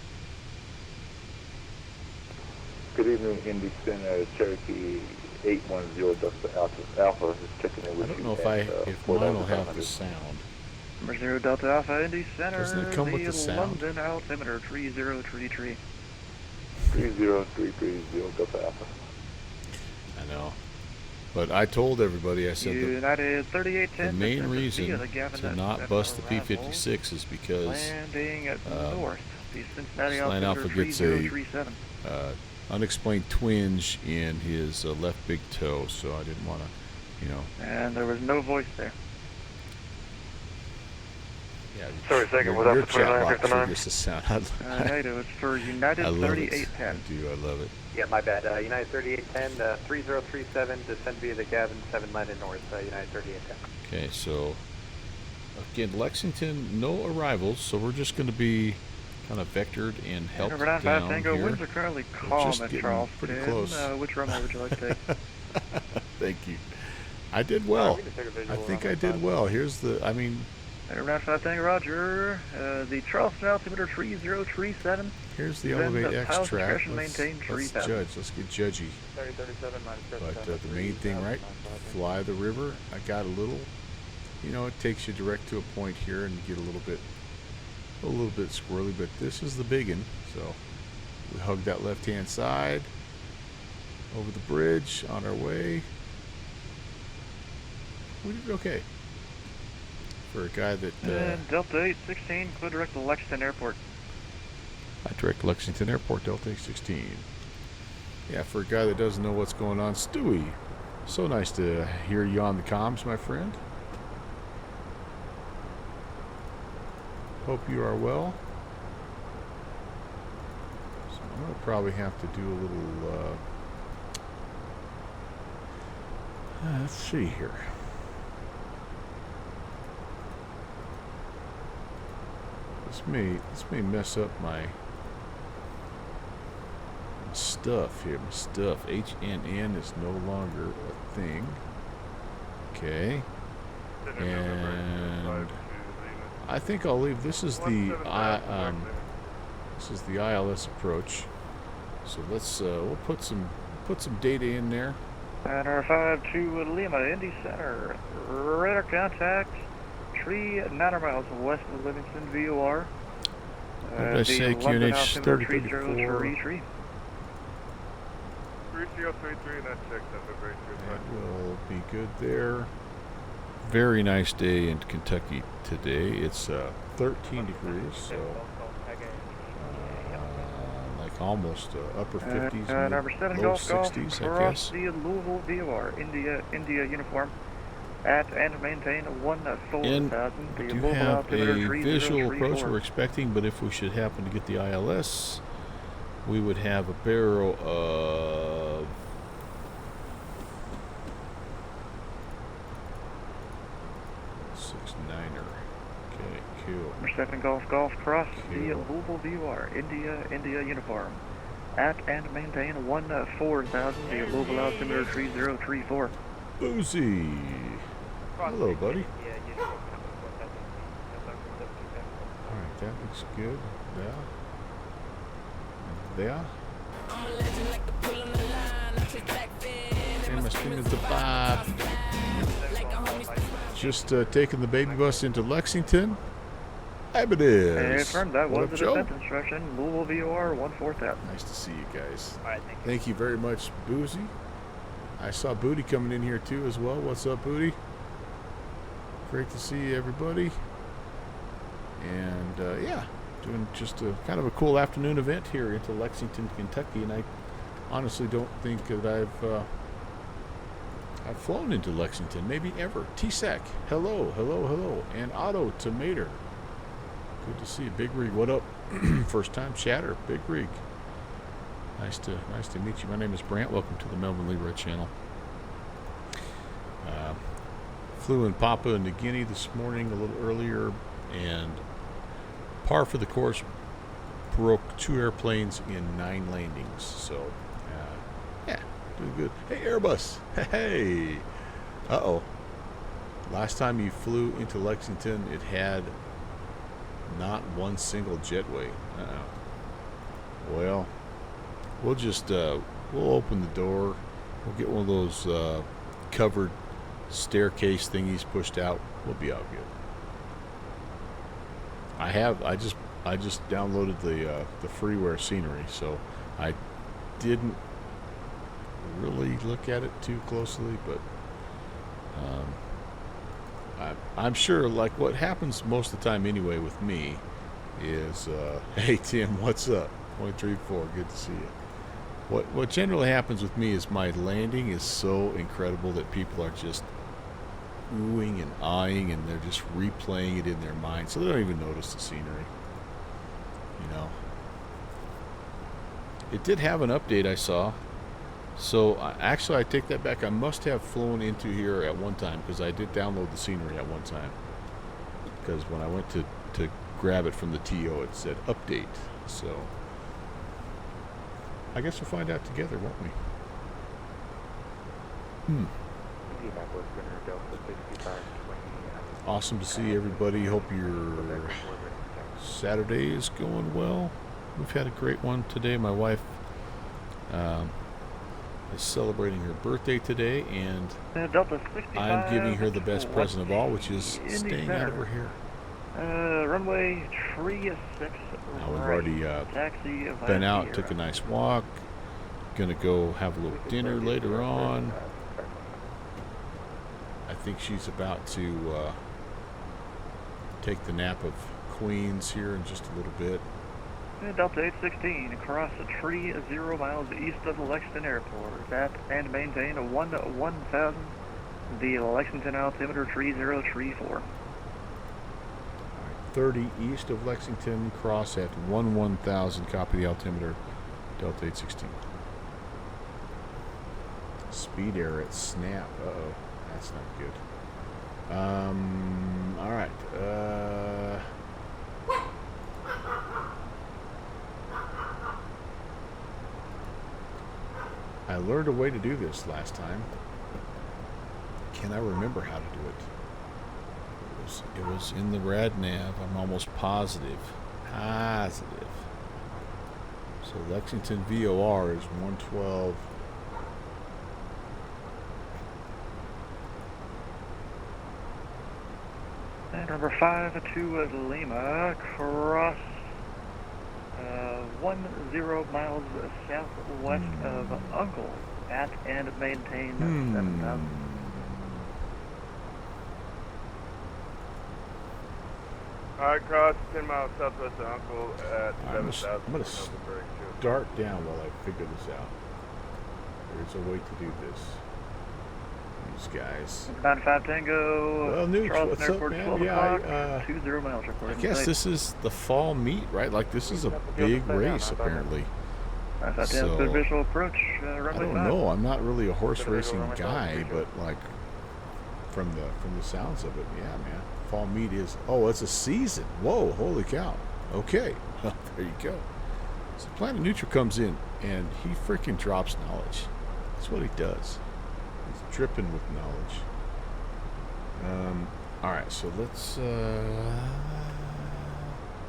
Good evening, Indy Center, Cherokee 810 Delta Alpha is checking in with you. I don't know if mine will have the sound. Number 0 Delta Alpha Indy Center. Doesn't it come with the sound? London altimeter 3033. 30330 Delta Alpha. I know. But I told everybody, I said the main reason to not bust the P-56 is because landing at north. Slant Alpha gets a unexplained twinge in his left big toe, so I didn't want to, you know. And there was no voice there. Yeah, Sorry, second, was that for 2959? Triggers the sound. Negative, it's for United 3810. I do, I love it. Yeah, my bad. United 3810, 3037, descend via the cabin, 7 landed north, United 3810. Okay, so, again, Lexington, no arrivals, so we're just going to be kind of vectored and helped down Tango. here. Winds are currently calm at Charleston. Pretty close. Which runway would you like to take? Thank you. I did well. I think I did well. Here's the, I mean, Around 5 Tango, roger. The Charleston altimeter 3037. Here's the Then Elevate the X pilot's track. discretion Let's maintain 3000. judge. Let's get judgy. 3037 minus But the main thing, right? Fly the river. I got a little, you know, it takes you direct to a point here and you get a little bit squirrely, but this is the big one. So we hug that left-hand side over the bridge on our way. We did okay for a guy that. And Delta 816, clear direct to Lexington Airport. I direct Lexington Airport, Delta 816. Yeah, for a guy that doesn't know what's going on, Stewie. So nice to hear you on the comms, my friend. Hope you are well. So I'm going to probably have to do a little, let's see here. This may mess up my stuff here. My stuff. HNN is no longer a thing. Okay. And I think I'll leave. This is the ILS approach. So let's we'll put some data in there. And R5 to Lima, Indy Center. Radar contact. Tree 9 miles west of Livingston, VOR. What did I say? QNH 3034. 3033. 3033, that checks out the very That will be good there. Very nice day in Kentucky today. It's 13 degrees, so like almost upper 50s, Number 7 low Golf 60s, I cross guess. the Louisville VOR, India uniform. At and maintain 14000. We do have a visual approach we're expecting, but if we should happen to get the ILS, we would have a barrel of 6-9er. Okay, cool. Number 7 Golf cross the Louisville VOR, India uniform. At and maintain 14000. The Louisville altimeter 3034. Boozy. Hello, buddy. Alright, that looks good. There. And my string is the vibe. Just taking the baby bus into Lexington. I bet it is. Confirmed, that was What up, the Joe? descent instruction. Louisville VOR 14000. Nice to see you guys. All right, Thank you very much, Boozy. I saw Booty coming in here too as well. What's up, Booty? Great to see everybody. And yeah, doing just a kind of a cool afternoon event here into Lexington, Kentucky. And I honestly don't think that I've flown into Lexington, maybe ever. T-Sec, hello. And Otto Tomater. Good to see you. Big Rig, what up? First time chatter, Big Rig. Nice to meet you. My name is Brant. Welcome to the Melvin Leroy channel. Flew in Papua New Guinea this morning a little earlier, and par for the course, broke 2 airplanes in 9 landings. So, yeah, doing good. Hey, Airbus. Hey. Uh-oh. Last time you flew into Lexington, it had not one single jetway. Uh-oh. Well, we'll just we'll open the door. We'll get one of those covered staircase thingies pushed out. We'll be all good. I just downloaded the freeware scenery, so I didn't really look at it too closely, but I'm sure, like, what happens most of the time anyway with me is hey Tim, what's up? 0.34, good to see you. What generally happens with me is my landing is so incredible that people are just oohing and eyeing, and they're just replaying it in their mind, so they don't even notice the scenery. You know, it did have an update I saw, so actually I take that back. I must have flown into here at one time, because I did download the scenery at one time, because when I went to grab it from the TO, it said update. So I guess we'll find out together, won't we? Awesome to see everybody. Hope your Saturday is going well. We've had a great one today. My wife is celebrating her birthday today, and Delta 65. I'm giving her the best present of all, which is staying out of her hair. Runway 36. Now we've already taxi been out, took a nice walk. Gonna go have a little dinner later on. I think she's about to take the nap of Queens here in just a little bit. Delta 816 across 30 miles east of Lexington Airport. At and maintain a 1000. The Lexington altimeter 3034. 30 east of Lexington, cross at 1000. Copy the altimeter, Delta 816. Speed error at snap. Uh-oh, that's not good. All right. I learned a way to do this last time. Can I remember how to do it? It was in the rad nav. I'm almost positive. So Lexington VOR is 112. And number 5 to Lima, cross 10 miles southwest of Uncle. At and maintain 7000. Alright, cross 10 miles southwest of Uncle at 7,000. I'm going to start down while I figure this out. There's a way to do this. These guys. 95 Tango. Well, Nooch, Charleston what's up, Airport, man? 12 Yeah, o'clock, 20 miles reporting. I guess this is the fall meet, right? Like, this is a big race, apparently. 95 So, good visual approach. I Runway don't 5. know. I'm not really a horse racing guy, but like from the sounds of it, yeah, man. Fall meet is it's a season. Whoa, holy cow. Okay, well, there you go. So Planet Neutral comes in and he freaking drops knowledge. That's what he does. He's dripping with knowledge. All right, so let's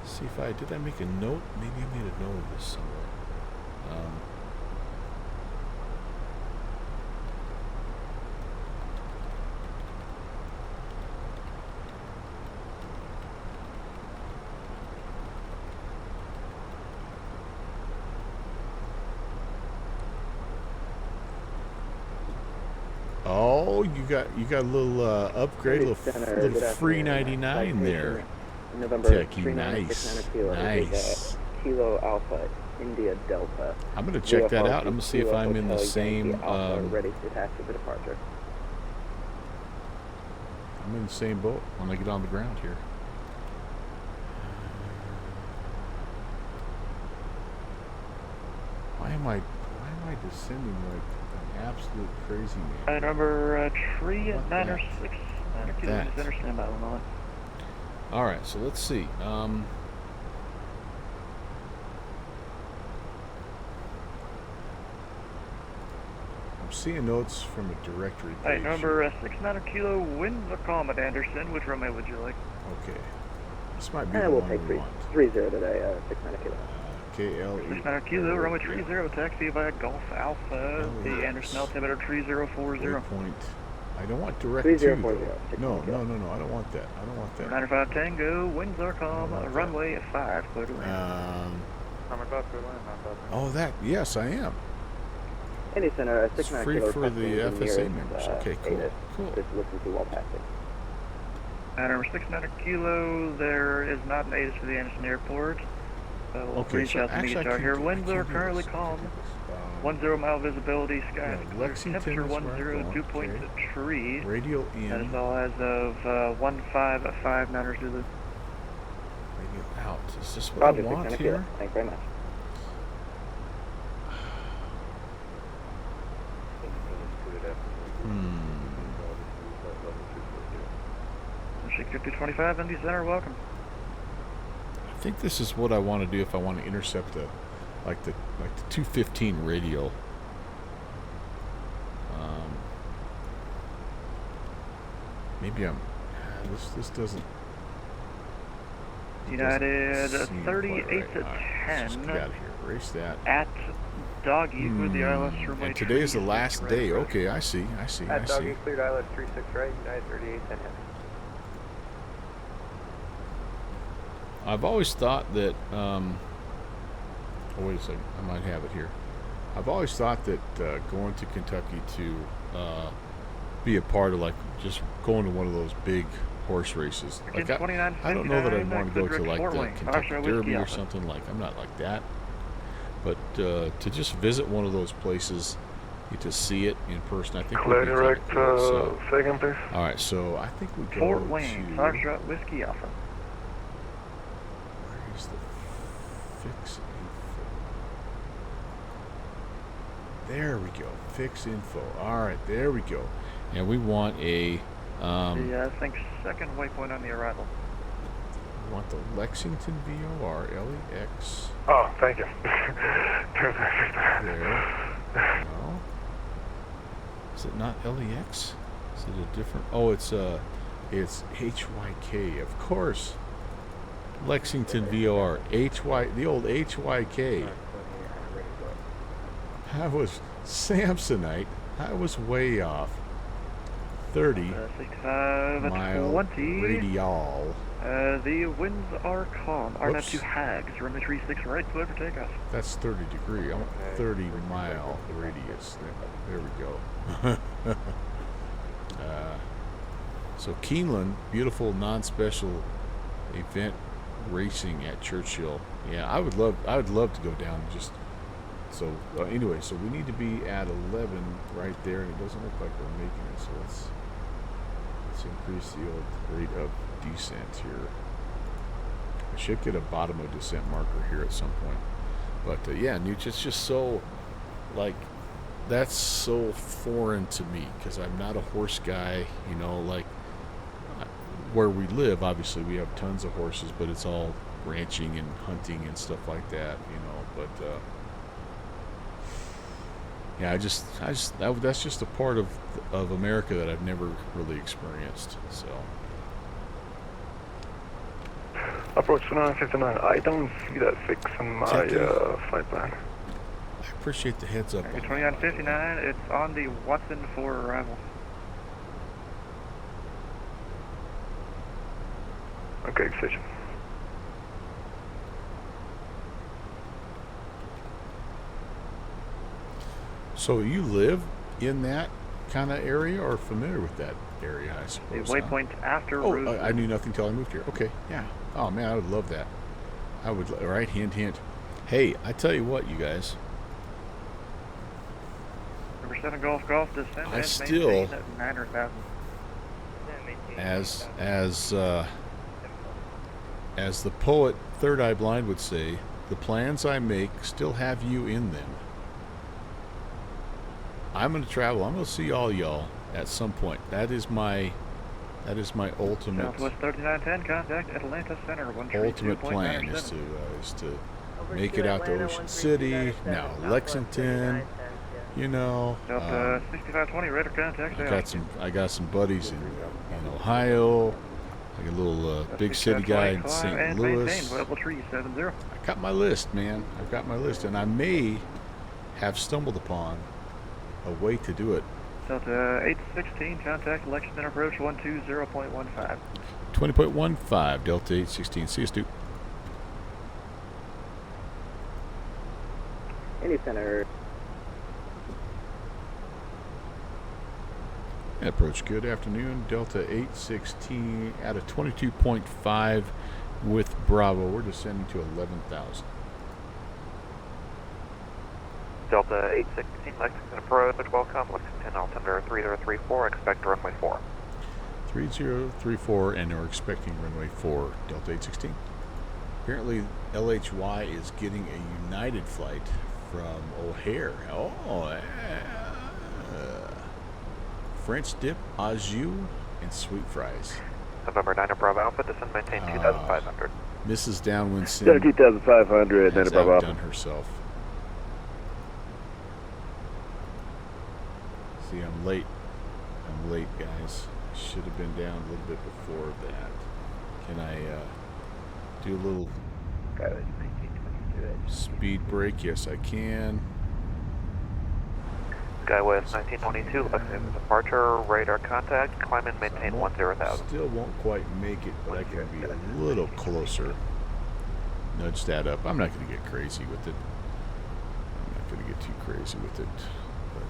see if did I make a note? Maybe I made a note of this somewhere. Oh, you got a little upgrade, a little free 99 there. November Techie, nice. Kilo Alpha India Delta. I'm gonna check that out. I'm gonna see if I'm in the same. Ready to taxi for departure. I'm in the same boat when I get on the ground here. Why am I descending like an absolute crazy man? Number 3906. Understand by Illinois. All right, so let's see. I'm seeing notes from a directory page. Number 69 Kilo, winds are calm at Anderson. Which runway would you like? Okay. This might be the we'll one take we want. 30 today, 69 Kilo. KLE. 69 Kilo, runway 30, taxi via Golf Alpha, the Anderson altimeter 3040. I don't want direct 2, 3040. No, I don't want that. 95 Tango, winds are calm, runway 5, clear to land. I'm about to land. Oh, yes, I am. Indy Center, It's 69 free Kilo. for the FSA members. Okay, cool. Just listen to while passing. Number 69 Kilo, there is not an ATIS to the Anderson Airport. We'll Okay, reach so out to actually, meet you out here. Winds are currently calm. 10 mile visibility, sky is clear. Lexington Temperature is where I'm going. 102.3. Radial in. That is all as of 1559 Zulu. Radial out. Is this what Roger, I want 69 here? Kilo. Thanks very much. Shake 225, Indy Center, welcome. I think this is what I want to do if I want to intercept the 215 radial. Maybe I'm. this doesn't. United seem 38 quite right. to All right, let's 10 just get out of here. Erase that. at Doggy with the ILS runway. And today is the last day. Okay, I see. At Doggy, cleared ILS 36 right, United 38, 10 heavy. I've always thought that. Oh, wait a second. I might have it here. I've always thought that going to Kentucky to be a part of, like, just going to one of those big horse races. Like, I don't know that I'd want to go to, like, the Kentucky Derby or something. Like, I'm not like that. But to just visit one of those places, get to see it in person, I think Clear would be direct, kinda cool. So, second, please. all right, so I think we go Fort to... Wayne, Foxtrot Whiskey Alpha. Where is the fix info? There we go. Fix info. All right, there we go. And we want a... I think second waypoint on the arrival. we want the Lexington VOR LEX. Oh, thank you. There. No. Is it not LEX? Is it a different... Oh, it's HYK, of course. Lexington VOR. The old HYK. I was Samsonite. I was way off. 30 mile 20. radial. The winds are calm. RNAV Whoops. 2 Hags, runway 36 right, clear for takeoff. That's 30 degree. I want 30 mile radius. There we go. So Keeneland, beautiful non-special event racing at Churchill. Yeah, I would love to go down and just. So anyway, so we need to be at 11 right there, and it doesn't look like we're making it. So let's increase the old rate of descent here. I should get a bottom of descent marker here at some point. But yeah, Nooch, it's just so, like, that's so foreign to me because I'm not a horse guy. You know, like where we live, obviously we have tons of horses, but it's all ranching and hunting and stuff like that. You know, but. Yeah, that's just a part of America that I've never really experienced. So. Approach 959. I don't see that fix in my flight plan. I appreciate the heads up. 2959, it's on the Watson for arrival. Okay, extension. So you live in that kind of area or familiar with that area, I suppose? The waypoint after Roosevelt. I knew nothing till I moved here. Okay, yeah. Oh, man, I would love that. I would, right? Hint, hint. Hey, I tell you what, you guys. Number 7 Golf, descend I and still, maintain at 900,000. as the poet Third Eye Blind would say, the plans I make still have you in them. I'm going to travel. I'm going to see all y'all at some point. That is my ultimate. Southwest 3910, contact Atlanta Center. Ultimate plan is to make it out to Ocean City, now Lexington. You know, Delta 6520, radar contact. I got some buddies in Ohio. Like a little big city guy in St. Louis. I got my list, man. I've got my list, and I may have stumbled upon a way to do it. Delta 816, contact Lexington approach 120.15. 20.15, Delta 816. See you, Stu. Indy Center. Approach, good afternoon. Delta 816 at a 22.5 with Bravo. We're descending to 11,000. Delta 816, Lexington approach, welcome, Lexington altimeter 3034, expect runway 4. 3034, and we're expecting runway 4, Delta 816. Apparently, LHY is getting a United flight from O'Hare. Oh, French dip, au jus, and sweet fries. November 9 Bravo Alpha, descend maintain 2,500. Mrs. Downwind Sim 2,500, has Bravo Alpha. outdone herself. See, I'm late, guys. Should have been down a little bit before that. Can I do a little speed break? Yes, I can. Skywest 1922, Lexington departure, radar contact, climb and maintain 10,000. Still won't quite make it, but I can be a little closer. Nudge that up. I'm not going to get crazy with it. I'm not going to get too crazy with it.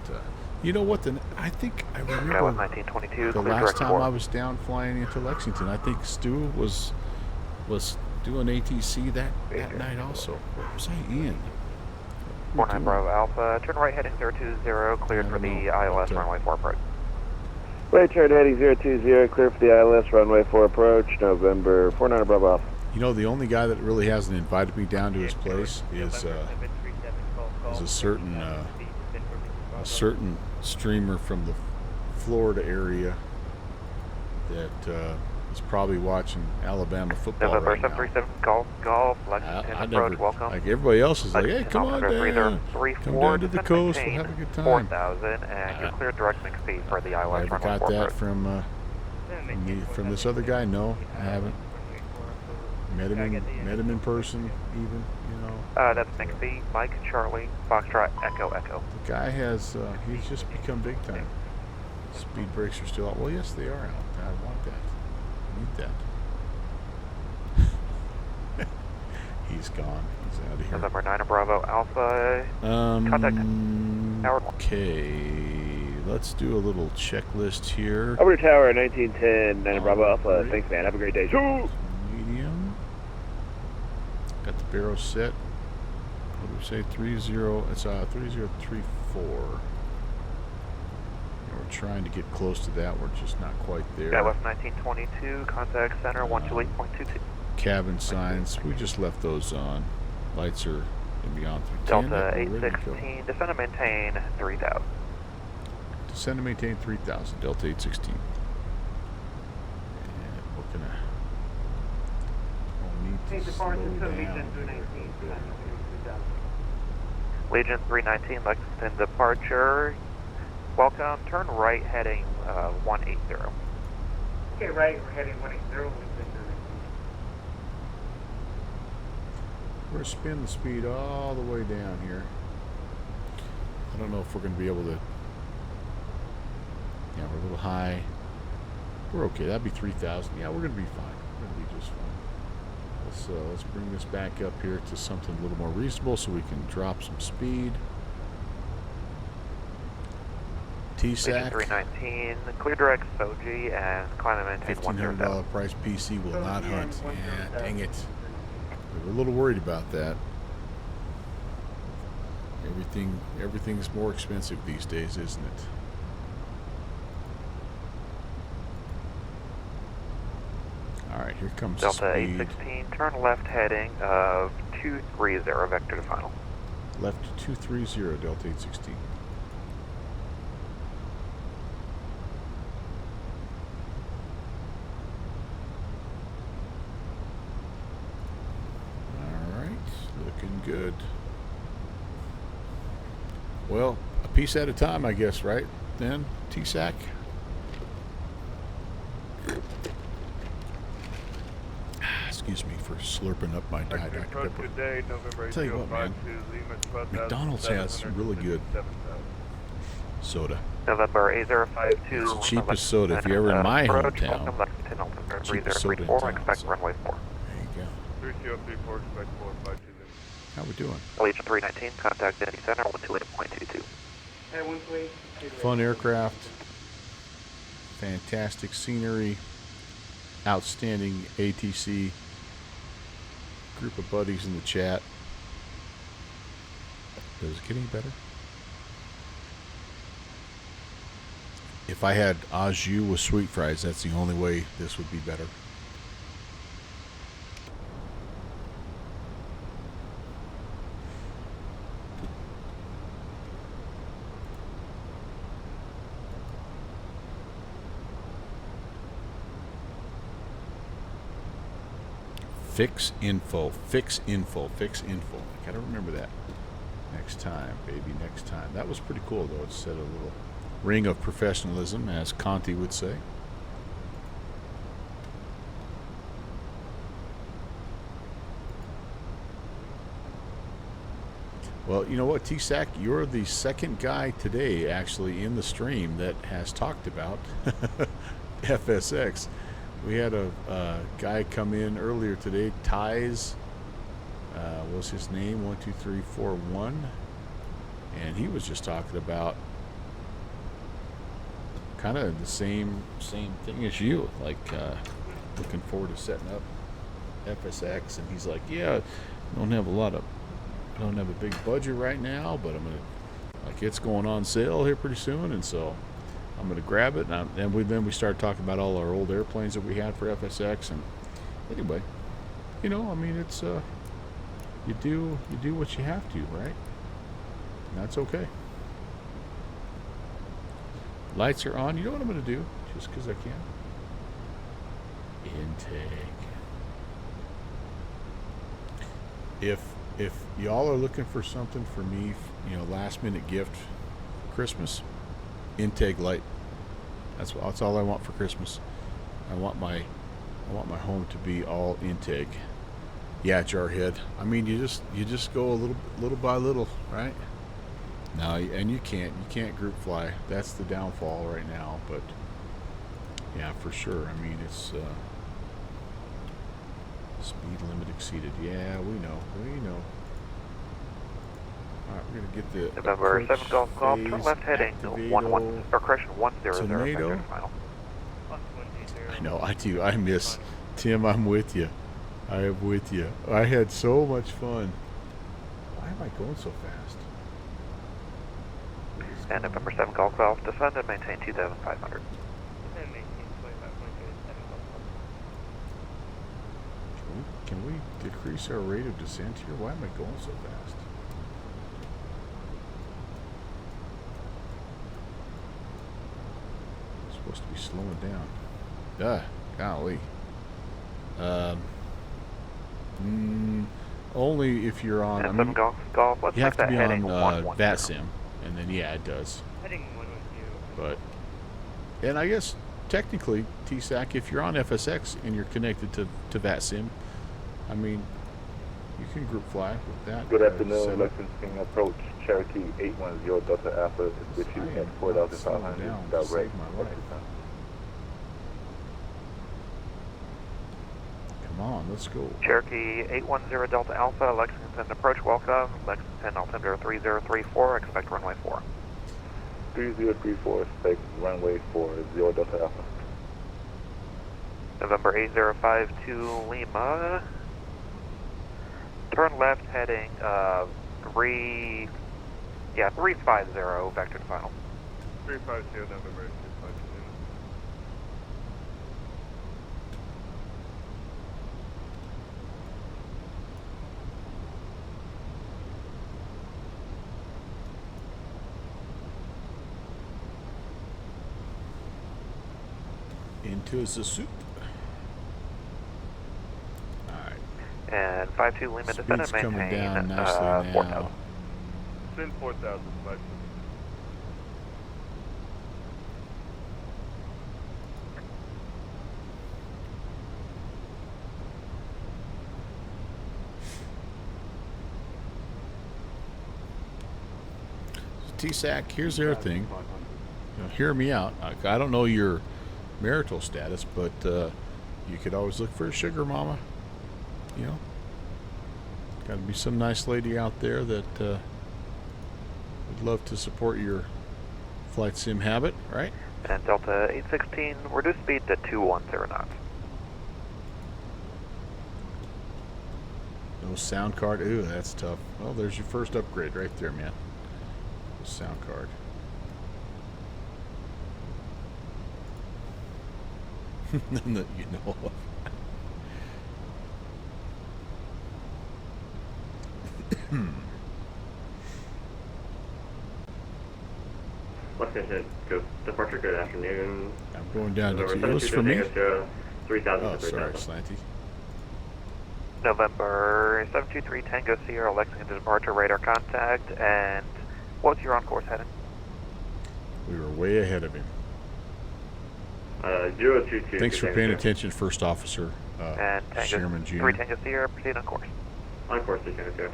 But you know what? I think I remember Skywest 1922, the clear last direct time 4. I was down flying into Lexington. I think Stu was doing ATC that night also. What was I in? 49 Bravo Alpha, turn right heading 020, cleared for the ILS runway 4 approach. Right turn heading 020, clear for the ILS runway 4 approach, November 49 Bravo Alpha. You know, the only guy that really hasn't invited me down to his place is a certain streamer from the Florida area that is probably watching Alabama football November right now. 737 Golf, Lexington approach, welcome. Like everybody else is like, hey, come on down. Come down to the coast. We'll have a good time. 4,000, and you're cleared direct mix speed for the ILS runway 4 got approach. that from this other guy? No, I haven't. Met him in person, even, you know. That's mix speed, Mike, Charlie, Foxtrot, Echo, Echo. The guy has, he's just become big time. Speed brakes are still out. Well, yes, they are out. I want that. I need that. He's gone. He's out of here. November 9 Bravo Alpha. Contact. Okay. Let's do a little checklist here. Over to Tower 1910, 9 Bravo Alpha. Thanks, man. Have a great day. Medium. Got the barrel set. What do we say? 30. It's 3034. We're trying to get close to that. We're just not quite there. Skywest 1922, contact center 128.22. Cabin signs, we just left those on. Lights are going to be on through 10. Delta 816, descend and maintain 3,000. Descend and maintain 3,000, Delta 816. And we're going to need to slow down. Legion 319, Lexington departure. Welcome, turn right heading 180. Okay, right, we're heading 180. We're going to spin the speed all the way down here. I don't know if we're going to be able to. Yeah, we're a little high. We're okay. That'd be 3,000. Yeah, we're going to be fine. We're going to be just fine. Let's bring this back up here to something a little more reasonable so we can drop some speed. TSAC. 319, clear direct Soji and climb and maintain $1,500 price PC will not hunt. Yeah, dang it. We were a little worried about that. Everything's more expensive these days, isn't it? All right, here comes Delta speed. 816, turn left heading of 230, vector to final. Left 230, Delta 816. Looking good. Well, a piece at a time, I guess, right? Then, TSAC. Excuse me for slurping up my Diet Dr. Pepper. I'll tell you what, man. McDonald's has really good soda. November 8052. It's the cheapest soda. If you're ever in my hometown, cheapest soda in town. Expect runway 4. There you go. 3034, expect 452. How we doing? Legion 319, contact Denny Center 128.22. Fun aircraft, fantastic scenery, outstanding ATC, group of buddies in the chat. Does it get any better? If I had au jus with sweet fries, that's the only way this would be better. Fix info. I gotta remember that. Next time, baby, next time. That was pretty cool, though. It said a little ring of professionalism, as Conti would say. Well, you know what, TSAC, you're the second guy today actually in the stream that has talked about FSX. We had a guy come in earlier today, Ty's, was his name, 12341, and he was just talking about kind of the same thing as you, like looking forward to setting up FSX, and he's like, yeah, I don't have a big budget right now, but I'm gonna, like, it's going on sale here pretty soon, and so I'm gonna grab it. And then we started talking about all our old airplanes that we had for FSX, and anyway, you know, I mean, it's you do what you have to, right? And that's okay. Lights are on. You know what I'm gonna do, just because I can. Intake. If y'all are looking for something for me, you know, last minute gift for Christmas, intake light. That's all I want for Christmas. I want my home to be all intake. Yeah, Jarhead. I mean, you just go a little by little, right? No, and you can't group fly. That's the downfall right now. But yeah, for sure. I mean, it's speed limit exceeded. Yeah, we know. All right, we're gonna get the November 7 Golf Golf, turn left heading 110, Tornado. final. I know, I do. I miss Tim. I'm with you. I am with you. I had so much fun. Why am I going so fast? And November 7 Golf Golf, descend and maintain 2,500. Can we decrease our rate of descent here? Why am I going so fast? I'm supposed to be slowing down. Golly. Only if you're on. I mean, golf, you have to be on VATSIM, and then yeah, it does. But, and I guess technically, TSAC, if you're on FSX and you're connected to VATSIM, I mean, you can group fly with that. Good afternoon, Lexington approach Cherokee 810 Delta Alpha is with you at 4,500 direct. Come on, let's go. Cherokee 810 Delta Alpha, Lexington approach, welcome. Lexington altimeter 3034, expect runway 4. 3034, expect runway 40 Delta Alpha. November 8052 Lima. Turn left heading 350, vector to final. 350 November 652. Into the soup. Alright. And 52 Lima descend and coming maintain down nicely 4,000. now. Send 4,000, 5. TSAC, here's the other thing. You know, hear me out. I don't know your marital status, but you could always look for a sugar mama. You know, got to be some nice lady out there that would love to support your flight sim habit, right? And Delta 816, reduce speed to 210 knots. No sound card. Ooh, that's tough. Well, there's your first upgrade right there, man. Sound card. None that you know of. Washington, departure, good afternoon. I'm going down to 2. It was for me. 3,000 oh, to 3,000. sorry, Slanty. November 723 Tango Sierra, Lexington departure, radar contact, and what's your on-course heading? We were way ahead of him. 022. Thanks for paying attention, First Officer and Tango, Sherman Jr. 3 Tango Sierra, proceed on course. On course to Tango.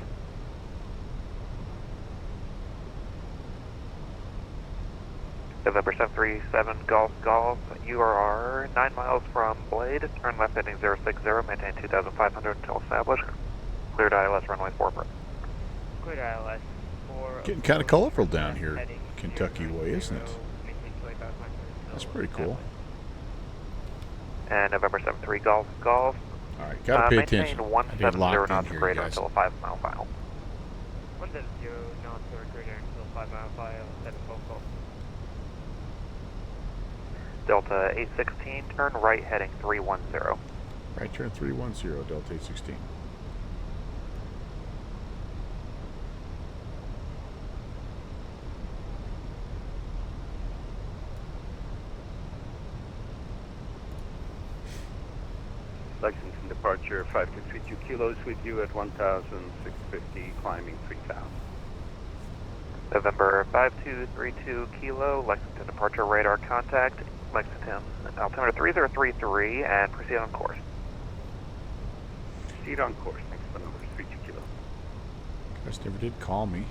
November 737 Golf Golf, you are 9 miles from Blade, turn left heading 060, maintain 2,500 until established. Cleared ILS runway 4 approach. Cleared ILS 4. Getting kind of colorful down here Kentucky way, isn't it? Maintain 2,500. That's pretty cool. And November 73 Golf Golf. Alright, gotta pay attention. Maintain I did 170 locked in knots here, of radar guys. until a 5-mile final. 170 knots or greater until 5 mile file, 7 Golf Golf. Delta 816, turn right heading 310. Right turn 310, Delta 816. Lexington departure 5232 kilos with you at 1,650, climbing 3,000. November 5232 Kilo, Lexington departure radar contact, Lexington altimeter 3033, and proceed on course. Proceed on course, next phone number is 32 kilo. Guys never did call me.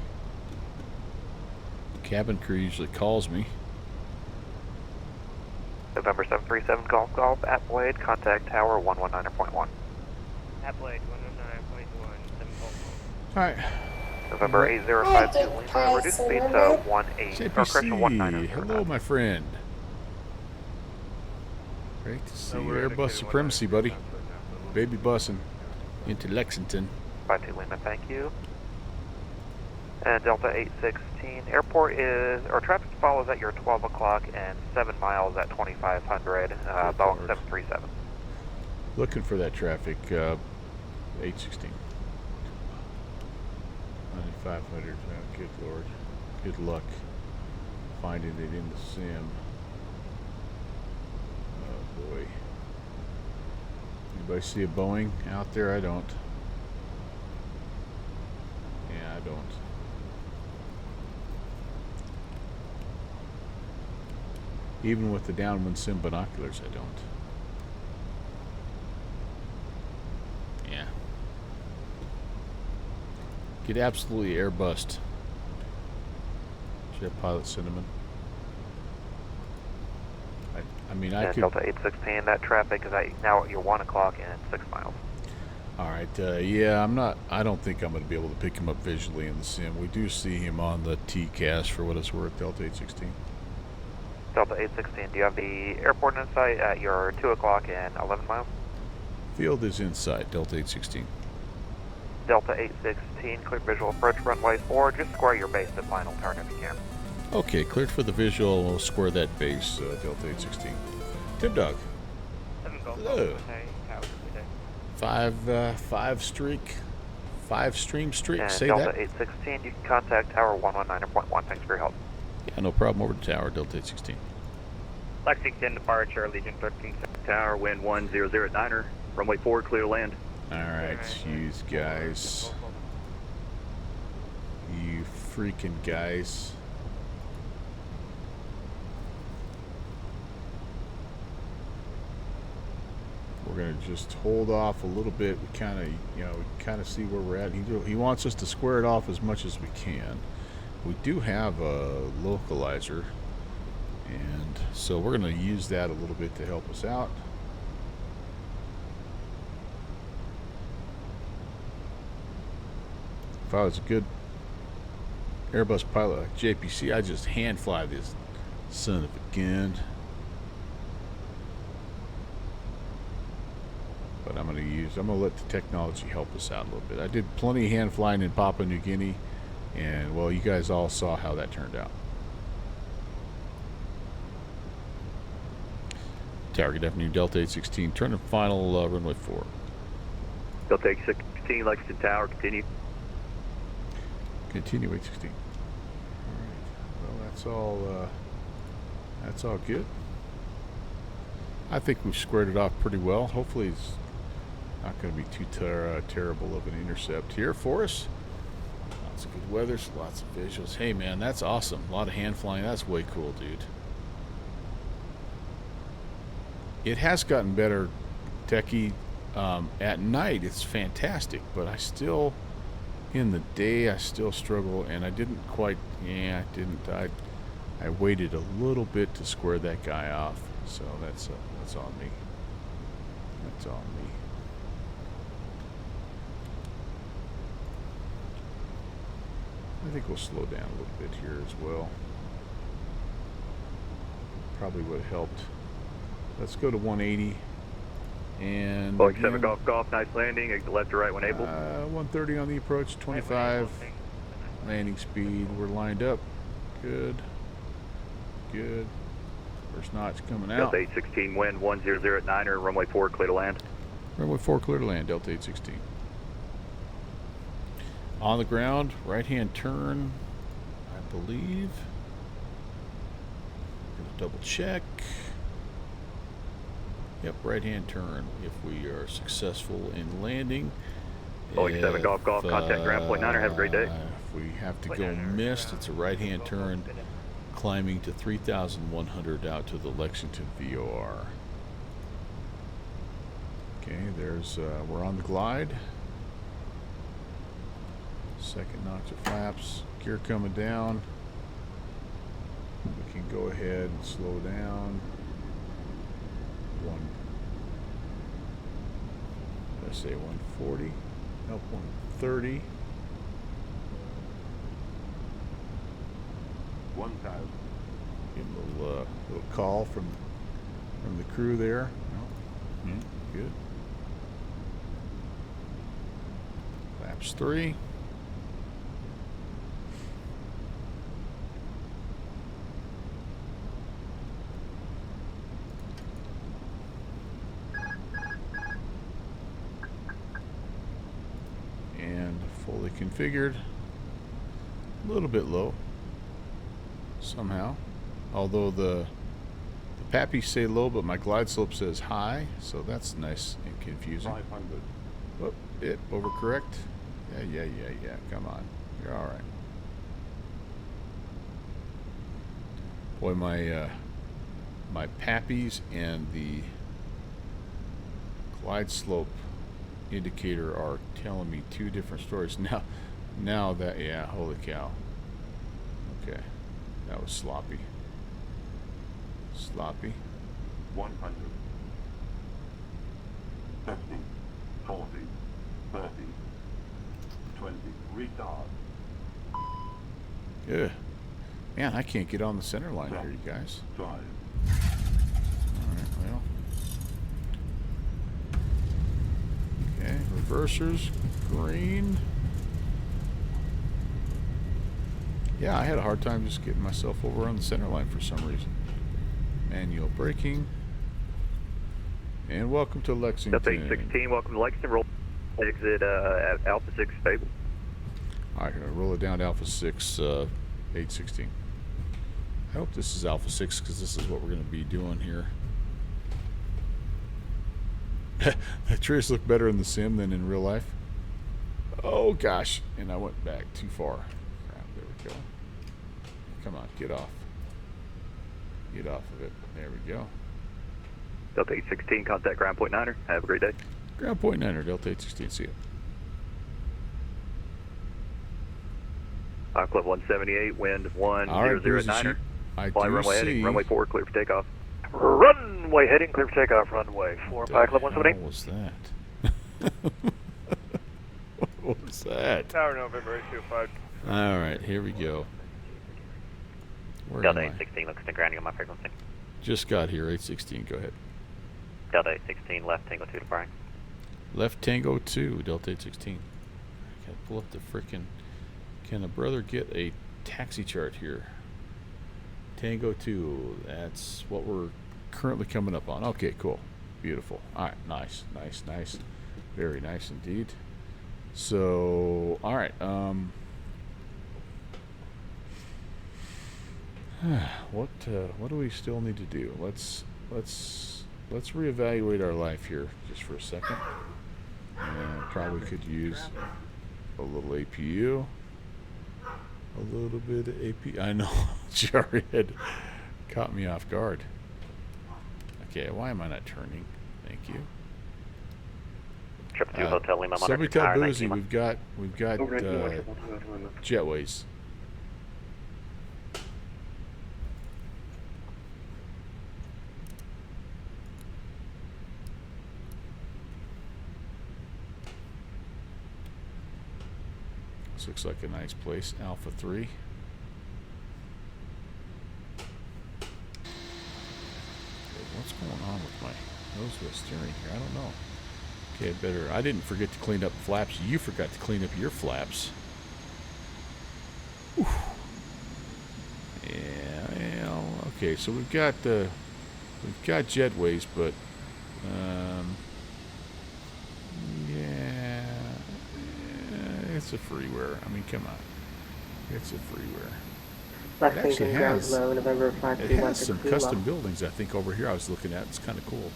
Cabin crew usually calls me. November 737 Golf Golf at Blade, contact tower 119.1. At Blade, 119.1, 7 Golf Golf. Alright. November 8052 Lima, reduce speed to JPC, hello my friend. Great to see Airbus supremacy, buddy. Baby bussing into Lexington. 52 Lima, thank you. And Delta 816, airport is, or traffic follows at your 12 o'clock and 7 miles at 2,500, Boeing 737. Looking for that traffic, 816. 9,500, good lord. Good luck finding it in the sim. Oh boy. Anybody see a Boeing out there? I don't. Yeah, I don't. Even with the downwind sim binoculars, I don't. Yeah. Get absolutely airbust. Jet pilot cinnamon. I mean, I could. Delta 816, that traffic is now at your 1 o'clock and 6 miles. Alright, yeah, I don't think I'm going to be able to pick him up visually in the sim. We do see him on the TCAS for what it's worth, Delta 816. Delta 816, do you have the airport in sight at your 2 o'clock and 11 miles? Field is in sight, Delta 816. Delta 816, clear visual approach runway 4, just square your base at final turn if you can. Okay, cleared for the visual. We'll square that base, Delta 816. Tim Dog. Hello. Five stream streak. And Say Delta that. 816, you can contact tower 119.1. Thanks for your help. Yeah, no problem. Over to tower, Delta 816. Lexington departure, Legion 13 tower, wind 100 at Niner, runway 4, clear to land. Alright, you guys. You freaking guys. We're gonna just hold off a little bit. We kind of see where we're at. He wants us to square it off as much as we can. We do have a localizer, and so we're gonna use that a little bit to help us out. If I was a good Airbus pilot like JPC, I'd just hand fly this son of a gun. But I'm gonna let the technology help us out a little bit. I did plenty of hand flying in Papua New Guinea, and well, you guys all saw how that turned out. Tower, good afternoon, Delta 816. Turn to final runway 4. Delta 816, Lexington Tower, continue. Continue 816. All right. Well, that's all good. I think we've squared it off pretty well. Hopefully it's not going to be too terrible of an intercept here for us. Lots of good weather, lots of visuals. Hey man, that's awesome. A lot of hand flying. That's way cool, dude. It has gotten better, Techie. At night it's fantastic, but I still, in the day, I still struggle, and I didn't quite. Yeah, I didn't. I waited a little bit to square that guy off, so that's on me. That's on me. I think we'll slow down a little bit here as well. Probably would have helped. Let's go to 180. And Boeing 7 Golf Golf, nice landing. Exit left to right when able. 130 on the approach, 25 landing speed. We're lined up. Good. Good. First notch coming out. Delta 816, wind 100 at 9er, runway 4, clear to land. Runway 4, clear to land, Delta 816. On the ground, right-hand turn, I believe. Gonna double check. Yep, right-hand turn if we are successful in landing. Boeing 7 Golf Golf, contact ground point 9er, have a great day. If we have to go missed, it's a right-hand turn climbing to 3,100 out to the Lexington VOR. Okay, there's, we're on the glide. Second notch of flaps, gear coming down. We can go ahead and slow down. Let's say 140, up 130. 1,000. Give him a little call from the crew there. No. Good. Flaps 3. And fully configured. A little bit low somehow, although the pappies say low, but my glide slope says high, so that's nice and confusing. 500. Whoop, it overcorrect. Yeah. Come on, you're all right. Boy, my pappies and the glide slope indicator are telling me two different stories now that, yeah, holy cow. Okay, that was sloppy. 100. 50. 40. 30. 20. Retard. Good. Man, I can't get on the center line here, you guys. 5. Alright, well. Okay, reversers, green. Yeah, I had a hard time just getting myself over on the center line for some reason. Manual braking. And welcome to Lexington. Delta 816, welcome to Lexington. Roll exit at Alpha 6 stable. Alright, gonna roll it down to Alpha 6, 816. I hope this is Alpha 6 because this is what we're gonna be doing here. That trees look better in the sim than in real life. Oh gosh, and I went back too far. Crap, there we go. Come on, get off. Get off of it. There we go. Delta 816, contact ground point 9er. Have a great day. Ground point 9er, Delta 816, see you. Club 178, wind 100 at 9er. I Fly do runway see. heading, runway 4, clear for takeoff. Runway heading, clear for takeoff, runway 4, Club 178. What was that? What was that? Tower November 825. Alright, here we go. Where Delta am I? 816, looks to grounding on my frequency. Just got here, 816, go ahead. Delta 816, left Tango 2 to Brian. Left Tango 2, Delta 816. I gotta pull up the frickin'. Can a brother get a taxi chart here? Tango 2, that's what we're currently coming up on. Okay, cool. Beautiful. Alright, nice. Very nice indeed. So, alright, what do we still need to do? Let's reevaluate our life here just for a second. Probably could use a little APU. A little bit of AP. I know, Jared caught me off guard. Okay, why am I not turning? Thank you. Triple 2 Hotel Lima. Somebody tell Boozy we've got jetways. This looks like a nice place. Alpha 3. What's going on with my nose wheel steering here? I don't know. Okay, I didn't forget to clean up flaps. You forgot to clean up your flaps. Whew. Yeah, well, okay, so we've got jetways, but yeah, it's a freeware. I mean, come on, it's a freeware. It actually has, it has some custom buildings, I think, over here I was looking at. It's kind of cool.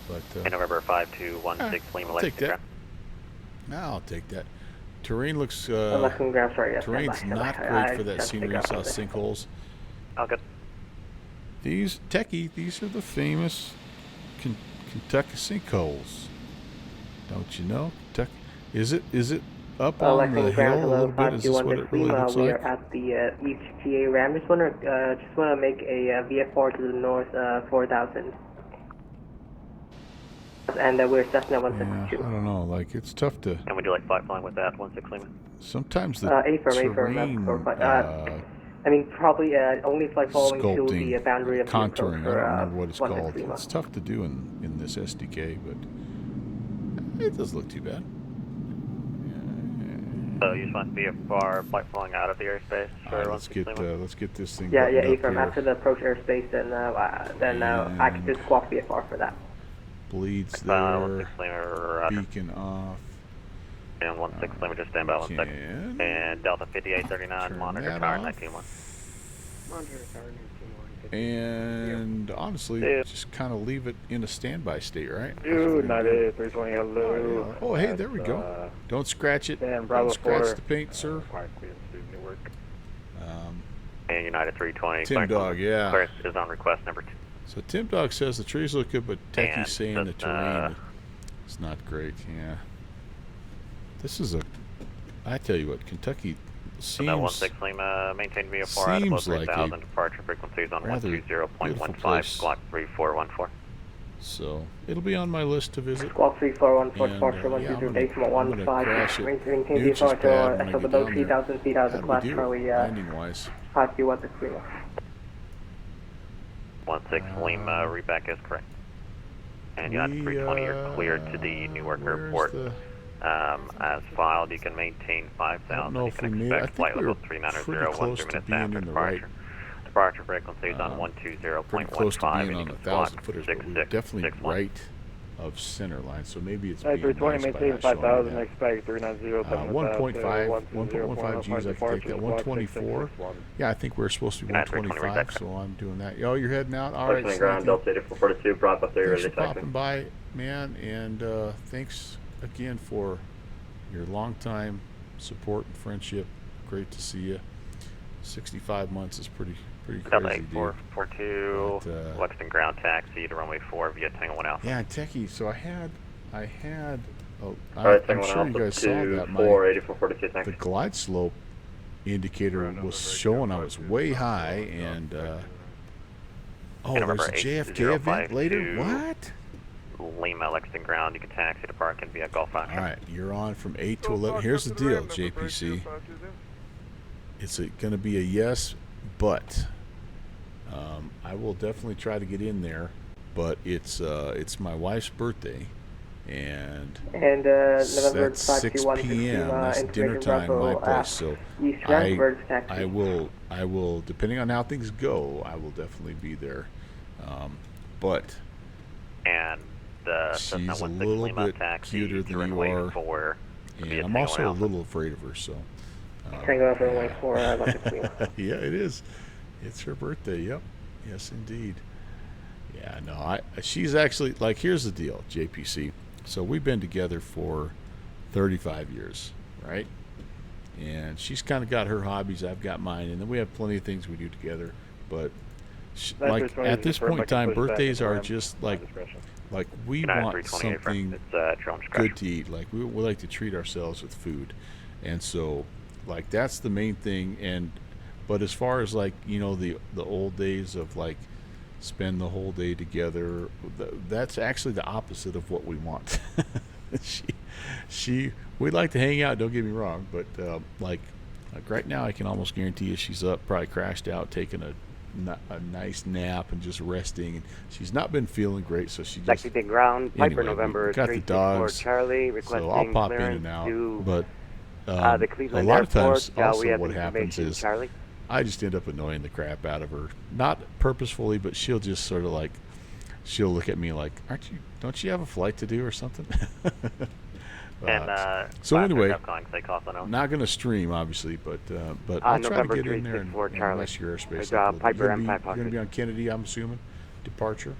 But November 5216 Lima. I'll take that. I'll take that. Terrain looks, terrain's not great for that scenery. You saw sinkholes. Oh, good. These are the famous Kentucky sinkholes. Don't you know? Kentucky. Is it up on the hill a little bit? Is this what it really looks we like? are at the East TA Ram. Just want to make a VFR to the north 4,000. And we're Cessna 162. Yeah, I don't know. Like, it's tough to. And would you like flight flying with that 16 Lima? Sometimes the terrain. I mean, probably only flight following to the boundary of contouring. The I don't remember what it's called. Lima. It's tough to do in this SDK, but it doesn't look too bad. So you just want VFR flight flying out of the airspace? Let's get this thing. Yeah, AFIRM. After the approach airspace, then I can just squawk VFR for that. Bleeds there. Beacon off. And 16 Lima, just stand by 1 second. And Delta 5839, monitor tower 191. And honestly, just kind of leave it in a standby state, right? Dude, 98, 320, hello. Oh, hey, there we go. Don't scratch it. And Don't scratch the paint, sir. And United 320. Tim Dog, yeah. Clearance is on request number 2. So Tim Dog says the trees look good, but Techie's saying the terrain is not great. Yeah. This is I tell you what, Kentucky seems, 16 Lima, maintain VFR at seems like 3000, a departure frequencies on rather 120.15, squawk 3414. So it'll be on my list to visit. Squawk 3414, departure 120.15, maintain VFR to below 3,000 feet out of the class Charlie, landing-wise. 5216 Lima. 16 Lima, reback is correct. And United 320, you're cleared to the Newark Airport. As filed, you can maintain 5,000. You can expect flight level 3900, 1 3 minutes after departure. Departure frequencies on 120.15. Close to being on the 1,000-footers, but we're definitely right of center line, so maybe it's being 320, maintain 5,000, expect 390. 1.5 Gs, I can take that. 124. Yeah, I think we're supposed to be 125, so I'm doing that. Oh, you're heading out? All right. Ground, Delta 8442, brought up there. Thanks for popping by, man, and thanks again for your long time support and friendship. Great to see you. 65 months is pretty crazy, Delta 8442, Lexington ground taxi to runway 4 via Tango 1 Alpha. Yeah, Techie, so I had Alright, I'm sure you guys saw that the glide slope indicator was showing I was way high, and there's a JFK event later. What? Lima, Lexington ground, you can taxi to park and via Gulf Fox. Alright, you're on from 8 to 11. Here's the deal, JPC. It's going to be a yes, but I will definitely try to get in there. But it's my wife's birthday, and November that's 6 p.m. That's dinner time my place. So I will, depending on how things go, I will definitely be there. But she's a little bit cuter than you are, and I'm also a little afraid of her. So. Yeah, it is. It's her birthday. Yep. Yes, indeed. Yeah, no, she's actually, like, here's the deal, JPC. So we've been together for 35 years, right? And she's kind of got her hobbies, I've got mine, and then we have plenty of things we do together. But like at this point in time, birthdays are just like we want something good to eat. Like we like to treat ourselves with food, and so like that's the main thing. But as far as like the old days of like spend the whole day together, that's actually the opposite of what we want. we'd like to hang out. Don't get me wrong, but like right now, I can almost guarantee you she's up, probably crashed out, taking a nice nap and just resting. And she's not been feeling great, so she just. Lexington ground, Piper anyway, November, got the 364 dogs, Charlie, requesting so I'll pop in clearance and out. to But the a Cleveland lot Airport. of times, also we have what happens information, is Charlie. I just end up annoying the crap out of her, not purposefully, but she'll just sort of like, she'll look at me like, don't you have a flight to do or something? So anyway, not going to stream obviously, but I'll try to get in there and mess your airspace up. You're going to be on Kennedy, I'm assuming, departure.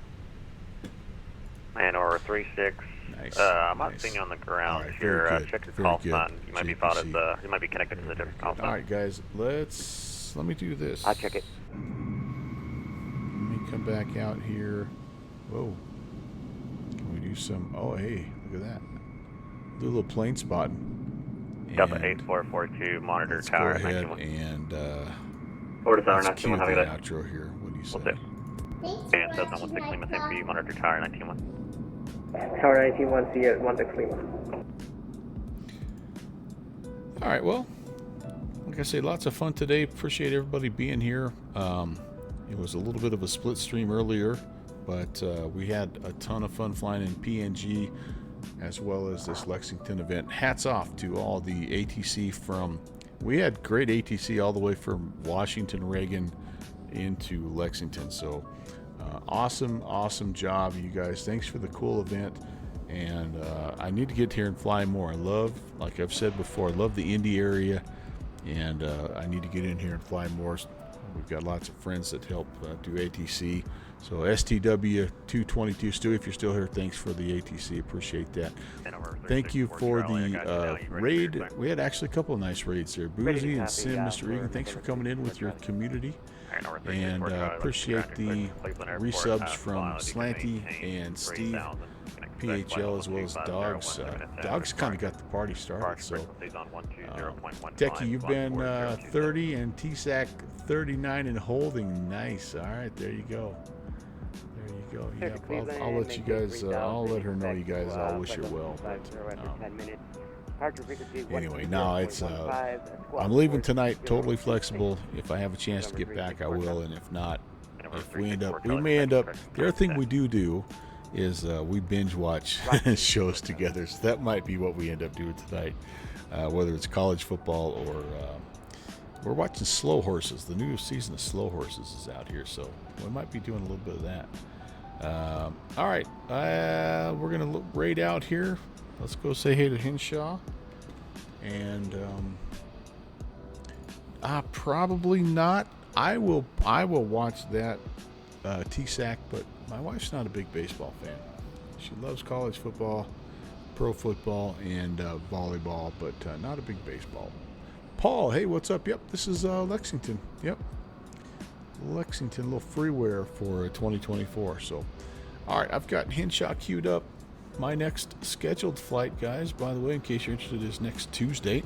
And or 36. Nice. I'm not seeing you on the ground. Right, Here, very good, check your very call good. sign. You might be thought as you might be connected to the different call sign. All right, guys, let me do this. I'll check it. Let me come back out here. Whoa. Can we do some? Oh, hey, look at that. Do a little plane spotting. Delta 8442, monitor let's tower. Go ahead and Order tower, let's cue the 19-1, outro here. What do you say? And Cessna 16 Lima, same for you, monitor tower 19-1. Tower 19-1, see you at 16 Lima. All right, well, like I say, lots of fun today. Appreciate everybody being here. It was a little bit of a split stream earlier, but we had a ton of fun flying in PNG as well as this Lexington event. Hats off to all the ATC we had great ATC all the way from Washington, Reagan into Lexington. So awesome job, you guys. Thanks for the cool event. And I need to get here and fly more. I love, like I've said before, I love the Indy area, and I need to get in here and fly more. We've got lots of friends that help do ATC. So STW 222, Stu, if you're still here, thanks for the ATC. Appreciate that. Thank you for the raid. We had actually a couple of nice raids there. Boozy and Sim, Mr. Egan, thanks for coming in with your community. And appreciate the resubs from Slanty and Steve, PHL, as well as Dogs. Dogs kind of got the party started. So, Techie, you've been 30 and TSAC 39 and holding. Nice. All right, there you go. Yeah, I'll let you guys. I'll let her know you guys all wish her well. Anyway, now it's. I'm leaving tonight, totally flexible. If I have a chance to get back, I will, and if not, we may end up. The other thing we do is we binge watch shows together. So that might be what we end up doing tonight, whether it's college football or we're watching Slow Horses. The new season of Slow Horses is out here, so we might be doing a little bit of that. All right, we're gonna raid out here. Let's go say hey to Henshaw, and probably not. I will watch that TSAC, but my wife's not a big baseball fan. She loves college football, pro football, and volleyball, but not a big baseball. Paul, hey, what's up? Yep, this is Lexington. Yep, Lexington, little freeware for 2024. So, all right, I've got Henshaw queued up. My next scheduled flight, guys, by the way, in case you're interested, is next Tuesday.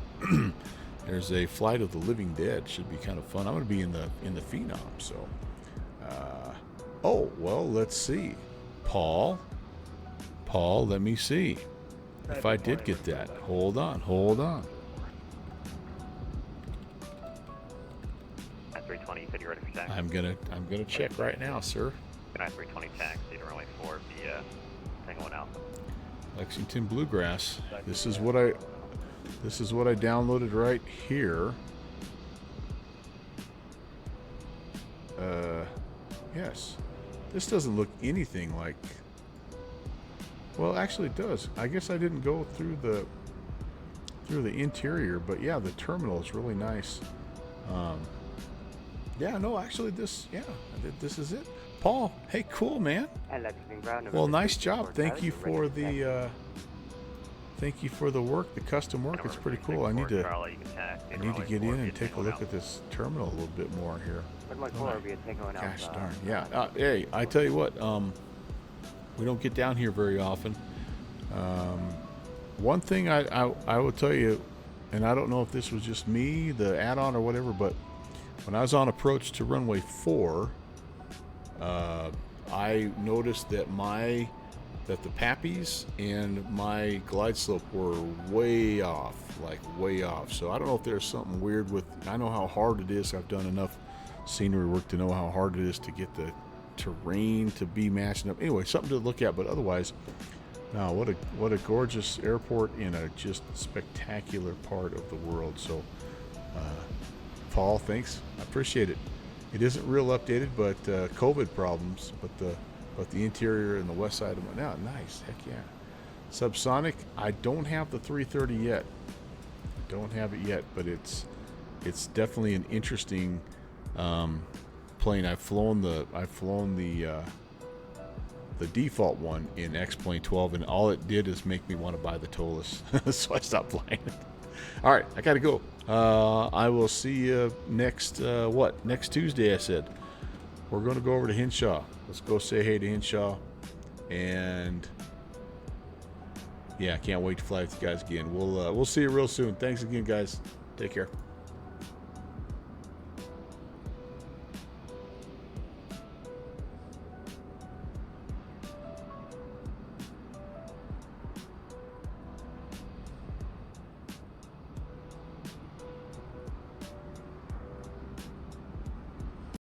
There's a Flight of the Living Dead. Should be kind of fun. I'm going to be in the Phenom. So, oh well, let's see. Paul, let me see if I did get that. Hold on. 320, you said you're ready for taxi. I'm gonna check right now, sir. 320 taxi to runway 4 via Tango 1 Alpha. Lexington Bluegrass. This is what I downloaded right here. Yes. This doesn't look anything like. Well, actually, it does. I guess I didn't go through the interior, but yeah, the terminal is really nice. Yeah, no, actually, this is it. Paul, hey, cool, man. Well, nice job. Thank you for the work, the custom work. It's pretty cool. I need to get in and take a look at this terminal a little bit more here. Gosh darn. Yeah. Hey, I tell you what. We don't get down here very often. One thing I will tell you, and I don't know if this was just me, the add-on or whatever, but when I was on approach to runway 4, I noticed that my that the Pappies and my glide slope were way off, like way off. So I don't know if there's something weird with, I know how hard it is. I've done enough scenery work to know how hard it is to get the terrain to be matching up. Anyway, something to look at, but otherwise, no, what a gorgeous airport in a just spectacular part of the world. So, Paul, thanks. I appreciate it. It isn't real updated, but COVID problems, but the interior and the west side of it. Now, nice. Heck yeah. Subsonic, I don't have the 330 yet. Don't have it yet, but it's definitely an interesting plane. I've flown the default one in X-Plane 12, and all it did is make me want to buy the Tolus, so I stopped flying it. All right, I gotta go. I will see you next Tuesday. I said we're going to go over to Hinshaw. Let's go say hey to Hinshaw, and yeah, I can't wait to fly with you guys again. We'll see you real soon. Thanks again, guys. Take care.